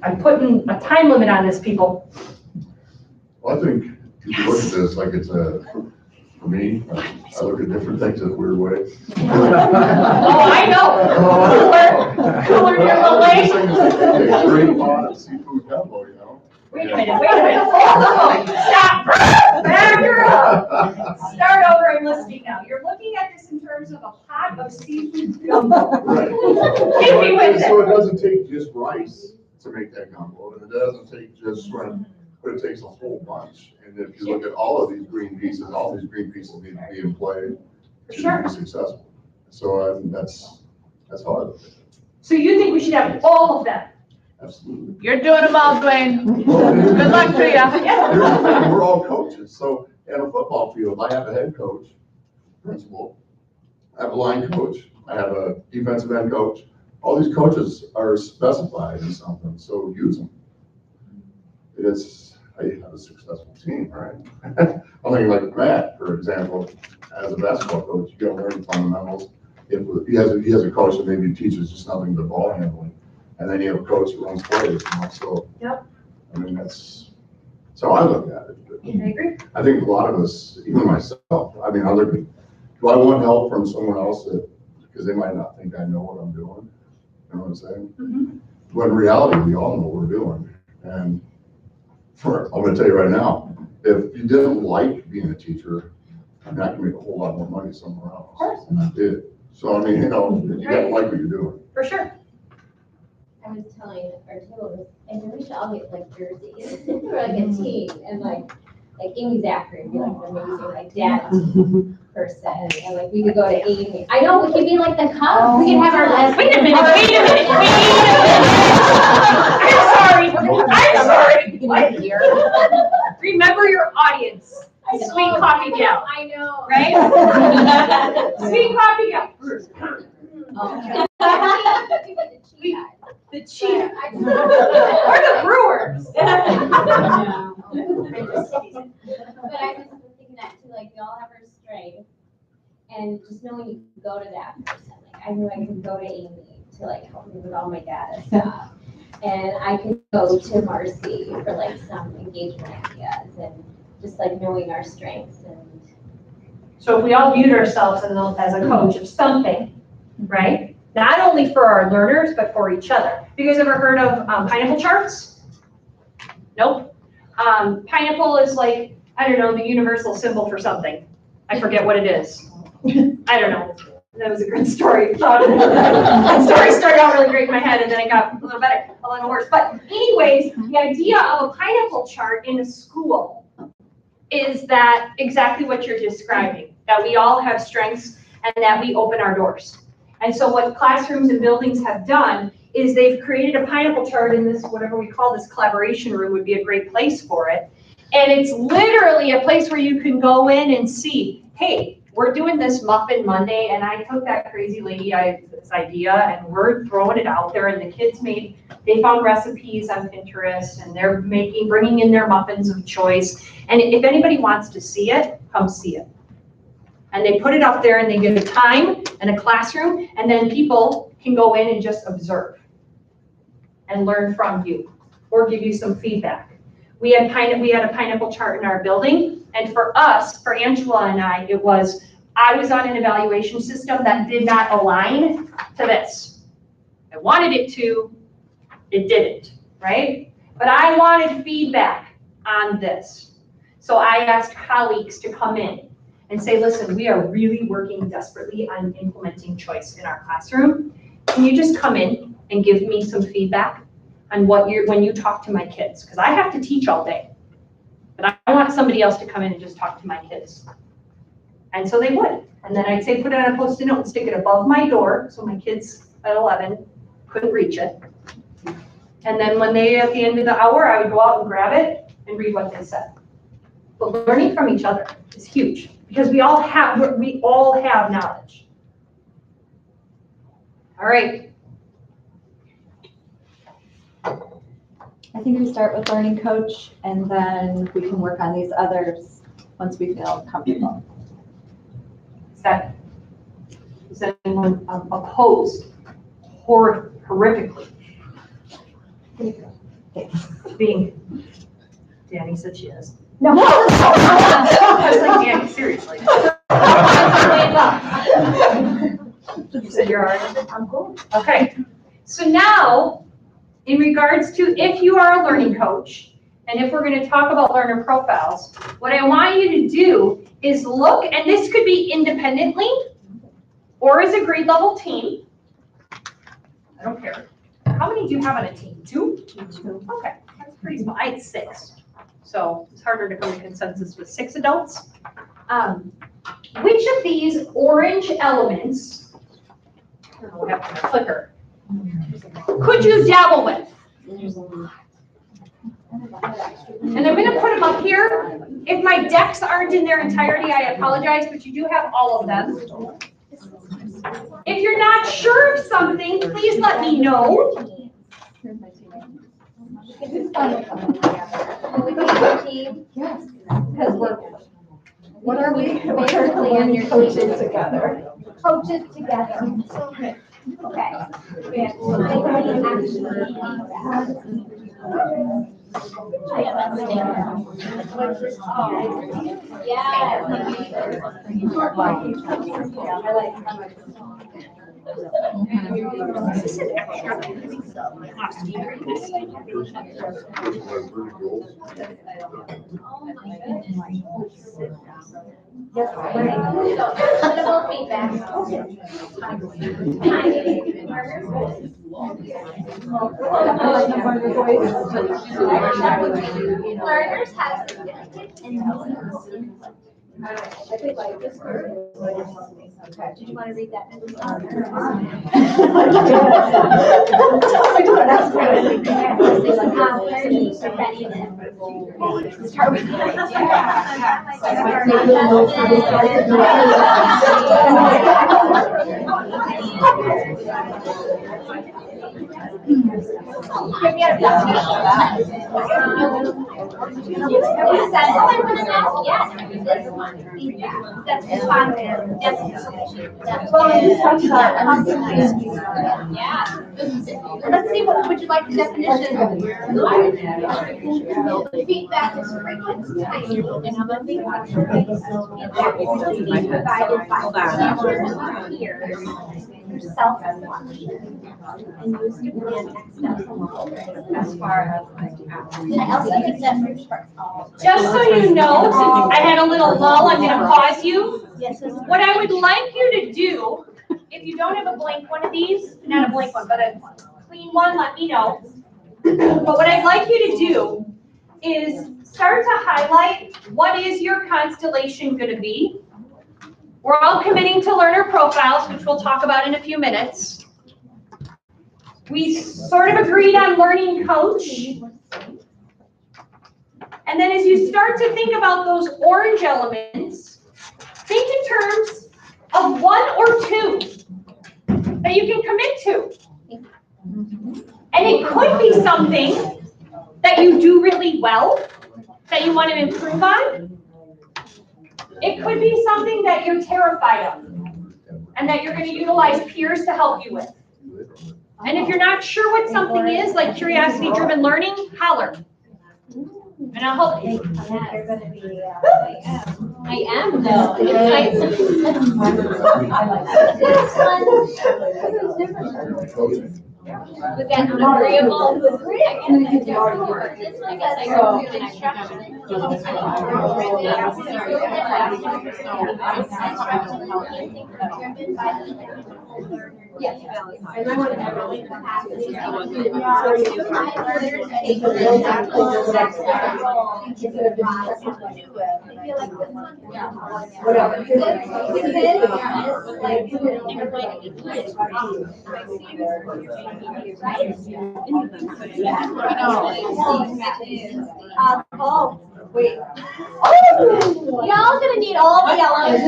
I'm putting a time limit on this, people. Well, I think if you look at this, like it's for me, I look at different things in a weird way. Oh, I know. Cooler than the lake. A great pot of seafood combo, you know? Wait a minute. Stop. Back her up. Start over. I'm listening now. You're looking at this in terms of a pot of seafood gumbo. Right. Hit me with So it. it doesn't take just rice to make that gumbo, and it doesn't take just shrimp, but it takes a whole bunch. And if you look at all of these green pieces need to be in play to be successful. So that's how I look at it. So you think we should have all of them? Absolutely. You're doing them all, Dwayne. Good luck to you. We're all coaches. So in a football field, I have a head coach, principal, I have a line coach, I have a defensive end coach. All these coaches are specified in something, so use them. It is how you have a successful team, right? I mean, like Matt, for example, as a basketball coach, you gotta learn the fundamentals. If he has a coach that maybe teaches just nothing but ball handling, and then you have a coach who runs plays, you know, so. Yep. I mean, that's how I look at it. I agree. I think a lot of us, even myself, I mean, other people, do I want help from someone else because they might not think I know what I'm doing? You know what I'm saying? Mm-hmm. But in reality, we all know what we're doing. And I'm gonna tell you right now, if you didn't like being a teacher, I mean, I can make a whole lot more money somewhere else. Of course. And I did. So, I mean, you know, you gotta like what you're doing. For sure. I was telling our table, I know we should all get like jerseys, or like a team, and like Amy Zachary would be like an amazing like dad person, and like we could go to Amy. I know, we could be like the Cubs, we could have our. Wait a minute. I'm sorry. What? Remember your audience. Sweet coffee gal. I know. Right? Sweet coffee gal. The Cheetah. Or the Brewers. But I was thinking that too, like we all have our strengths, and just knowing you can go to that person. Like I knew I could go to Amy to like help me with all my data stuff, and I could go to Marcy for like some engagement ideas, and just like knowing our strengths and. So if we all viewed ourselves as a coach of something, right? Not only for our learners, but for each other. You guys ever heard of pineapple charts? Nope. Pineapple is like, I don't know, the universal symbol for something. I forget what it is. I don't know. That was a good story. That story started out really great in my head, and then it got a little better, a little worse. But anyways, the idea of a pineapple chart in a school is that exactly what you're describing, that we all have strengths and that we open our doors. And so what classrooms and buildings have done is they've created a pineapple chart in this, whatever we call this collaboration room would be a great place for it. And it's literally a place where you can go in and see, hey, we're doing this Muffin Monday, and I took that crazy lady, this idea, and we're throwing it out there, and the kids they found recipes on Pinterest, and they're bringing in their muffins of choice. And if anybody wants to see it, come see it. And they put it up there, and they give a time and a classroom, and then people can go in and just observe and learn from you or give you some feedback. We had a pineapple chart in our building, and for us, for Angela and I, it was I was on an evaluation system that did not align to this. I wanted it to, it didn't, right? But I wanted feedback on this. So I asked colleagues to come in and say, listen, we are really working desperately on implementing choice in our classroom. Can you just come in and give me some feedback on when you talk to my kids? Because I have to teach all day. But I want somebody else to come in and just talk to my kids. And so they would. And then I'd say, put it on a Post-it note and stick it above my door, so my kids at 11 couldn't reach it. And then when they, at the end of the hour, I would go out and grab it and read what they said. But learning from each other is huge, because we all have knowledge. All right. I think we start with learning coach, and then we can work on these others once we feel comfortable. Is anyone opposed horrifically being, Danny said she is. No. I was like, Danny, seriously. You said you're all right? I'm cool. Okay. So now, in regards to if you are a learning coach, and if we're going to talk about learner profiles, what I want you to do is look, and this could be independently or as a grade level team. I don't care. How many do you have on a team? Two? Two. Okay, that's pretty small. I had 6. So it's harder to come to consensus with 6 adults. Which of these orange elements, I don't know what happened to my clicker, could you dabble with? And I'm going to put them up here. If my decks aren't in their entirety, I apologize, but you do have all of them. If you're not sure of something, please let me know. Yes. Because what are we? We're coaches together. Coaches together. Okay. Learners have Did you want to read that? Let's see, what would you like the definition? Feedback is frequent and provided by peers, self-reflection, and use to begin next steps as far as just so you know, I had a little lull, I'm gonna pause you. What I would like you to do, if you don't have a blank one of these, not a blank one, but a clean one, let me know. But what I'd like you to do is start to highlight what is your constellation going to be. We're all committing to learner profiles, which we'll talk about in a few minutes. We sort of agreed on learning coach. And then as you start to think about those orange elements, think in terms of 1 or 2 that you can commit to. And it could be something that you do really well, that you want to improve on. It could be something that you're terrified of, and that you're going to utilize peers to help you with. And if you're not sure what something is, like curiosity-driven learning, holler. And I hope. You're gonna be, I am though. It's with that agreeable. This one got yes. And I want to have really capacity. oh, wait. Y'all gonna need all the yellows.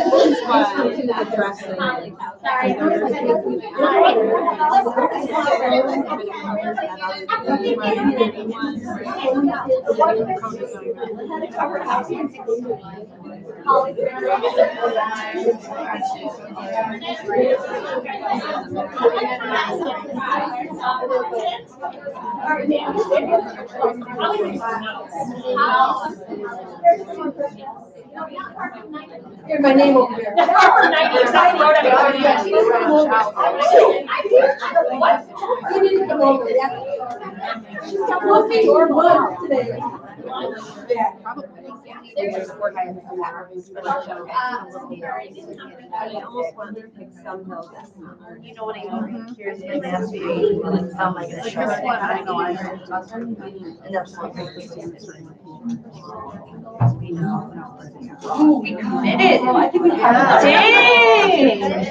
Here's my name over there. You need to come over, yeah. She's got one thing or one today. Yeah. I almost want to pick some notes. You know what I mean? Here's my math degree, and it's how am I gonna show it? I know I heard about them, and that's what I'm oh, we committed. I think we have. Dang.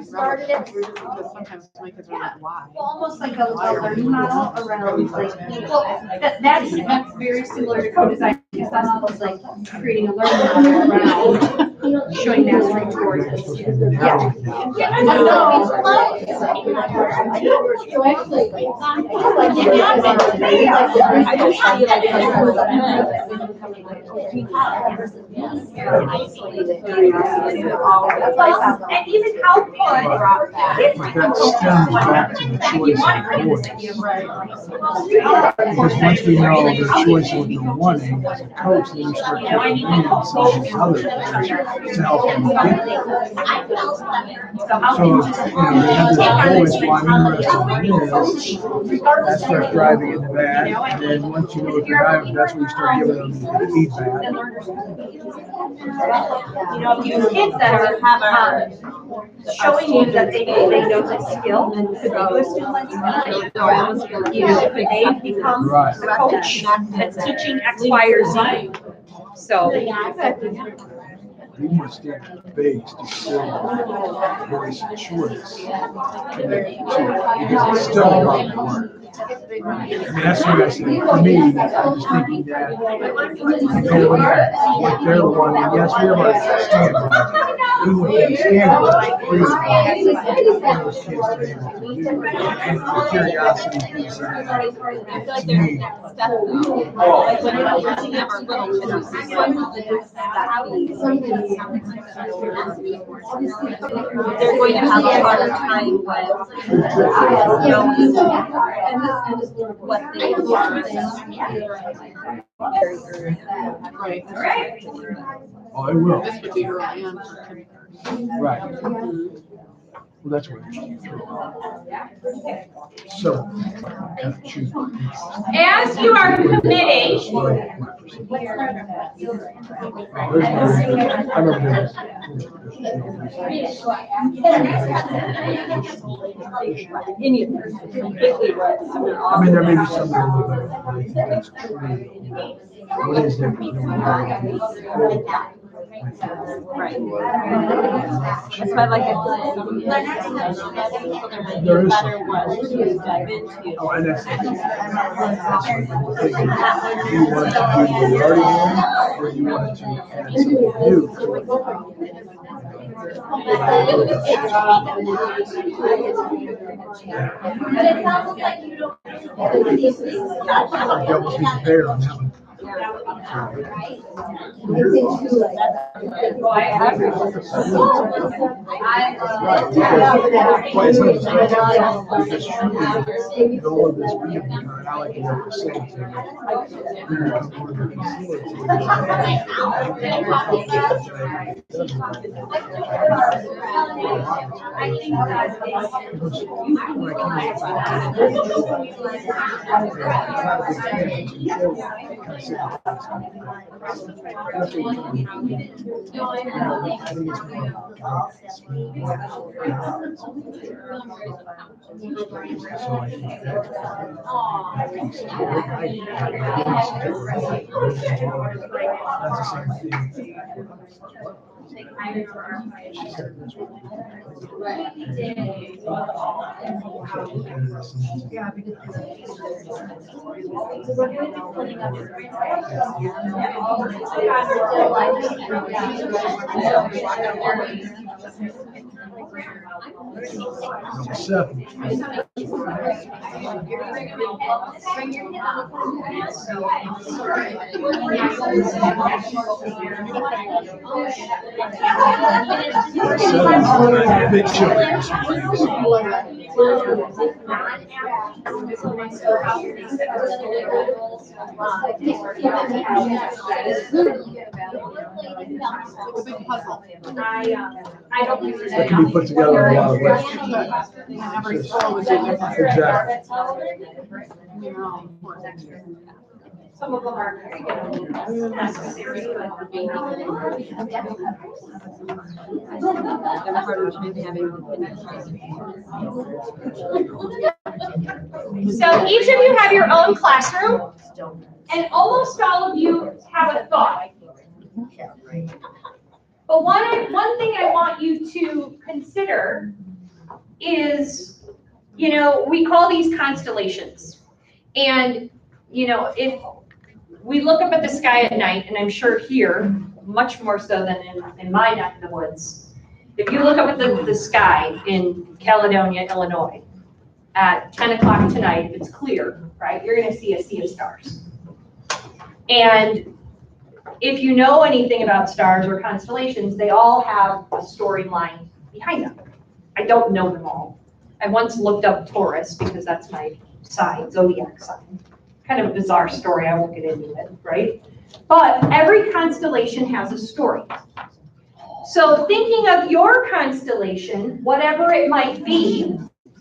Started it. Almost like a learning model around like, well, that's very similar to co-design, because that's almost like creating a learning model around showing mastery towards this. Yeah. Yeah, I know. So actually, I just see And even how fun. That stems back to the choice of boys. Because once we know the choice of what they're wanting, as a coach, then you start taking in some of these other things to help them get there. So, they have this voice, well, I'm interested in this, that starts driving into that, and then once you know what they're driving, that's when you start giving them the feedback. You know, you kids that are showing you that they know the skill and could do a student they become the coach that's teaching X, Y, or Z. So. You want to stay based, you still voice and choice. Because it's still about the work. I mean, that's what I said. For me, I'm just thinking that what they're wanting, yes, we have our standards. We want the standards free of those kids to be able to do. And the curiosity piece of it, to me, like when we're looking at our little kids, they're going to have a harder time with what they want. Right. Oh, it will. This would be early on. Right. Well, that's what it's true. So, choose. As you are committing, I remember I mean, there may be some that are a little bit, but I think that's clear. What is it? Right. That's why, like, There is better one to dive into. Oh, and that's the thing. Do you want to do what you already know, or do you want to add something new to it? Devil's be prepared on that one. Well, it's not because truly, all of this being behind, I like to work facilitating. Big I don't use it. That can be put together in a lot of ways. Exactly. Some of them are, necessary, So each of you have your own classroom, and almost all of you have a thought. But one thing I want you to consider is, we call these constellations. And, if we look up at the sky at night, and I'm sure here, much more so than in my neck of the woods, if you look up at the sky in Caledonia, Illinois, at 10 o'clock tonight, if it's clear, right, you're going to see a sea of stars. And if you know anything about stars or constellations, they all have a storyline behind them. I don't know them all. I once looked up Taurus because that's my sign, zodiac sign. Kind of a bizarre story, I won't get into it, right? But every constellation has a story. So thinking of your constellation, whatever it might be,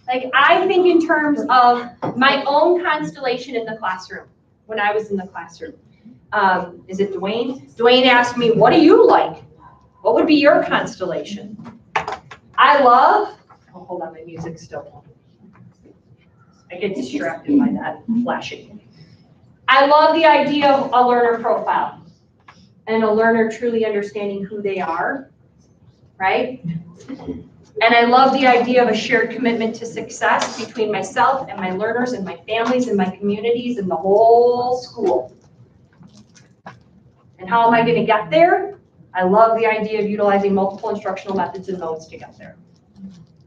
like I think in terms of my own constellation in the classroom, when I was in the classroom. Is it Dwayne? Dwayne asked me, what do you like? What would be your constellation? I love, hold on, my music's still. I get distracted by that flashing. I love the idea of a learner profile and a learner truly understanding who they are, right? And I love the idea of a shared commitment to success between myself and my learners and my families and my communities and the whole school. And how am I going to get there? I love the idea of utilizing multiple instructional methods and modes to get there.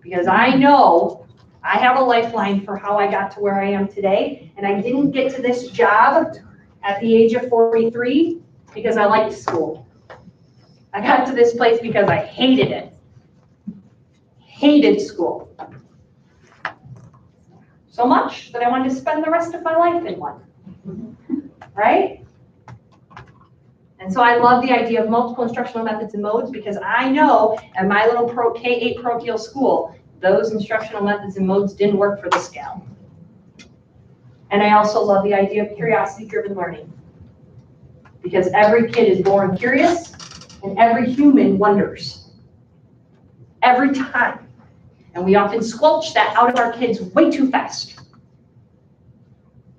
Because I know I have a lifeline for how I got to where I am today, and I didn't get to this job at the age of 43 because I liked school. I got to this place because I hated it. Hated school. So much that I wanted to spend the rest of my life in one. Right? And so I love the idea of multiple instructional methods and modes because I know at my little K-8 parochial school, those instructional methods and modes didn't work for this gal. And I also love the idea of curiosity-driven learning because every kid is born curious and every human wonders. Every time. And we often squelch that out of our kids way too fast.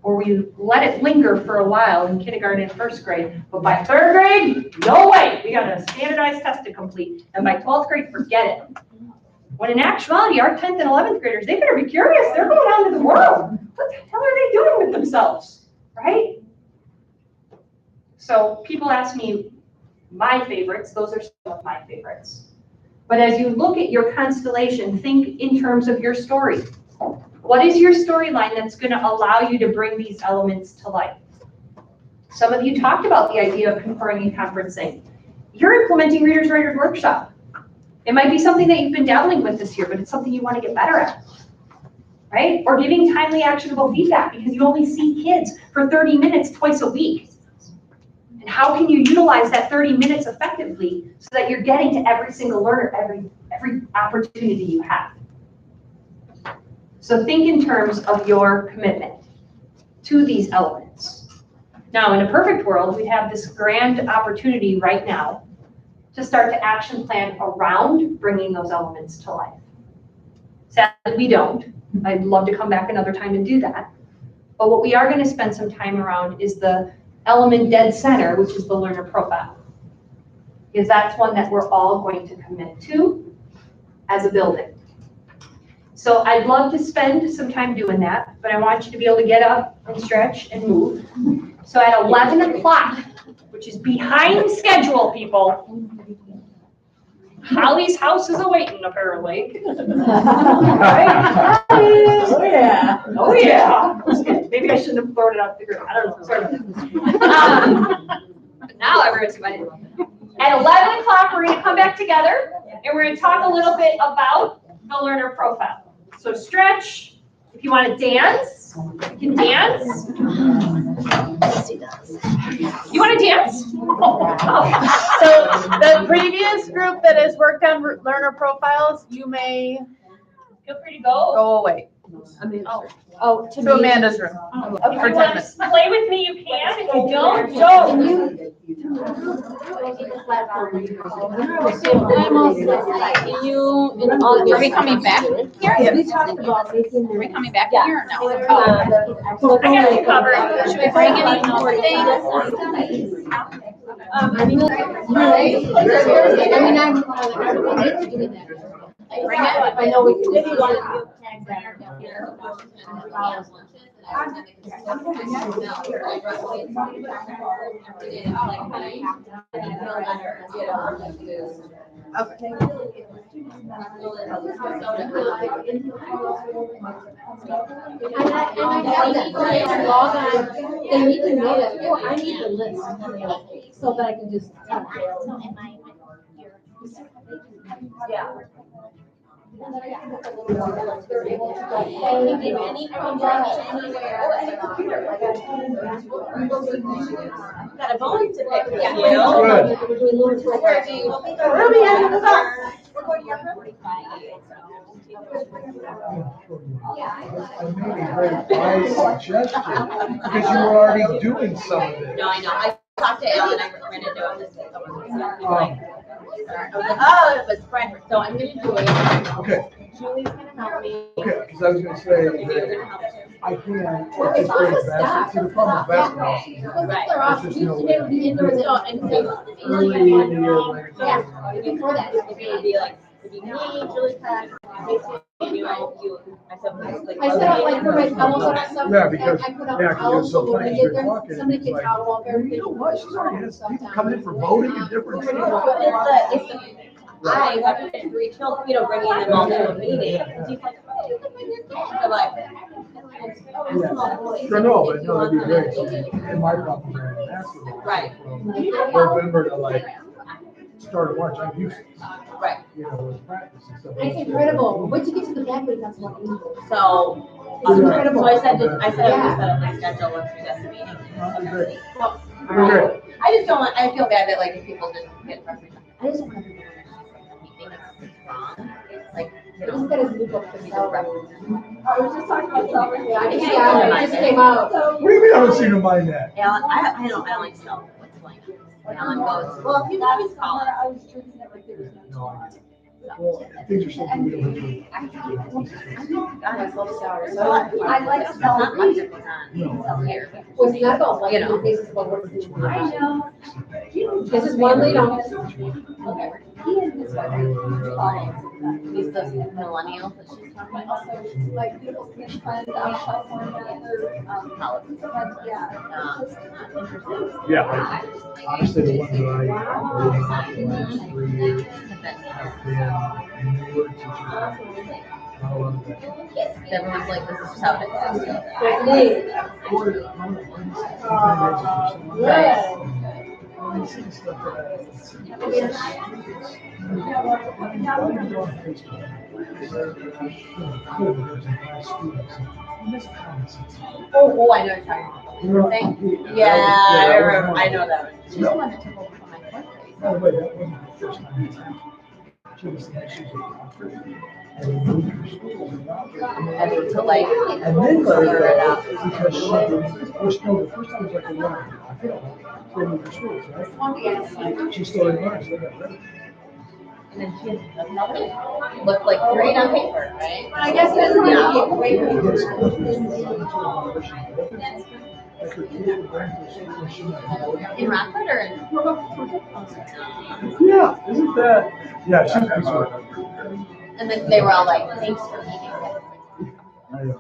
Or we let it linger for a while in kindergarten and first grade, but by third grade, no way, we got a standardized test to complete, and by 12th grade, forget it. When in actuality, our 10th and 11th graders, they better be curious, they're going out into the world. What the hell are they doing with themselves, right? So people ask me my favorites, those are some of my favorites. But as you look at your constellation, think in terms of your story. What is your storyline that's going to allow you to bring these elements to life? Some of you talked about the idea of conferring and conferencing. You're implementing Readers Writers Workshop. It might be something that you've been dabbling with this year, but it's something you want to get better at, right? Or giving timely, actionable feedback because you only see kids for 30 minutes twice a week. And how can you utilize that 30 minutes effectively so that you're getting to every single learner, every opportunity you have? So think in terms of your commitment to these elements. Now, in a perfect world, we'd have this grand opportunity right now to start to action plan around bringing those elements to life. Sadly, we don't. I'd love to come back another time and do that. But what we are going to spend some time around is the element dead center, which is the learner profile. Because that's one that we're all going to commit to as a building. So I'd love to spend some time doing that, but I want you to be able to get up and stretch and move. So at 11 o'clock, which is behind schedule, people, Holly's house is awaiting, apparently. Right? Oh, yeah. Oh, yeah. Maybe I shouldn't have thrown it out the group. I don't know. Sort of. But now everyone's invited. At 11 o'clock, we're going to come back together, and we're going to talk a little bit about the learner profile. So stretch. If you want to dance, you can dance. You want to dance? So the previous group that has worked on learner profiles, you may feel free to go. Go away. To Amanda's room. If For you 10 want minutes. to play with me, you can. If you don't, don't. I'm all set. Can you, in August. Are we coming back here? We talked about making. Are we coming back here or no? I got you covered. Should we bring any more things? I mean, I'm doing that. Bring it. I know we can. If you want to. They need to know that, oh, I need the list, so that I can just. Yeah. Got a bone to pick. Yeah. I made a very wise suggestion, because you were already doing some of it. No, I know. I talked to Alan, I ran into him this week. I was like, oh, it was Brent. So I'm gonna do it. Okay. Julie's gonna help me. Okay, because I was gonna say that I can't, it's just great basketball, see the problem with basketball season. There's just no way. Early in the year, later. Before that, it'd be like, it'd be me, Julie Peck, you, myself, like. I set up like for my fellows and stuff. Yeah, because, I put out yeah, because so sometimes when you're they get talking, there, somebody it's can like, follow up everything. you know what, she's already has people coming in for voting and different stuff. I have reached, bringing them all to a meeting. She's like, I'm like. Sure, no, but no, that'd be great. So in my problem, basketball. Right. From November to like start of March, I'm used to. Right. You know, with practice and stuff. It's incredible. Once you get to the back, that's what you do. So. It's incredible. So I said, to set up my schedule once we got the meeting. Well, Alright. I just don't, I feel bad that like if people just get frustrated. I just don't want to be wrong. Like, you know. Just gotta move up the salary. I was just talking about salary. Yeah, it just came out. What do you mean I don't seem to mind that? Alan, I don't like self. What's going on? Alan goes, well, if you always call it. No, Well, things are something we don't have I like self-reading. Well, it's not about like, You know. this is about what we're doing. I know. This is one lead on. He and his wife, he's the millennial that she's talking about. Also, like, people's friends out of California, other, politics friends, yeah. Interesting. Yeah, like, honestly, the ones that I lived in the last 3 years have been newer teachers. Not a lot of that. Everyone's like, this is just how it is. When you see stuff that Oh, I know you're talking about. Thing? Yeah, I remember, I know that one. She's the one that took over from my fourth grade. By the way, that wasn't the first time it's happened. She was saying she was a doctor. And moved her school And to like, and then clear it up. because she was, no, the first time was like a runner. I feel like they moved her schools, right? She started running, so they got ready. And then she had another, looked like great on paper, right? But I guess it doesn't have to be a great Like her kids were going to school when she was In Rockford or in? Yeah, isn't that? Yeah, she's a piece of work. And then they were all like, thanks for reading it. I know.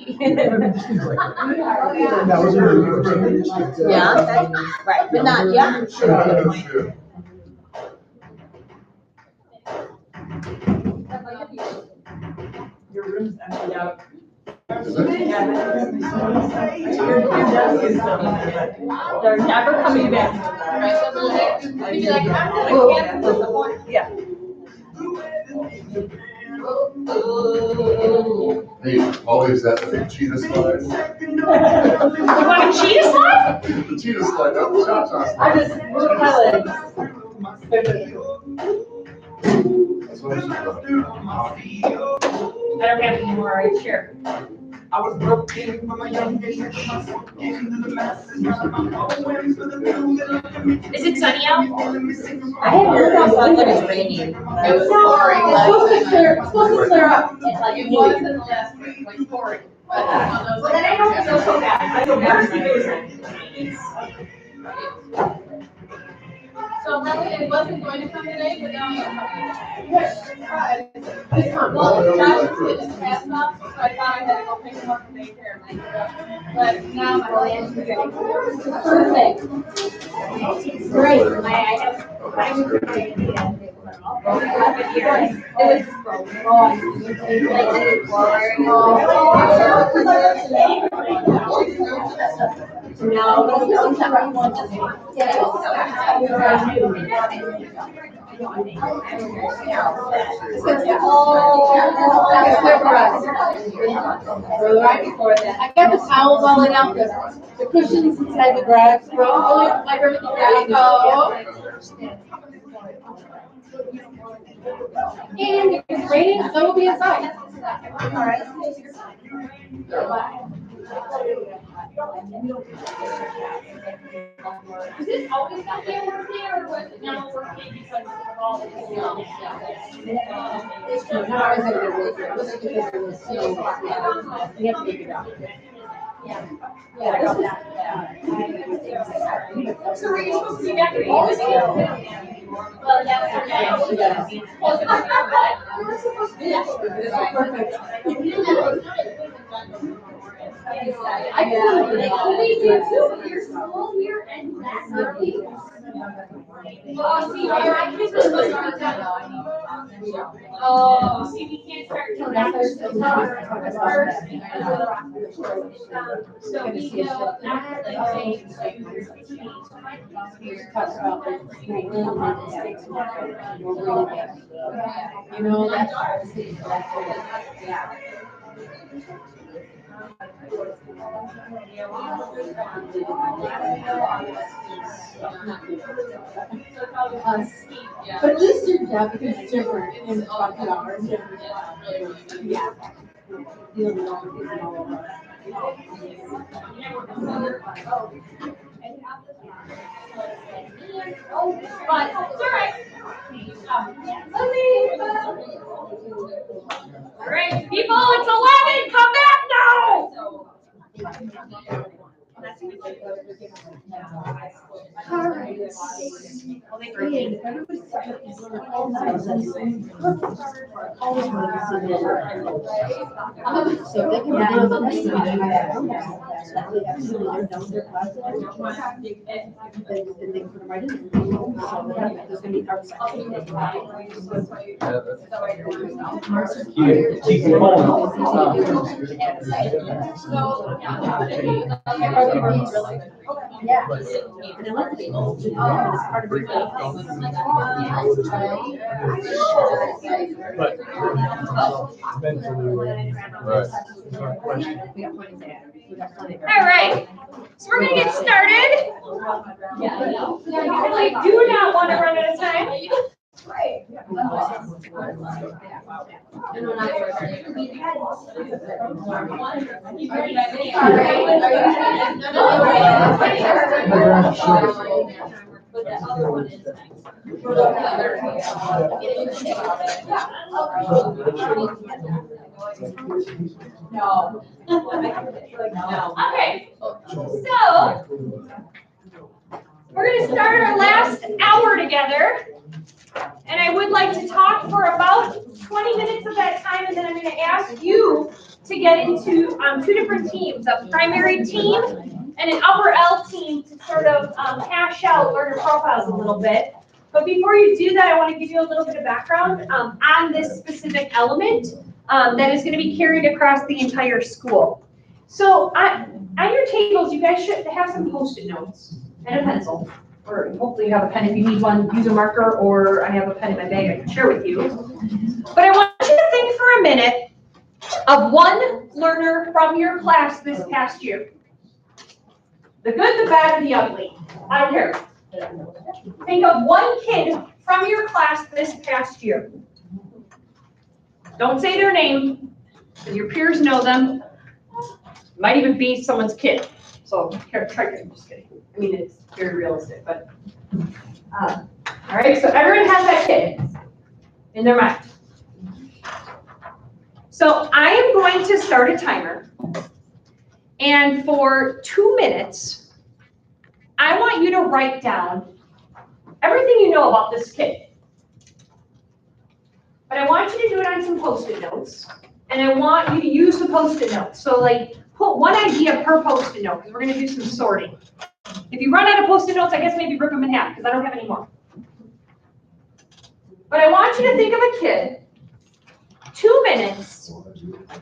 I mean, just things like that. That was in New York, so they just did, Yeah, right, but not, yeah. Your room's empty out. They're never coming back. They'd be like, I'm gonna get the point. Yeah. Hey, always that big cheetah slide. You want a cheetah slide? The cheetah slide, that was Cha-Cha I slide. just moved my legs. That's what she's I don't have any more, I share. I was broken from a young age. Is it sunny out? I had heard about that it's raining. It was pouring. It's supposed to clear up. It's like, it was in the last week, like pouring. Well, then I don't feel so bad. I feel bad. So really, it wasn't going to come today, but now it's coming. Well, Josh was getting his pants off, so I thought I had to go pick him up from daycare. But now my hands are getting Perfect. Great. It I got the towels all in out, the cushions inside the garage, like everything ready to go. And if it's raining, so will be inside. Is it always that way working, or was it now working because of all the things? It's true, not always gonna be really good. It was because it was so, we have to make it out. Yeah. Yeah. So were you supposed to be back in August? Well, yeah. Was it I can believe it too, your school here and that's early. Well, see, our kids are supposed to start done. Oh, see, we can't start till after the first. So we go after You know, that's. But at least your job, because it's different in the bucket hours. Yeah. Dealing with all the kids and all of us. But it's all right. All right, people, it's 11, come back now. All right. Everybody's set up these little always want to see this. So they can do the next thing. They're done with their class. Then they put them right in. So there's gonna be art section. Keep going. Yeah. And I like to be old. It's part of your But eventually. All right, so we're gonna get started. You really do not want to run out of time. Okay, so we're going to start our last hour together, and I would like to talk for about 20 minutes of that time, and then I'm going to ask you to get into two different teams, a primary team and an upper L team, to sort of hash out learner profiles a little bit. But before you do that, I want to give you a little bit of background on this specific element that is going to be carried across the entire school. So on your tables, you guys should have some Post-it notes and a pencil, or hopefully you have a pen. If you need one, use a marker, or I have a pen in my bag I can share with you. But I want you to think for a minute of one learner from your class this past year. The good, the bad, and the ugly. I don't care. Think of one kid from your class this past year. Don't say their name, because your peers know them. Might even be someone's kid. So here, try to, I'm just kidding. I mean, it's very realistic, but. All right, so everyone has that kid in their mind. So I am going to start a timer. And for 2 minutes, I want you to write down everything you know about this kid. But I want you to do it on some Post-it notes. And I want you to use the Post-it notes. So like, put one idea per Post-it note, because we're going to do some sorting. If you run out of Post-it notes, I guess maybe rip them in half, because I don't have any more. But I want you to think of a kid, 2 minutes,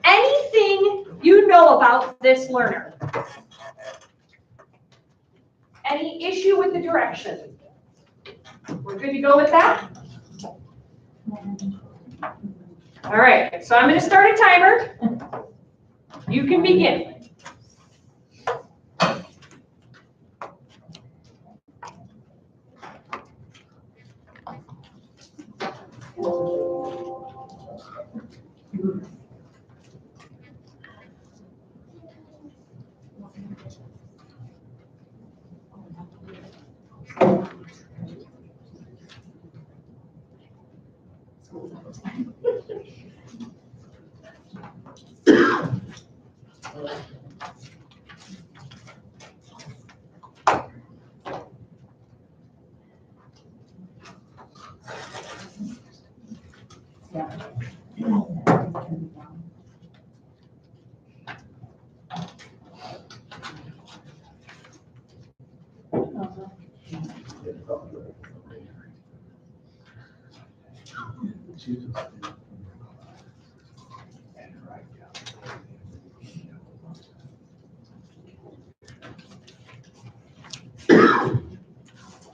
anything you know about this learner. Any issue with the direction? We're good to go with that? All right, so I'm going to start a timer. You can begin.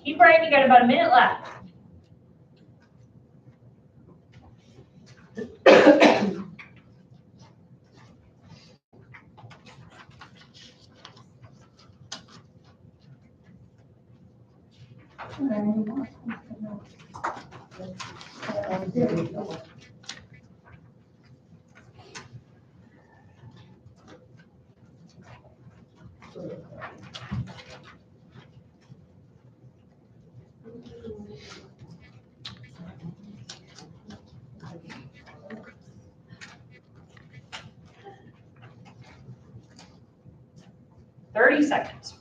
Keep writing, you got about a minute left. 30 seconds.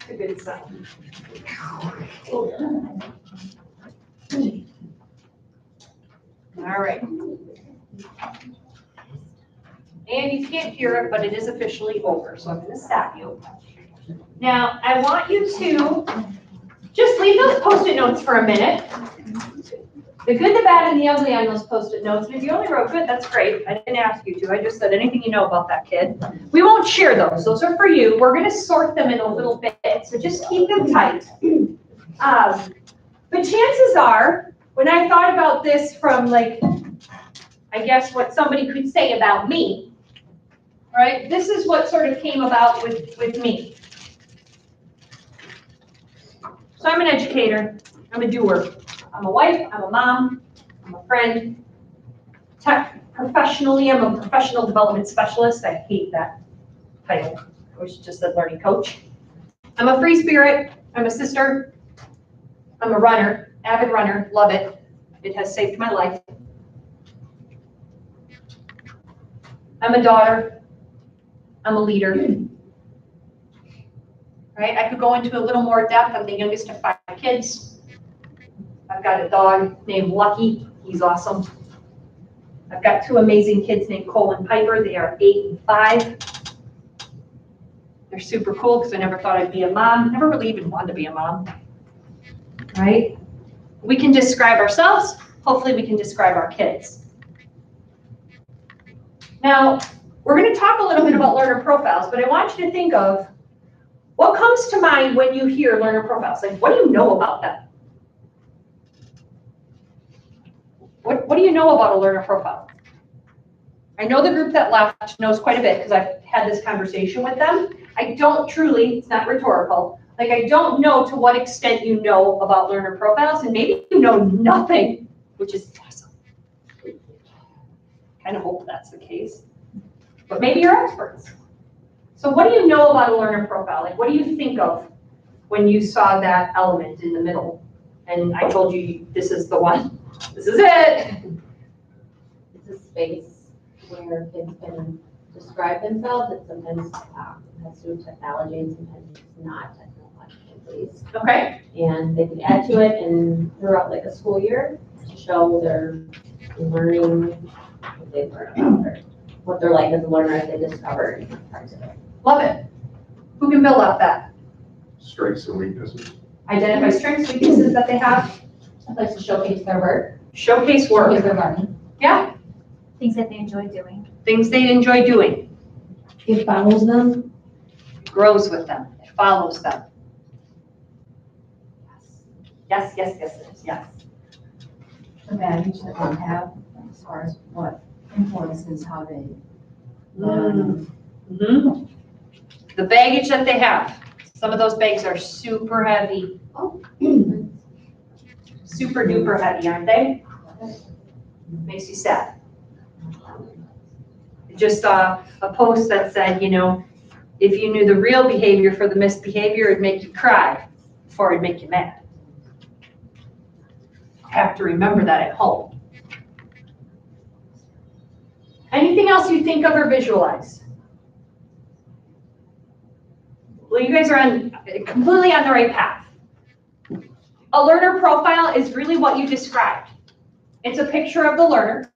A good sound. All right. And you can't hear it, but it is officially over, so I'm going to stop you. Now, I want you to just leave those Post-it notes for a minute. The good, the bad, and the ugly on those Post-it notes. And if you only wrote good, that's great. I didn't ask you to. I just said anything you know about that kid. We won't share those. Those are for you. We're going to sort them in a little bit, so just keep them tight. But chances are, when I thought about this from, like, I guess what somebody could say about me, right? This is what sort of came about with me. So I'm an educator. I'm a doer. I'm a wife, I'm a mom, I'm a friend. Professionally, I'm a professional development specialist. I hate that title. I wish it just said learning coach. I'm a free spirit. I'm a sister. I'm a runner, avid runner, love it. It has saved my life. I'm a daughter. I'm a leader. Right? I could go into a little more depth. I'm the youngest of 5 kids. I've got a dog named Lucky. He's awesome. I've got 2 amazing kids named Cole and Piper. They are 8 and 5. They're super cool because I never thought I'd be a mom. Never really even wanted to be a mom. Right? We can describe ourselves. Hopefully we can describe our kids. Now, we're going to talk a little bit about learner profiles, but I want you to think of what comes to mind when you hear learner profiles. Like, what do you know about them? What do you know about a learner profile? I know the group that left knows quite a bit because I've had this conversation with them. I don't truly, it's not rhetorical, like I don't know to what extent you know about learner profiles, and maybe you know nothing, which is awesome. Kind of hope that's the case. But maybe you're experts. So what do you know about a learner profile? Like, what do you think of when you saw that element in the middle? And I told you, this is the one. This is it. It's a space where kids can describe themselves. It sometimes has to do with technology and sometimes it's not technologically based. Okay. And they can add to it and throughout like a school year to show their learning, what they've learned about what they're like as a learner as they discover different parts of it. Love it. Who can build off that? Strengths and weaknesses. Identify strengths, weaknesses that they have. A place to showcase their work. Showcase work. Showcase their learning. Yeah. Things that they enjoy doing. Things they enjoy doing. It follows them. Grows with them. It follows them. Yes, yes, yes, yes, yes. The baggage that they have as far as what influences how they learn. Mm-hmm. The baggage that they have. Some of those bags are super heavy. Super duper heavy, aren't they? Makes you sad. Just saw a post that said, you know, if you knew the real behavior for the misbehavior, it'd make you cry before it'd make you mad. Have to remember that at home. Anything else you think of or visualize? Well, you guys are completely on the right path. A learner profile is really what you described. It's a picture of the learner.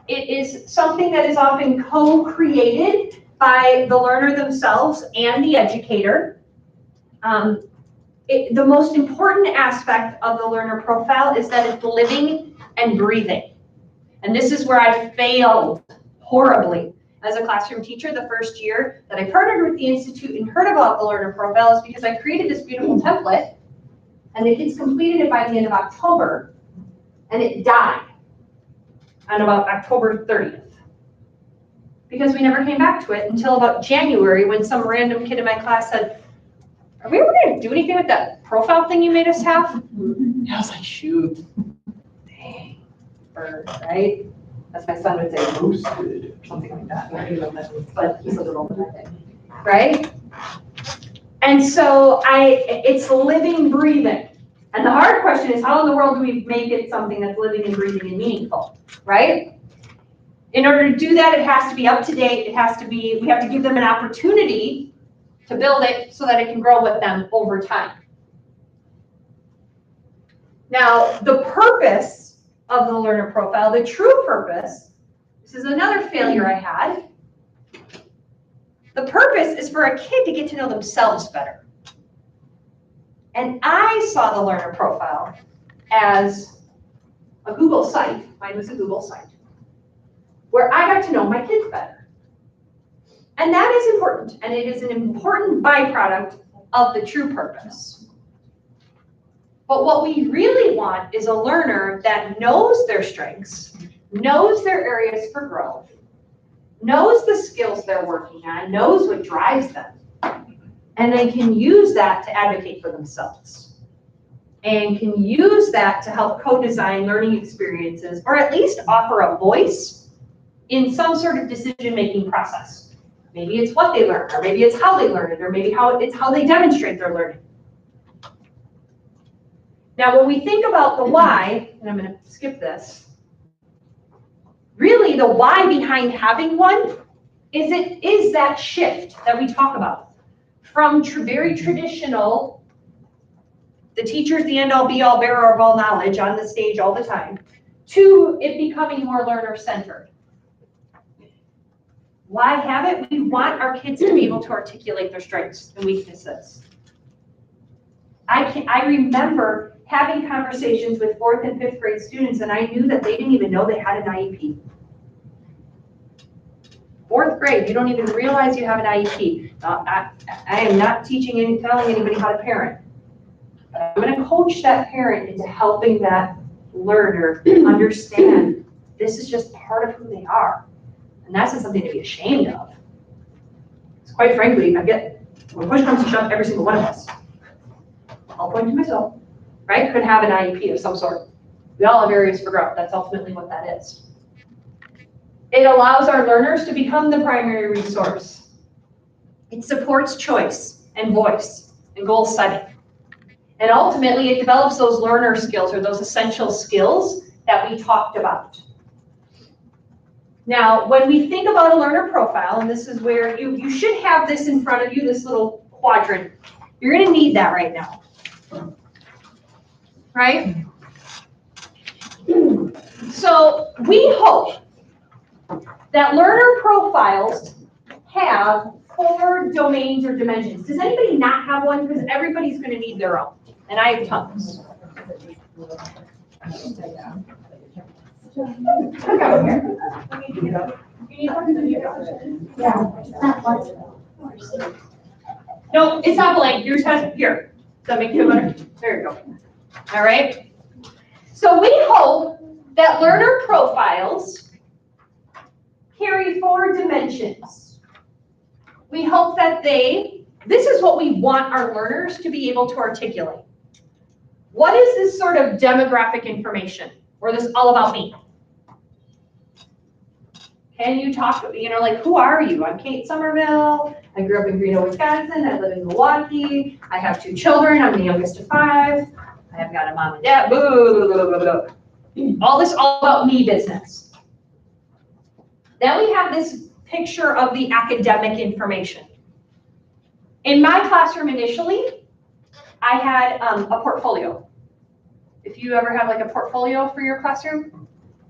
It is something that is often co-created by the learner themselves and the educator. The most important aspect of the learner profile is that it's living and breathing. And this is where I failed horribly as a classroom teacher the first year that I partnered with the Institute and heard about the learner profile is because I created this beautiful template and the kids completed it by the end of October and it died on about October 30th. Because we never came back to it until about January when some random kid in my class said, are we ever gonna do anything with that profile thing you made us have? And I was like, shoot, dang, bird, right? As my son would say, roasted, or something like that. I don't even know what that means, but he says it all the time, right? And so it's living, breathing. And the hard question is, how in the world do we make it something that's living and breathing and meaningful, right? In order to do that, it has to be up to date. We have to give them an opportunity to build it so that it can grow with them over time. Now, the purpose of the learner profile, the true purpose, this is another failure I had. The purpose is for a kid to get to know themselves better. And I saw the learner profile as a Google site, mine was a Google site, where I got to know my kids better. And that is important, and it is an important byproduct of the true purpose. But what we really want is a learner that knows their strengths, knows their areas for growth, knows the skills they're working on, knows what drives them, and they can use that to advocate for themselves. And can use that to help co-design learning experiences, or at least offer a voice in some sort of decision-making process. Maybe it's what they learn, or maybe it's how they learn it, or maybe it's how they demonstrate their learning. Now, when we think about the why, and I'm going to skip this, really the why behind having one is that shift that we talk about. From very traditional, the teacher's the end-all be-all bearer of all knowledge on the stage all the time, to it becoming more learner-centered. Why have it? We want our kids to be able to articulate their strengths and weaknesses. I remember having conversations with 4th and 5th grade students, and I knew that they didn't even know they had an IEP. 4th grade, you don't even realize you have an IEP. I am not teaching and telling anybody how to parent. But I'm going to coach that parent into helping that learner understand this is just part of who they are. And that's not something to be ashamed of. Because quite frankly, when push comes to shove, every single one of us, I'll point to myself, right, could have an IEP of some sort. We all have areas for growth. That's ultimately what that is. It allows our learners to become the primary resource. It supports choice and voice and goal setting. And ultimately, it develops those learner skills, or those essential skills that we talked about. Now, when we think about a learner profile, and this is where you should have this in front of you, this little quadrant. You're going to need that right now. Right? So we hope that learner profiles have 4 domains or dimensions. Does anybody not have one? Because everybody's going to need their own. And I have tons. No, it's not blank. Yours has, here. Does that make you feel better? There you go. All right. So we hope that learner profiles carry 4 dimensions. We hope that this is what we want our learners to be able to articulate. What is this sort of demographic information, or this all about me? Can you talk, like, who are you? I'm Kate Somerville. I grew up in Greenville, Wisconsin. I live in Milwaukee. I have 2 children. I'm the youngest of 5. I have got a mom and dad. Blah, blah, blah, blah, blah. All this all about me business. Then we have this picture of the academic information. In my classroom initially, I had a portfolio. If you ever have like a portfolio for your classroom,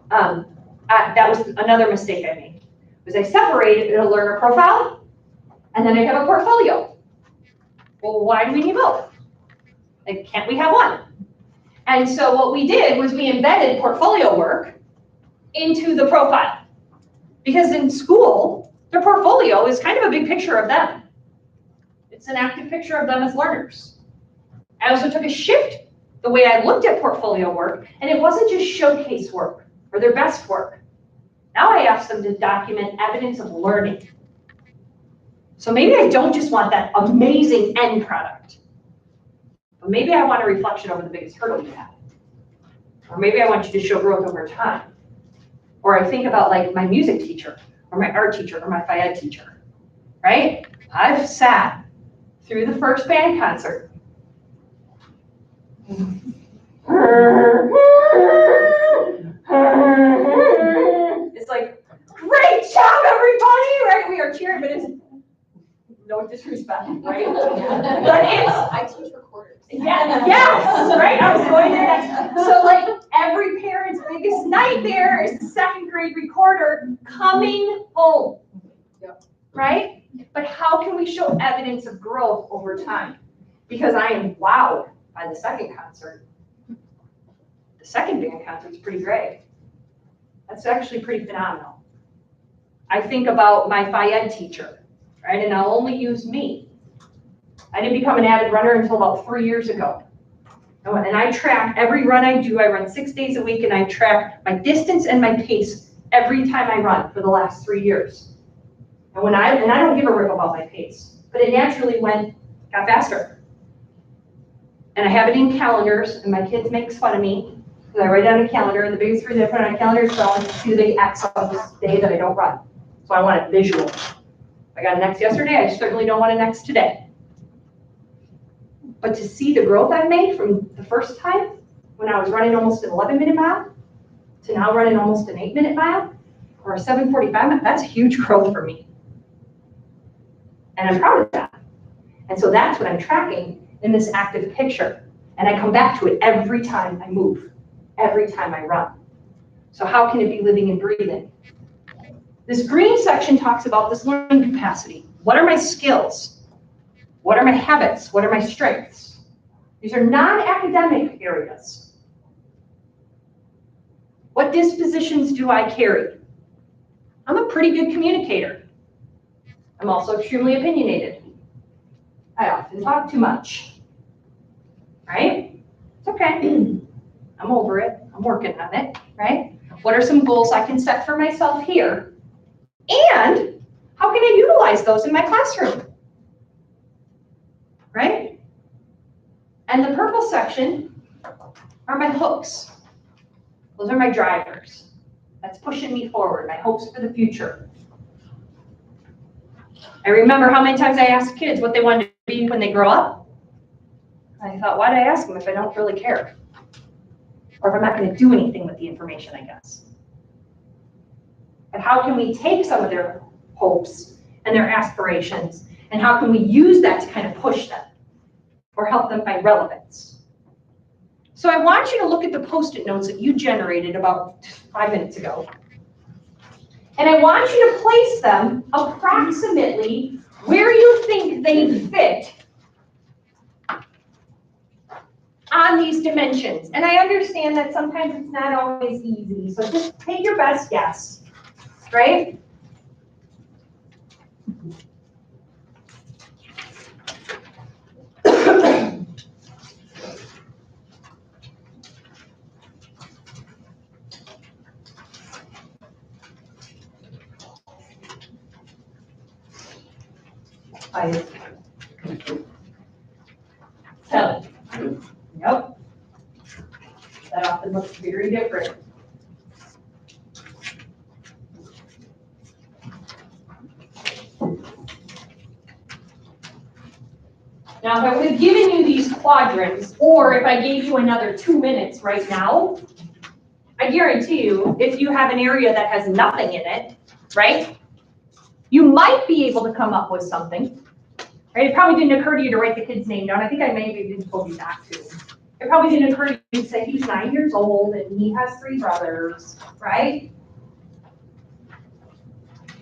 that was another mistake I made. Was I separated a learner profile, and then I have a portfolio. Well, why do we need both? Like, can't we have one? And so what we did was we embedded portfolio work into the profile. Because in school, their portfolio is kind of a big picture of them. It's an active picture of them as learners. I also took a shift the way I looked at portfolio work, and it wasn't just showcase work or their best work. Now I asked them to document evidence of learning. So maybe I don't just want that amazing end product. Well, maybe I want a reflection over the biggest hurdle you have. Or maybe I want you to show growth over time. Or I think about like my music teacher, or my art teacher, or my Phi Ed teacher, right? I've sat through the first band concert. It's like, great job, everybody, right? We are cheering, but it's no disrespect, right? But it's, I teach recorders. yeah, yes, right? I was going there next. So like every parent's biggest nightmare is the second grade recorder coming home, right? But how can we show evidence of growth over time? Because I am wowed by the second concert. The second band concert's pretty great. That's actually pretty phenomenal. I think about my Phi Ed teacher, right? And I'll only use me. I didn't become an avid runner until about 3 years ago. And I track every run I do. I run 6 days a week, and I track my distance and my pace every time I run for the last 3 years. And I don't give a rip about my pace, but it naturally got faster. And I have it in calendars, and my kids make fun of me because I write it on a calendar, and the biggest reason I put it on a calendar is so I want to see the big X on this day that I don't run. So I want it visual. If I got an X yesterday, I certainly don't want an X today. But to see the growth I've made from the first time, when I was running almost an 11-minute mile, to now running almost an 8-minute mile, or a 7:45 mile, that's huge growth for me. And I'm proud of that. And so that's what I'm tracking in this active picture. And I come back to it every time I move, every time I run. So how can it be living and breathing? This green section talks about this learning capacity. What are my skills? What are my habits? What are my strengths? These are non-academic areas. What dispositions do I carry? I'm a pretty good communicator. I'm also extremely opinionated. I often talk too much, right? It's okay. I'm over it. I'm working on it, right? What are some goals I can set for myself here? And how can I utilize those in my classroom? Right? And the purple section are my hooks. Those are my drivers. That's pushing me forward, my hopes for the future. I remember how many times I asked kids what they wanted to be when they grow up. I thought, why did I ask them if I don't really care? Or if I'm not going to do anything with the information, I guess. But how can we take some of their hopes and their aspirations, and how can we use that to kind of push them or help them find relevance? So I want you to look at the Post-it notes that you generated about 5 minutes ago. And I want you to place them approximately where you think they fit on these dimensions. And I understand that sometimes it's not always easy, so just take your best guess, right? So, nope. That often looks very different. Now, if I would have given you these quadrants, or if I gave you another 2 minutes right now, I guarantee you, if you have an area that has nothing in it, right, you might be able to come up with something. Right? It probably didn't occur to you to write the kid's name down. I think I may have even told you that too. It probably didn't occur to you to say he's 9 years old and he has 3 brothers, right?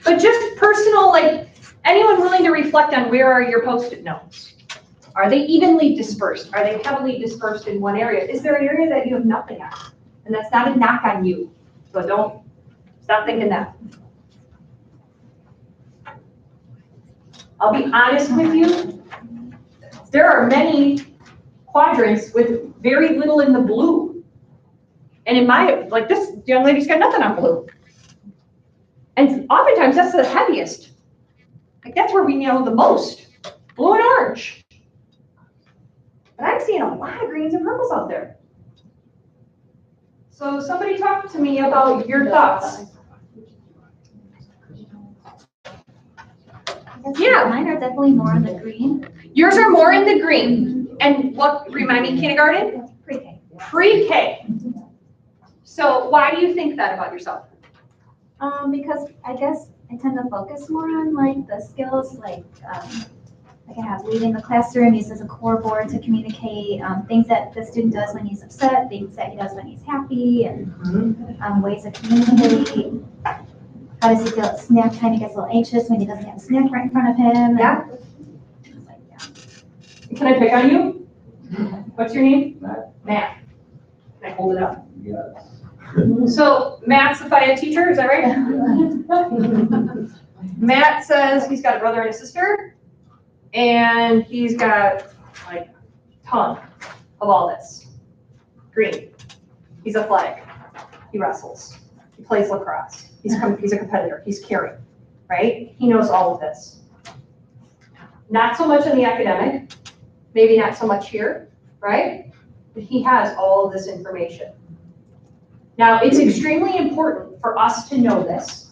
But just personal, like, anyone willing to reflect on where are your Post-it notes? Are they evenly dispersed? Are they heavily dispersed in one area? Is there an area that you have nothing on? And that's not a knock on you. So don't stop thinking that. I'll be honest with you. There are many quadrants with very little in the blue. And in my, like this young lady's got nothing on blue. And oftentimes that's the heaviest. Like that's where we know the most. Blue and orange. And I'm seeing a lot of greens and purples out there. So somebody talk to me about your thoughts. Yeah. Mine are definitely more in the green. Yours are more in the green. And what, remind me, kindergarten? Pre-K. Pre-K. So why do you think that about yourself? Because I guess I tend to focus more on like the skills, like I have leading the classroom, uses a core board to communicate, things that the student does when he's upset, things that he does when he's happy, and ways of communicating. How does he feel at snack time? He gets a little anxious when he doesn't have a snack right in front of him. Yeah. Can I pick on you? What's your name? Matt. Can I hold it up? Yes. So Matt's the FIAD teacher, is that right? Matt says he's got a brother and a sister, and he's got like a ton of all this. Green. He's athletic. He wrestles. He plays lacrosse. He's a competitor. He's caring, right? He knows all of this. Not so much in the academic, maybe not so much here, right? But he has all of this information. Now, it's extremely important for us to know this,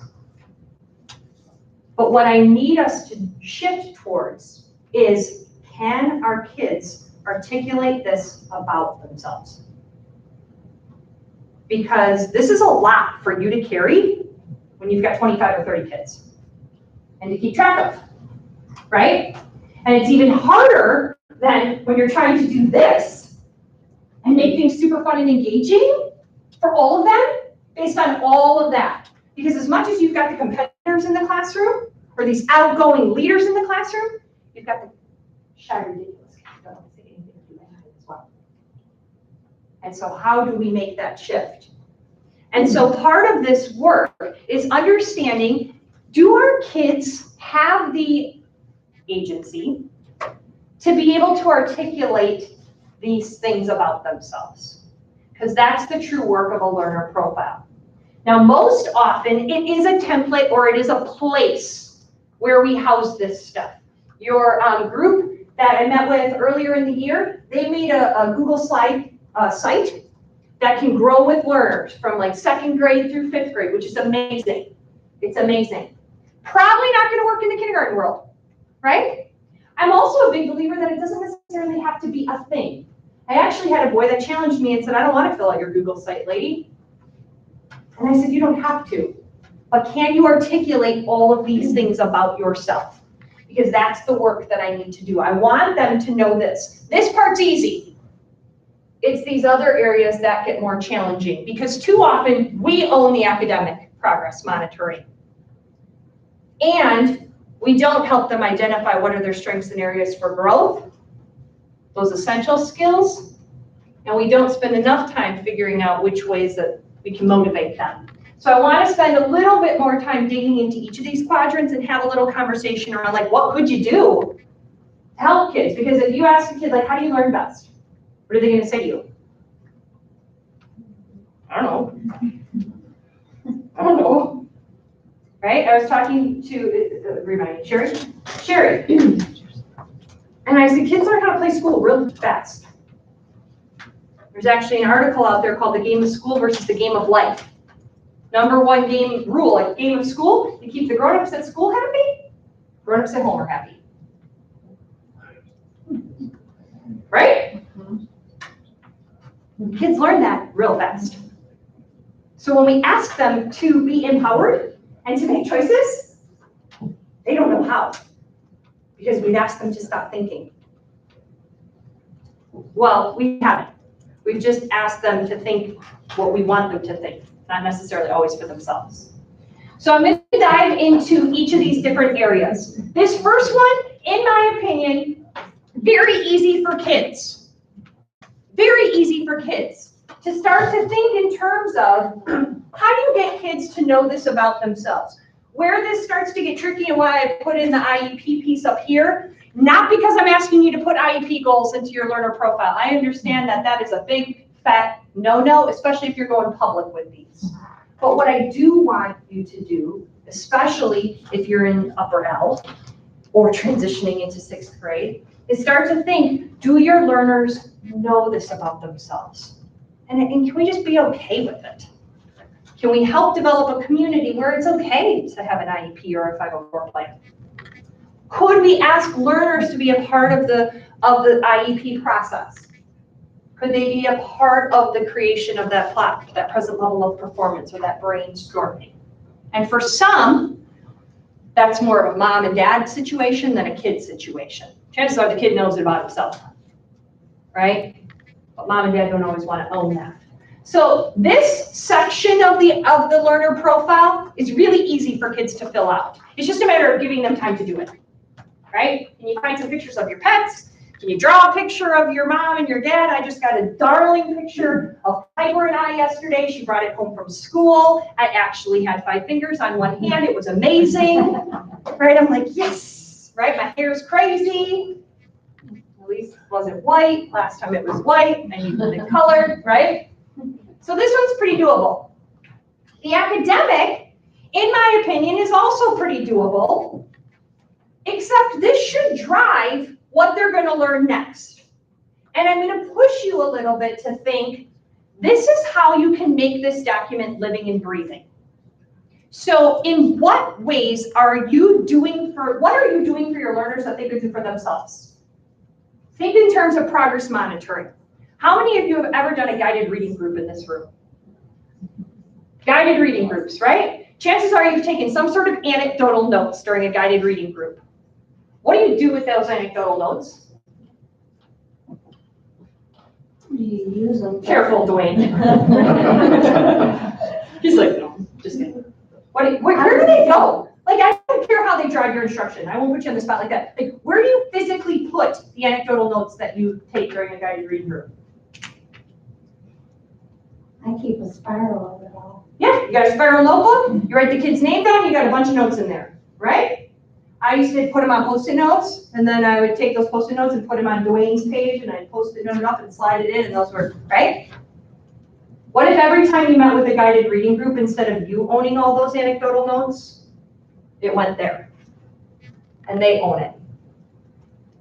but what I need us to shift towards is, can our kids articulate this about themselves? Because this is a lot for you to carry when you've got 25 or 30 kids and to keep track of, right? And it's even harder than when you're trying to do this and make things super fun and engaging for all of them based on all of that. Because as much as you've got the competitors in the classroom or these outgoing leaders in the classroom, you've got the shy, ridiculous kids who don't want to say anything or do anything as well. And so how do we make that shift? And so part of this work is understanding, do our kids have the agency to be able to articulate these things about themselves? Because that's the true work of a learner profile. Now, most often it is a template or it is a place where we house this stuff. Your group that I met with earlier in the year, they made a Google slide site that can grow with learners from like 2nd grade through 5th grade, which is amazing. It's amazing. Probably not going to work in the kindergarten world, right? I'm also a big believer that it doesn't necessarily have to be a thing. I actually had a boy that challenged me and said, I don't want to fill out your Google site, lady. And I said, you don't have to, but can you articulate all of these things about yourself? Because that's the work that I need to do. I want them to know this. This part's easy. It's these other areas that get more challenging because too often we own the academic progress monitoring. And we don't help them identify what are their strengths and areas for growth, those essential skills, and we don't spend enough time figuring out which ways that we can motivate them. So I want to spend a little bit more time digging into each of these quadrants and have a little conversation around like, what could you do to help kids? Because if you ask a kid, like, how do you learn best? What are they going to say to you? I don't know. Right? I was talking to, remind me, Sherry. And I said, kids learn how to play school real fast. There's actually an article out there called The Game of School versus the Game of Life. #1 game rule, like game of school, you keep the grown-ups at school happy, grown-ups at home are happy. Right? Kids learn that real fast. So when we ask them to be empowered and to make choices, they don't know how, because we've asked them to stop thinking. Well, we haven't. We've just asked them to think what we want them to think, not necessarily always for themselves. So I'm going to dive into each of these different areas. This first one, in my opinion, very easy for kids. Very easy for kids to start to think in terms of how do you get kids to know this about themselves? Where this starts to get tricky and why I put in the IEP piece up here, not because I'm asking you to put IEP goals into your learner profile. I understand that that is a big, fat no-no, especially if you're going public with these. But what I do want you to do, especially if you're in upper L or transitioning into 6th grade, is start to think, do your learners know this about themselves? And can we just be okay with it? Can we help develop a community where it's okay to have an IEP or a 504 plan? Could we ask learners to be a part of the IEP process? Could they be a part of the creation of that plaque, that present level of performance, or that brainstorming? And for some, that's more of a mom and dad situation than a kid situation. Chances are the kid knows it about himself, right? But mom and dad don't always want to own that. So this section of the learner profile is really easy for kids to fill out. It's just a matter of giving them time to do it, right? Can you find some pictures of your pets? Can you draw a picture of your mom and your dad? I just got a darling picture of Piper and I yesterday. She brought it home from school. I actually had 5 fingers on one hand. It was amazing, right? I'm like, yes, right? My hair is crazy. At least it wasn't white. Last time it was white. I need it colored, right? So this one's pretty doable. The academic, in my opinion, is also pretty doable, except this should drive what they're going to learn next. And I'm going to push you a little bit to think, this is how you can make this document living and breathing. So in what ways are you doing what are you doing for your learners that they could do for themselves? Think in terms of progress monitoring. How many of you have ever done a guided reading group in this room? Guided reading groups, right? Chances are you've taken some sort of anecdotal notes during a guided reading group. What do you do with those anecdotal notes? You use them. Careful, Dwayne. He's like, no, just kidding. Where do they go? Like, I don't care how they drive your instruction. I won't put you on the spot like that. Like, where do you physically put the anecdotal notes that you take during a guided reading group? I keep a spiral of it all. Yeah, you got a spiral notebook. You write the kid's name down. You got a bunch of notes in there, right? I used to put them on Post-it notes, and then I would take those Post-it notes and put them on Dwayne's page, and I'd Post-it note it up and slide it in, and those were, right? What if every time you met with a guided reading group, instead of you owning all those anecdotal notes, it went there, and they own it?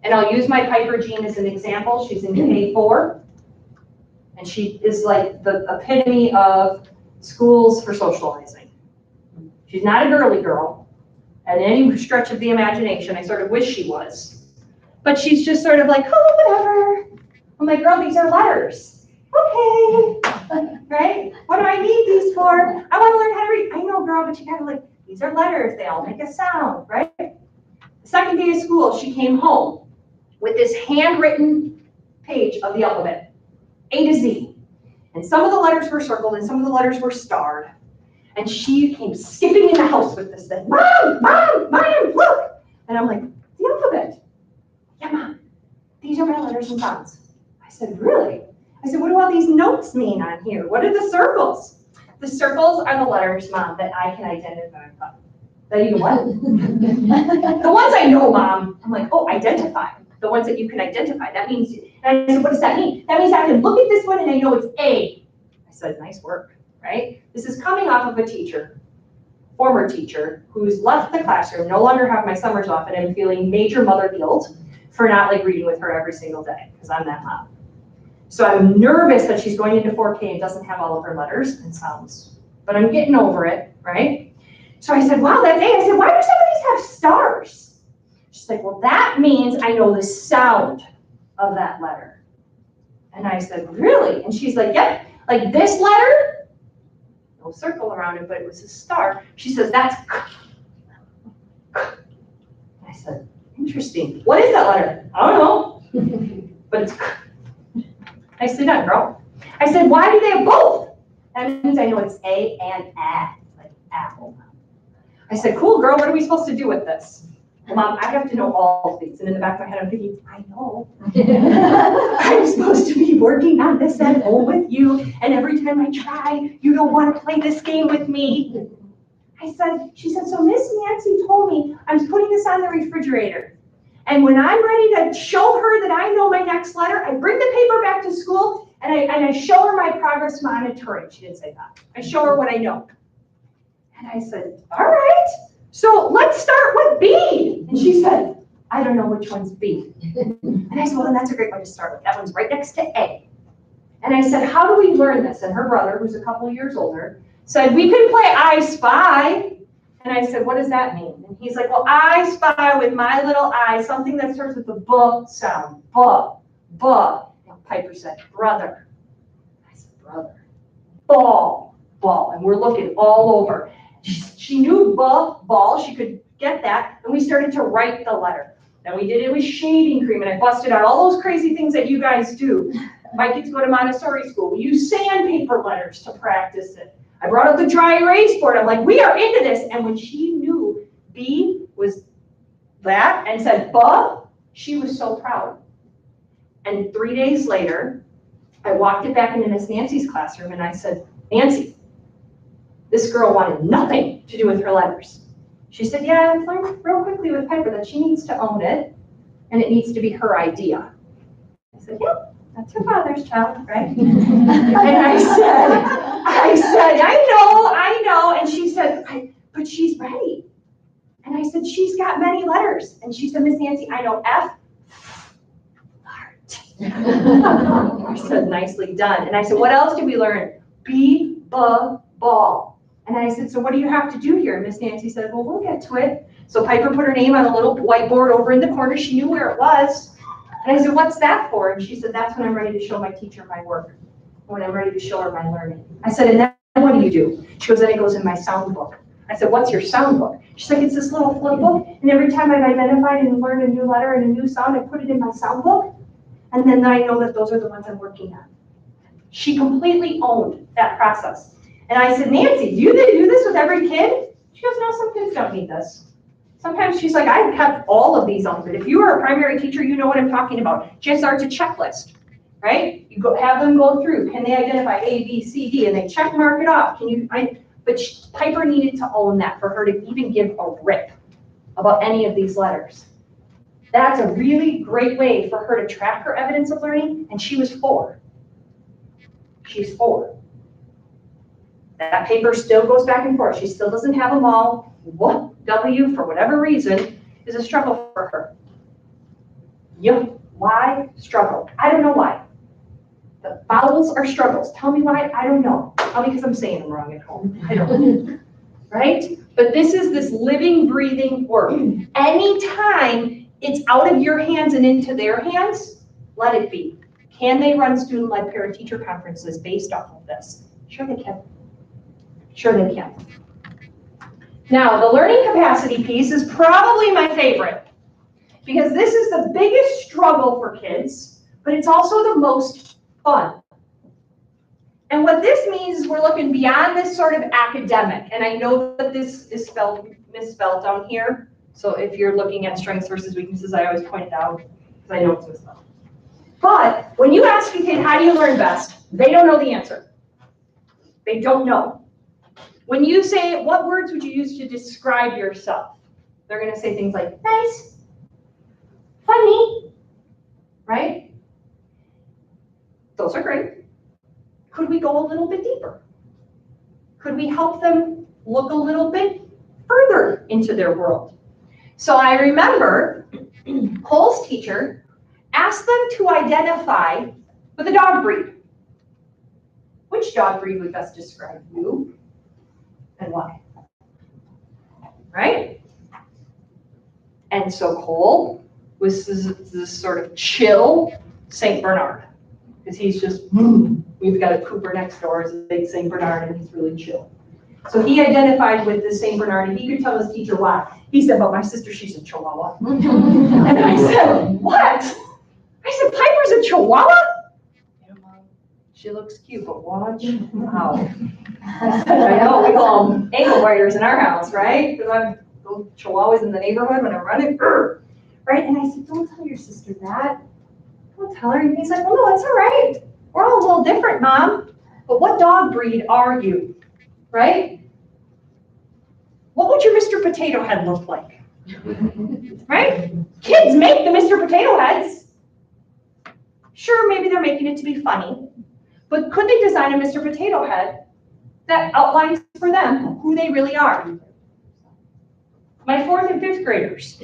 And I'll use my Piper Jean as an example. She's in K4, and she is like the epitome of schools for socializing. She's not a girly girl at any stretch of the imagination. I sort of wish she was. But she's just sort of like, oh, whatever. I'm like, girl, these are letters. Okay, right? What do I need these for? I want to learn how to read. I know, girl, but you gotta like, these are letters. They all make a sound, right? The second day of school, she came home with this handwritten page of the alphabet, A to Z. And some of the letters were circled and some of the letters were starred. And she came skipping in the house with this thing. Mom, look. And I'm like, the alphabet. Yeah, Mom, these are my letters and sounds. I said, really? I said, what do all these notes mean on here? What are the circles? The circles are the letters, Mom, that I can identify. That you what? The ones I know, Mom. I'm like, oh, identify. The ones that you can identify. That means, and I said, what does that mean? That means I can look at this one and I know it's A. I said, nice work, right? This is coming off of a teacher, former teacher, who's left the classroom, no longer have my summers off, and I'm feeling major mother guilt for not like reading with her every single day, because I'm that mom. So I'm nervous that she's going into 4K and doesn't have all of her letters and sounds, but I'm getting over it, right? So I said, wow, that's A. I said, why do some of these have stars? She's like, well, that means I know the sound of that letter. And I said, really? And she's like, yep, like this letter, no circle around it, but it was a star. She says, that's I said, interesting. What is that letter? I don't know, but it's nicely done, girl. I said, why do they have both? That means I know it's A and A, like apple. I said, cool, girl, what are we supposed to do with this? Well, Mom, I have to know all of these. And in the back of my head, I'm thinking, I know. I'm supposed to be working on this at home with you. And every time I try, you don't want to play this game with me. She said, so Miss Nancy told me I'm putting this on the refrigerator. And when I'm ready to show her that I know my next letter, I bring the paper back to school and I show her my progress monitoring. She didn't say that. I show her what I know. And I said, all right. So let's start with B. And she said, I don't know which one's B. And I said, well, then that's a great one to start with. That one's right next to A. And I said, how do we learn this? And her brother, who's a couple of years older, said, we can play I Spy. And I said, what does that mean? And he's like, well, I spy with my little eye something that starts with the B sound. B. And Piper said, brother. I said, brother. Ball. And we're looking all over. She knew ball. She could get that. And we started to write the letter. Then we did it with shaving cream. And I busted out all those crazy things that you guys do. My kids go to Montessori school. We use sandpaper letters to practice it. I brought up the dry erase board. I'm like, we are into this. And when she knew B was that and said buh, she was so proud. And 3 days later, I walked it back into Miss Nancy's classroom and I said, Nancy, this girl wanted nothing to do with her letters. She said, yeah, I've learned real quickly with Piper that she needs to own it and it needs to be her idea. I said, yeah. That's her father's child, right? And I said, I know. And she said, but she's ready. And I said, she's got many letters. And she said, Miss Nancy, I know F, fart. I said, nicely done. And I said, what else did we learn? B, ball. And I said, so what do you have to do here? And Miss Nancy said, well, we'll get to it. So Piper put her name on a little whiteboard over in the corner. She knew where it was. And I said, what's that for? And she said, that's when I'm ready to show my teacher my work, when I'm ready to show her my learning. I said, and then what do you do? She goes, then it goes in my sound book. I said, what's your sound book? She's like, it's this little flip book, and every time I've identified and learned a new letter and a new sound, I put it in my sound book, and then I know that those are the ones I'm working on. She completely owned that process. And I said, Nancy, do you do this with every kid? She goes, no, some kids don't need this. Sometimes she's like, I've kept all of these on, but if you are a primary teacher, you know what I'm talking about. GSR's a checklist, right? You go have them go through. Can they identify A, B, C, D, and they check mark it off? But Piper needed to own that for her to even give a rip about any of these letters. That's a really great way for her to track her evidence of learning, and she was 4. She's 4. That paper still goes back and forth. She still doesn't have them all. What? W, for whatever reason, is a struggle for her. Yep. Why? Struggle. I don't know why. The vowels are struggles. Tell me why. I don't know. Probably because I'm saying them wrong at home. I don't know. Right? But this is this living, breathing work. Anytime it's out of your hands and into their hands, let it be. Can they run student-led parent-teacher conferences based off of this? Sure they can. Sure they can. Now, the learning capacity piece is probably my favorite because this is the biggest struggle for kids, but it's also the most fun. And what this means is we're looking beyond this sort of academic, and I know that this is misspelled down here, so if you're looking at strengths versus weaknesses, I always point it out because I know it's misspelled. But when you ask a kid, how do you learn best? They don't know the answer. They don't know. When you say, what words would you use to describe yourself? They're going to say things like, nice, funny, right? Those are great. Could we go a little bit deeper? Could we help them look a little bit further into their world? So I remember Cole's teacher asked them to identify with a dog breed. Which dog breed would best describe you? And why? Right? And so Cole was this sort of chill St. Bernard, because he's just, we've got a Cooper next door, is a big St. Bernard, and he's really chill. So he identified with the St. Bernard, and he could tell his teacher why. He said, but my sister, she's a Chihuahua. And I said, what? I said, Piper's a Chihuahua? She looks cute, but watch out. I know, we call them ankle biters in our house, right? Because I've those Chihuahuas in the neighborhood when I'm running, right? And I said, don't tell your sister that. Don't tell her. And he's like, well, no, it's all right. We're all a little different, Mom. But what dog breed are you, right? What would your Mr. Potato Head look like? Right? Kids make the Mr. Potato Heads. Sure, maybe they're making it to be funny. But could they design a Mr. Potato Head that outlines for them who they really are? My 4th and 5th graders.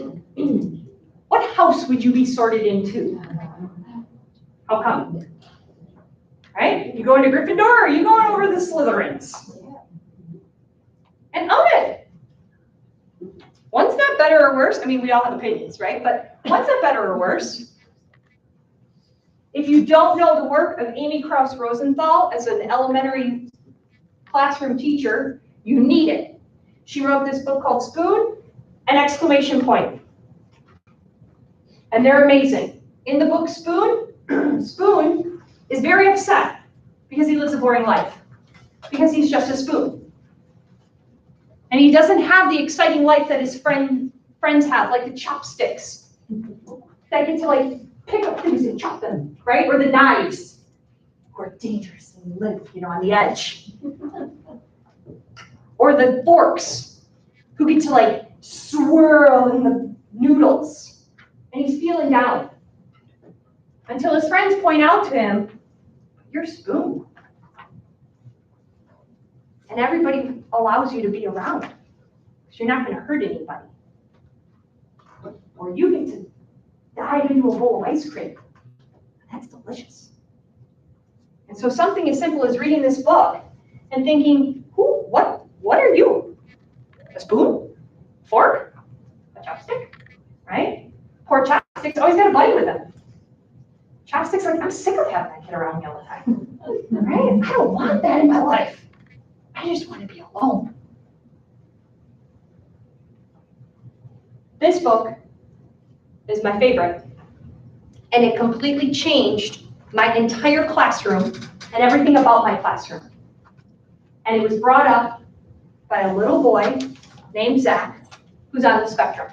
What house would you be sorted into? How come? Right? You going to Gryffindor or are you going over the Slytherins? And own it. One's not better or worse. I mean, we all have opinions, right? But one's not better or worse. If you don't know the work of Amy Krauss Rosenthal as an elementary classroom teacher, you need it. She wrote this book called Spoon and exclamation point. And they're amazing. In the book Spoon, Spoon is very upset because he lives a boring life, because he's just a spoon. And he doesn't have the exciting life that his friends have, like the chopsticks that get to like pick up things and chop them, right? Or the knives, who are dangerous and live, on the edge. Or the forks, who get to like swirl in the noodles. And he's feeling down. Until his friends point out to him, you're a spoon. And everybody allows you to be around, because you're not going to hurt anybody. Or you get to dive into a bowl of ice cream. That's delicious. And so something as simple as reading this book and thinking, what are you? A spoon? Fork? A chopstick? Right? Poor chopsticks always got a buddy with them. Chopsticks like, I'm sick of having that kid around me all the time. Right? I don't want that in my life. I just want to be alone. This book is my favorite, and it completely changed my entire classroom and everything about my classroom. And it was brought up by a little boy named Zach, who's on the spectrum.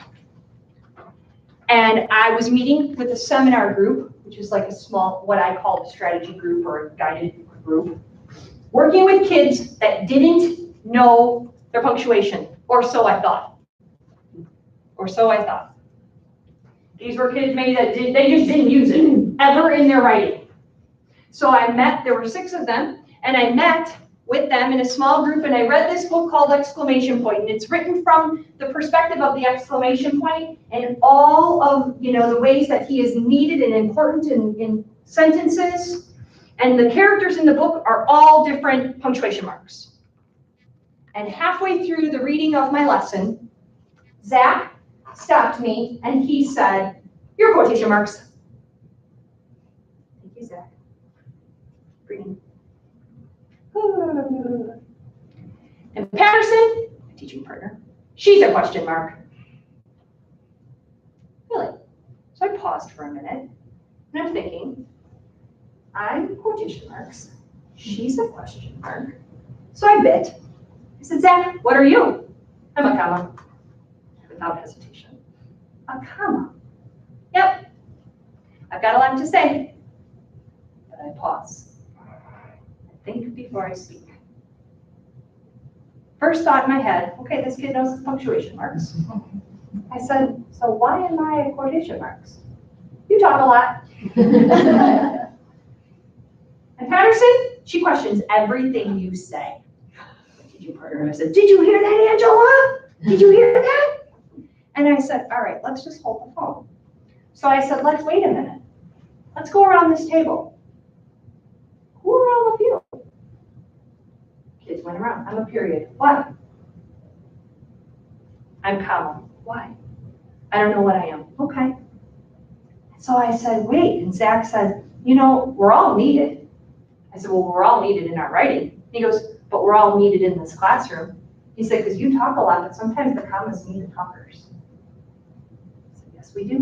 And I was meeting with a seminar group, which is like a small, what I call a strategy group or a guided group, working with kids that didn't know their punctuation, or so I thought. Or so I thought. These were kids maybe that they just didn't use it ever in their writing. So I met, there were 6 of them, and I met with them in a small group, and I read this book called Exclamation Point, and it's written from the perspective of the exclamation point and all of the ways that he is needed and important in sentences. And the characters in the book are all different punctuation marks. And halfway through the reading of my lesson, Zach stopped me and he said, "Your quotation marks." Thank you, Zach. Reading. And Patterson, my teaching partner, she's a question mark. Really? So I paused for a minute and I'm thinking, I'm quotation marks. She's a question mark. So I bit. I said, "Zach, what are you?" "I'm a comma." Without hesitation. A comma. Yep. I've got a lot to say. But I pause. I think before I speak. First thought in my head, okay, this kid knows punctuation marks. I said, "So why am I at quotation marks? You talk a lot." And Patterson, she questions everything you say. My teaching partner, I said, "Did you hear that, Angela? Did you hear that?" And I said, "All right, let's just hold the phone." So I said, "Let's wait a minute. Let's go around this table. Who are all of you?" Kids went around. "I'm a period." "Why?" "I'm comma." "Why?" "I don't know what I am." "Okay." So I said, "Wait." And Zach said, "We're all needed." I said, "Well, we're all needed in our writing." He goes, "But we're all needed in this classroom." He said, "Because you talk a lot, but sometimes the commas need the talkers." I said, "Yes, we do."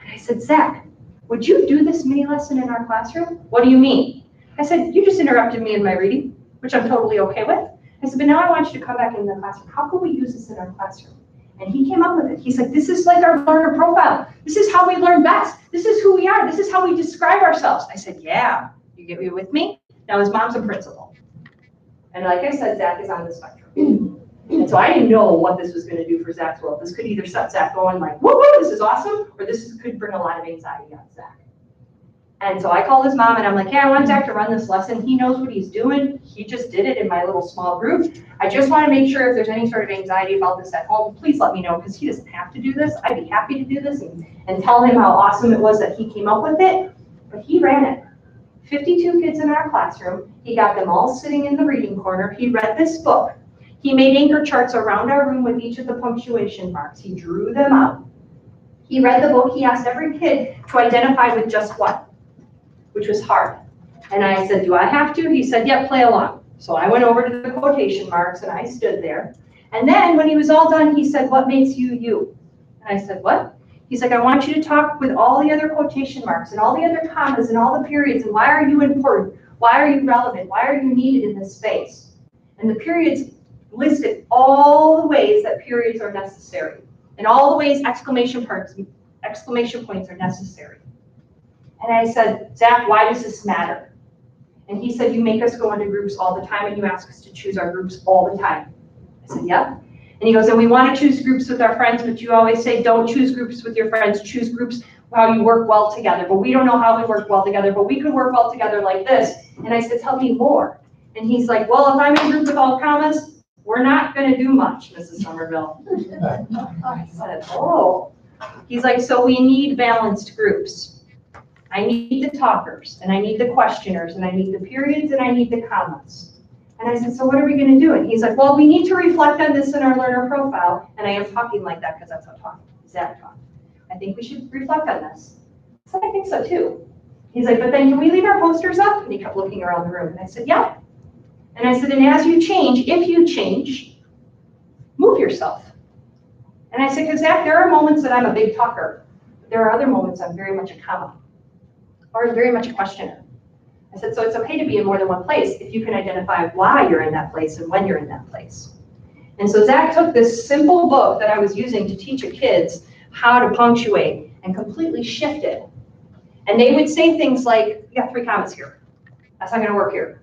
And I said, "Zach, would you do this mini lesson in our classroom?" "What do you mean?" I said, "You just interrupted me in my reading, which I'm totally okay with." I said, "But now I want you to come back in the classroom. How can we use this in our classroom?" And he came up with it. He's like, "This is like our learner profile. This is how we learn best. This is who we are. This is how we describe ourselves." I said, "Yeah, you get me with me?" Now his mom's a principal. And like I said, Zach is on the spectrum. And so I didn't know what this was going to do for Zach's world. This could either set Zach going like, "Woo, this is awesome," or this could bring a lot of anxiety on Zach. And so I called his mom and I'm like, hey, I want Zach to run this lesson. He knows what he's doing. He just did it in my little small group. I just want to make sure if there's any sort of anxiety about this at home, please let me know, because he doesn't have to do this. I'd be happy to do this and tell him how awesome it was that he came up with it. But he ran it. 52 kids in our classroom. He got them all sitting in the reading corner. He read this book. He made anchor charts around our room with each of the punctuation marks. He drew them out. He read the book. He asked every kid to identify with just one, which was hard. And I said, do I have to? He said, yep, play along. So I went over to the quotation marks and I stood there. And then when he was all done, he said, what makes you you? And I said, what? He's like, I want you to talk with all the other quotation marks and all the other commas and all the periods, and why are you important? Why are you relevant? Why are you needed in this space? And the periods listed all the ways that periods are necessary and all the ways exclamation points are necessary. And I said, Zach, why does this matter? And he said, you make us go into groups all the time and you ask us to choose our groups all the time. I said, yep. And he goes, and we want to choose groups with our friends, but you always say, don't choose groups with your friends, choose groups how you work well together. But we don't know how we work well together, but we could work well together like this. And I said, tell me more. And he's like, well, if I'm in a group with all commas, we're not going to do much, Mrs. Somerville. I said, oh. He's like, so we need balanced groups. I need the talkers, and I need the questioners, and I need the periods, and I need the commas. And I said, so what are we going to do? And he's like, well, we need to reflect on this in our learner profile. And I am talking like that because that's how Zach talked. I think we should reflect on this. I said, I think so too. He's like, but then can we leave our posters up? And he kept looking around the room. And I said, yeah. And I said, and as you change, if you change, move yourself. And I said, because Zach, there are moments that I'm a big talker. But there are other moments I'm very much a comma or very much a questioner. I said, so it's okay to be in more than one place if you can identify why you're in that place and when you're in that place. And so Zach took this simple book that I was using to teach kids how to punctuate and completely shift it. And they would say things like, you got 3 commas here. That's not going to work here.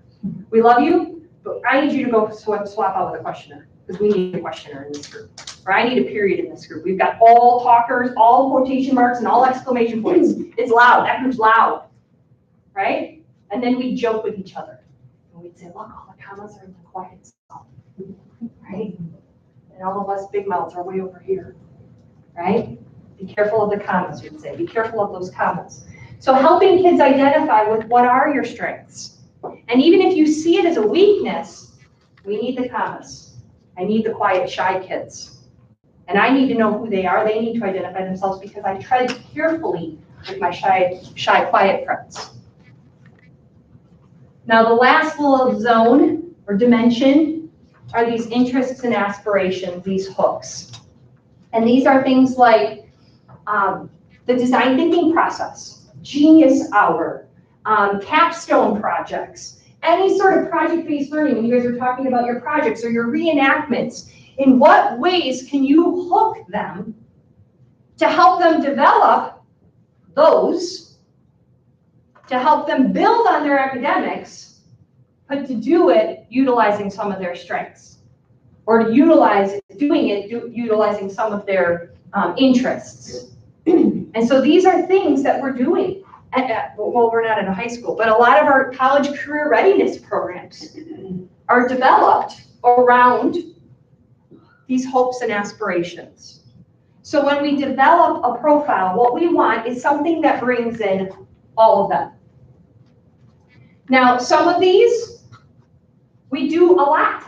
We love you, but I need you to go swap out with a questioner because we need a questioner in this group. Or I need a period in this group. We've got all talkers, all quotation marks, and all exclamation points. It's loud. That group's loud, right? And then we joke with each other. And we'd say, look, all the commas are in the quiet zone, right? And all of us big mouths are way over here, right? Be careful of the commas, we'd say. Be careful of those commas. So helping kids identify with what are your strengths. And even if you see it as a weakness, we need the commas. I need the quiet, shy kids. And I need to know who they are. They need to identify themselves because I tread carefully with my shy, quiet friends. Now, the last little zone or dimension are these interests and aspirations, these hooks. And these are things like the design thinking process, genius hour, capstone projects, any sort of project-based learning. When you guys are talking about your projects or your reenactments, in what ways can you hook them to help them develop those, to help them build on their academics, but to do it utilizing some of their strengths, or to utilizing some of their interests. And so these are things that we're doing. Well, we're not in a high school, but a lot of our college career readiness programs are developed around these hopes and aspirations. So when we develop a profile, what we want is something that brings in all of them. Now, some of these we do a lot.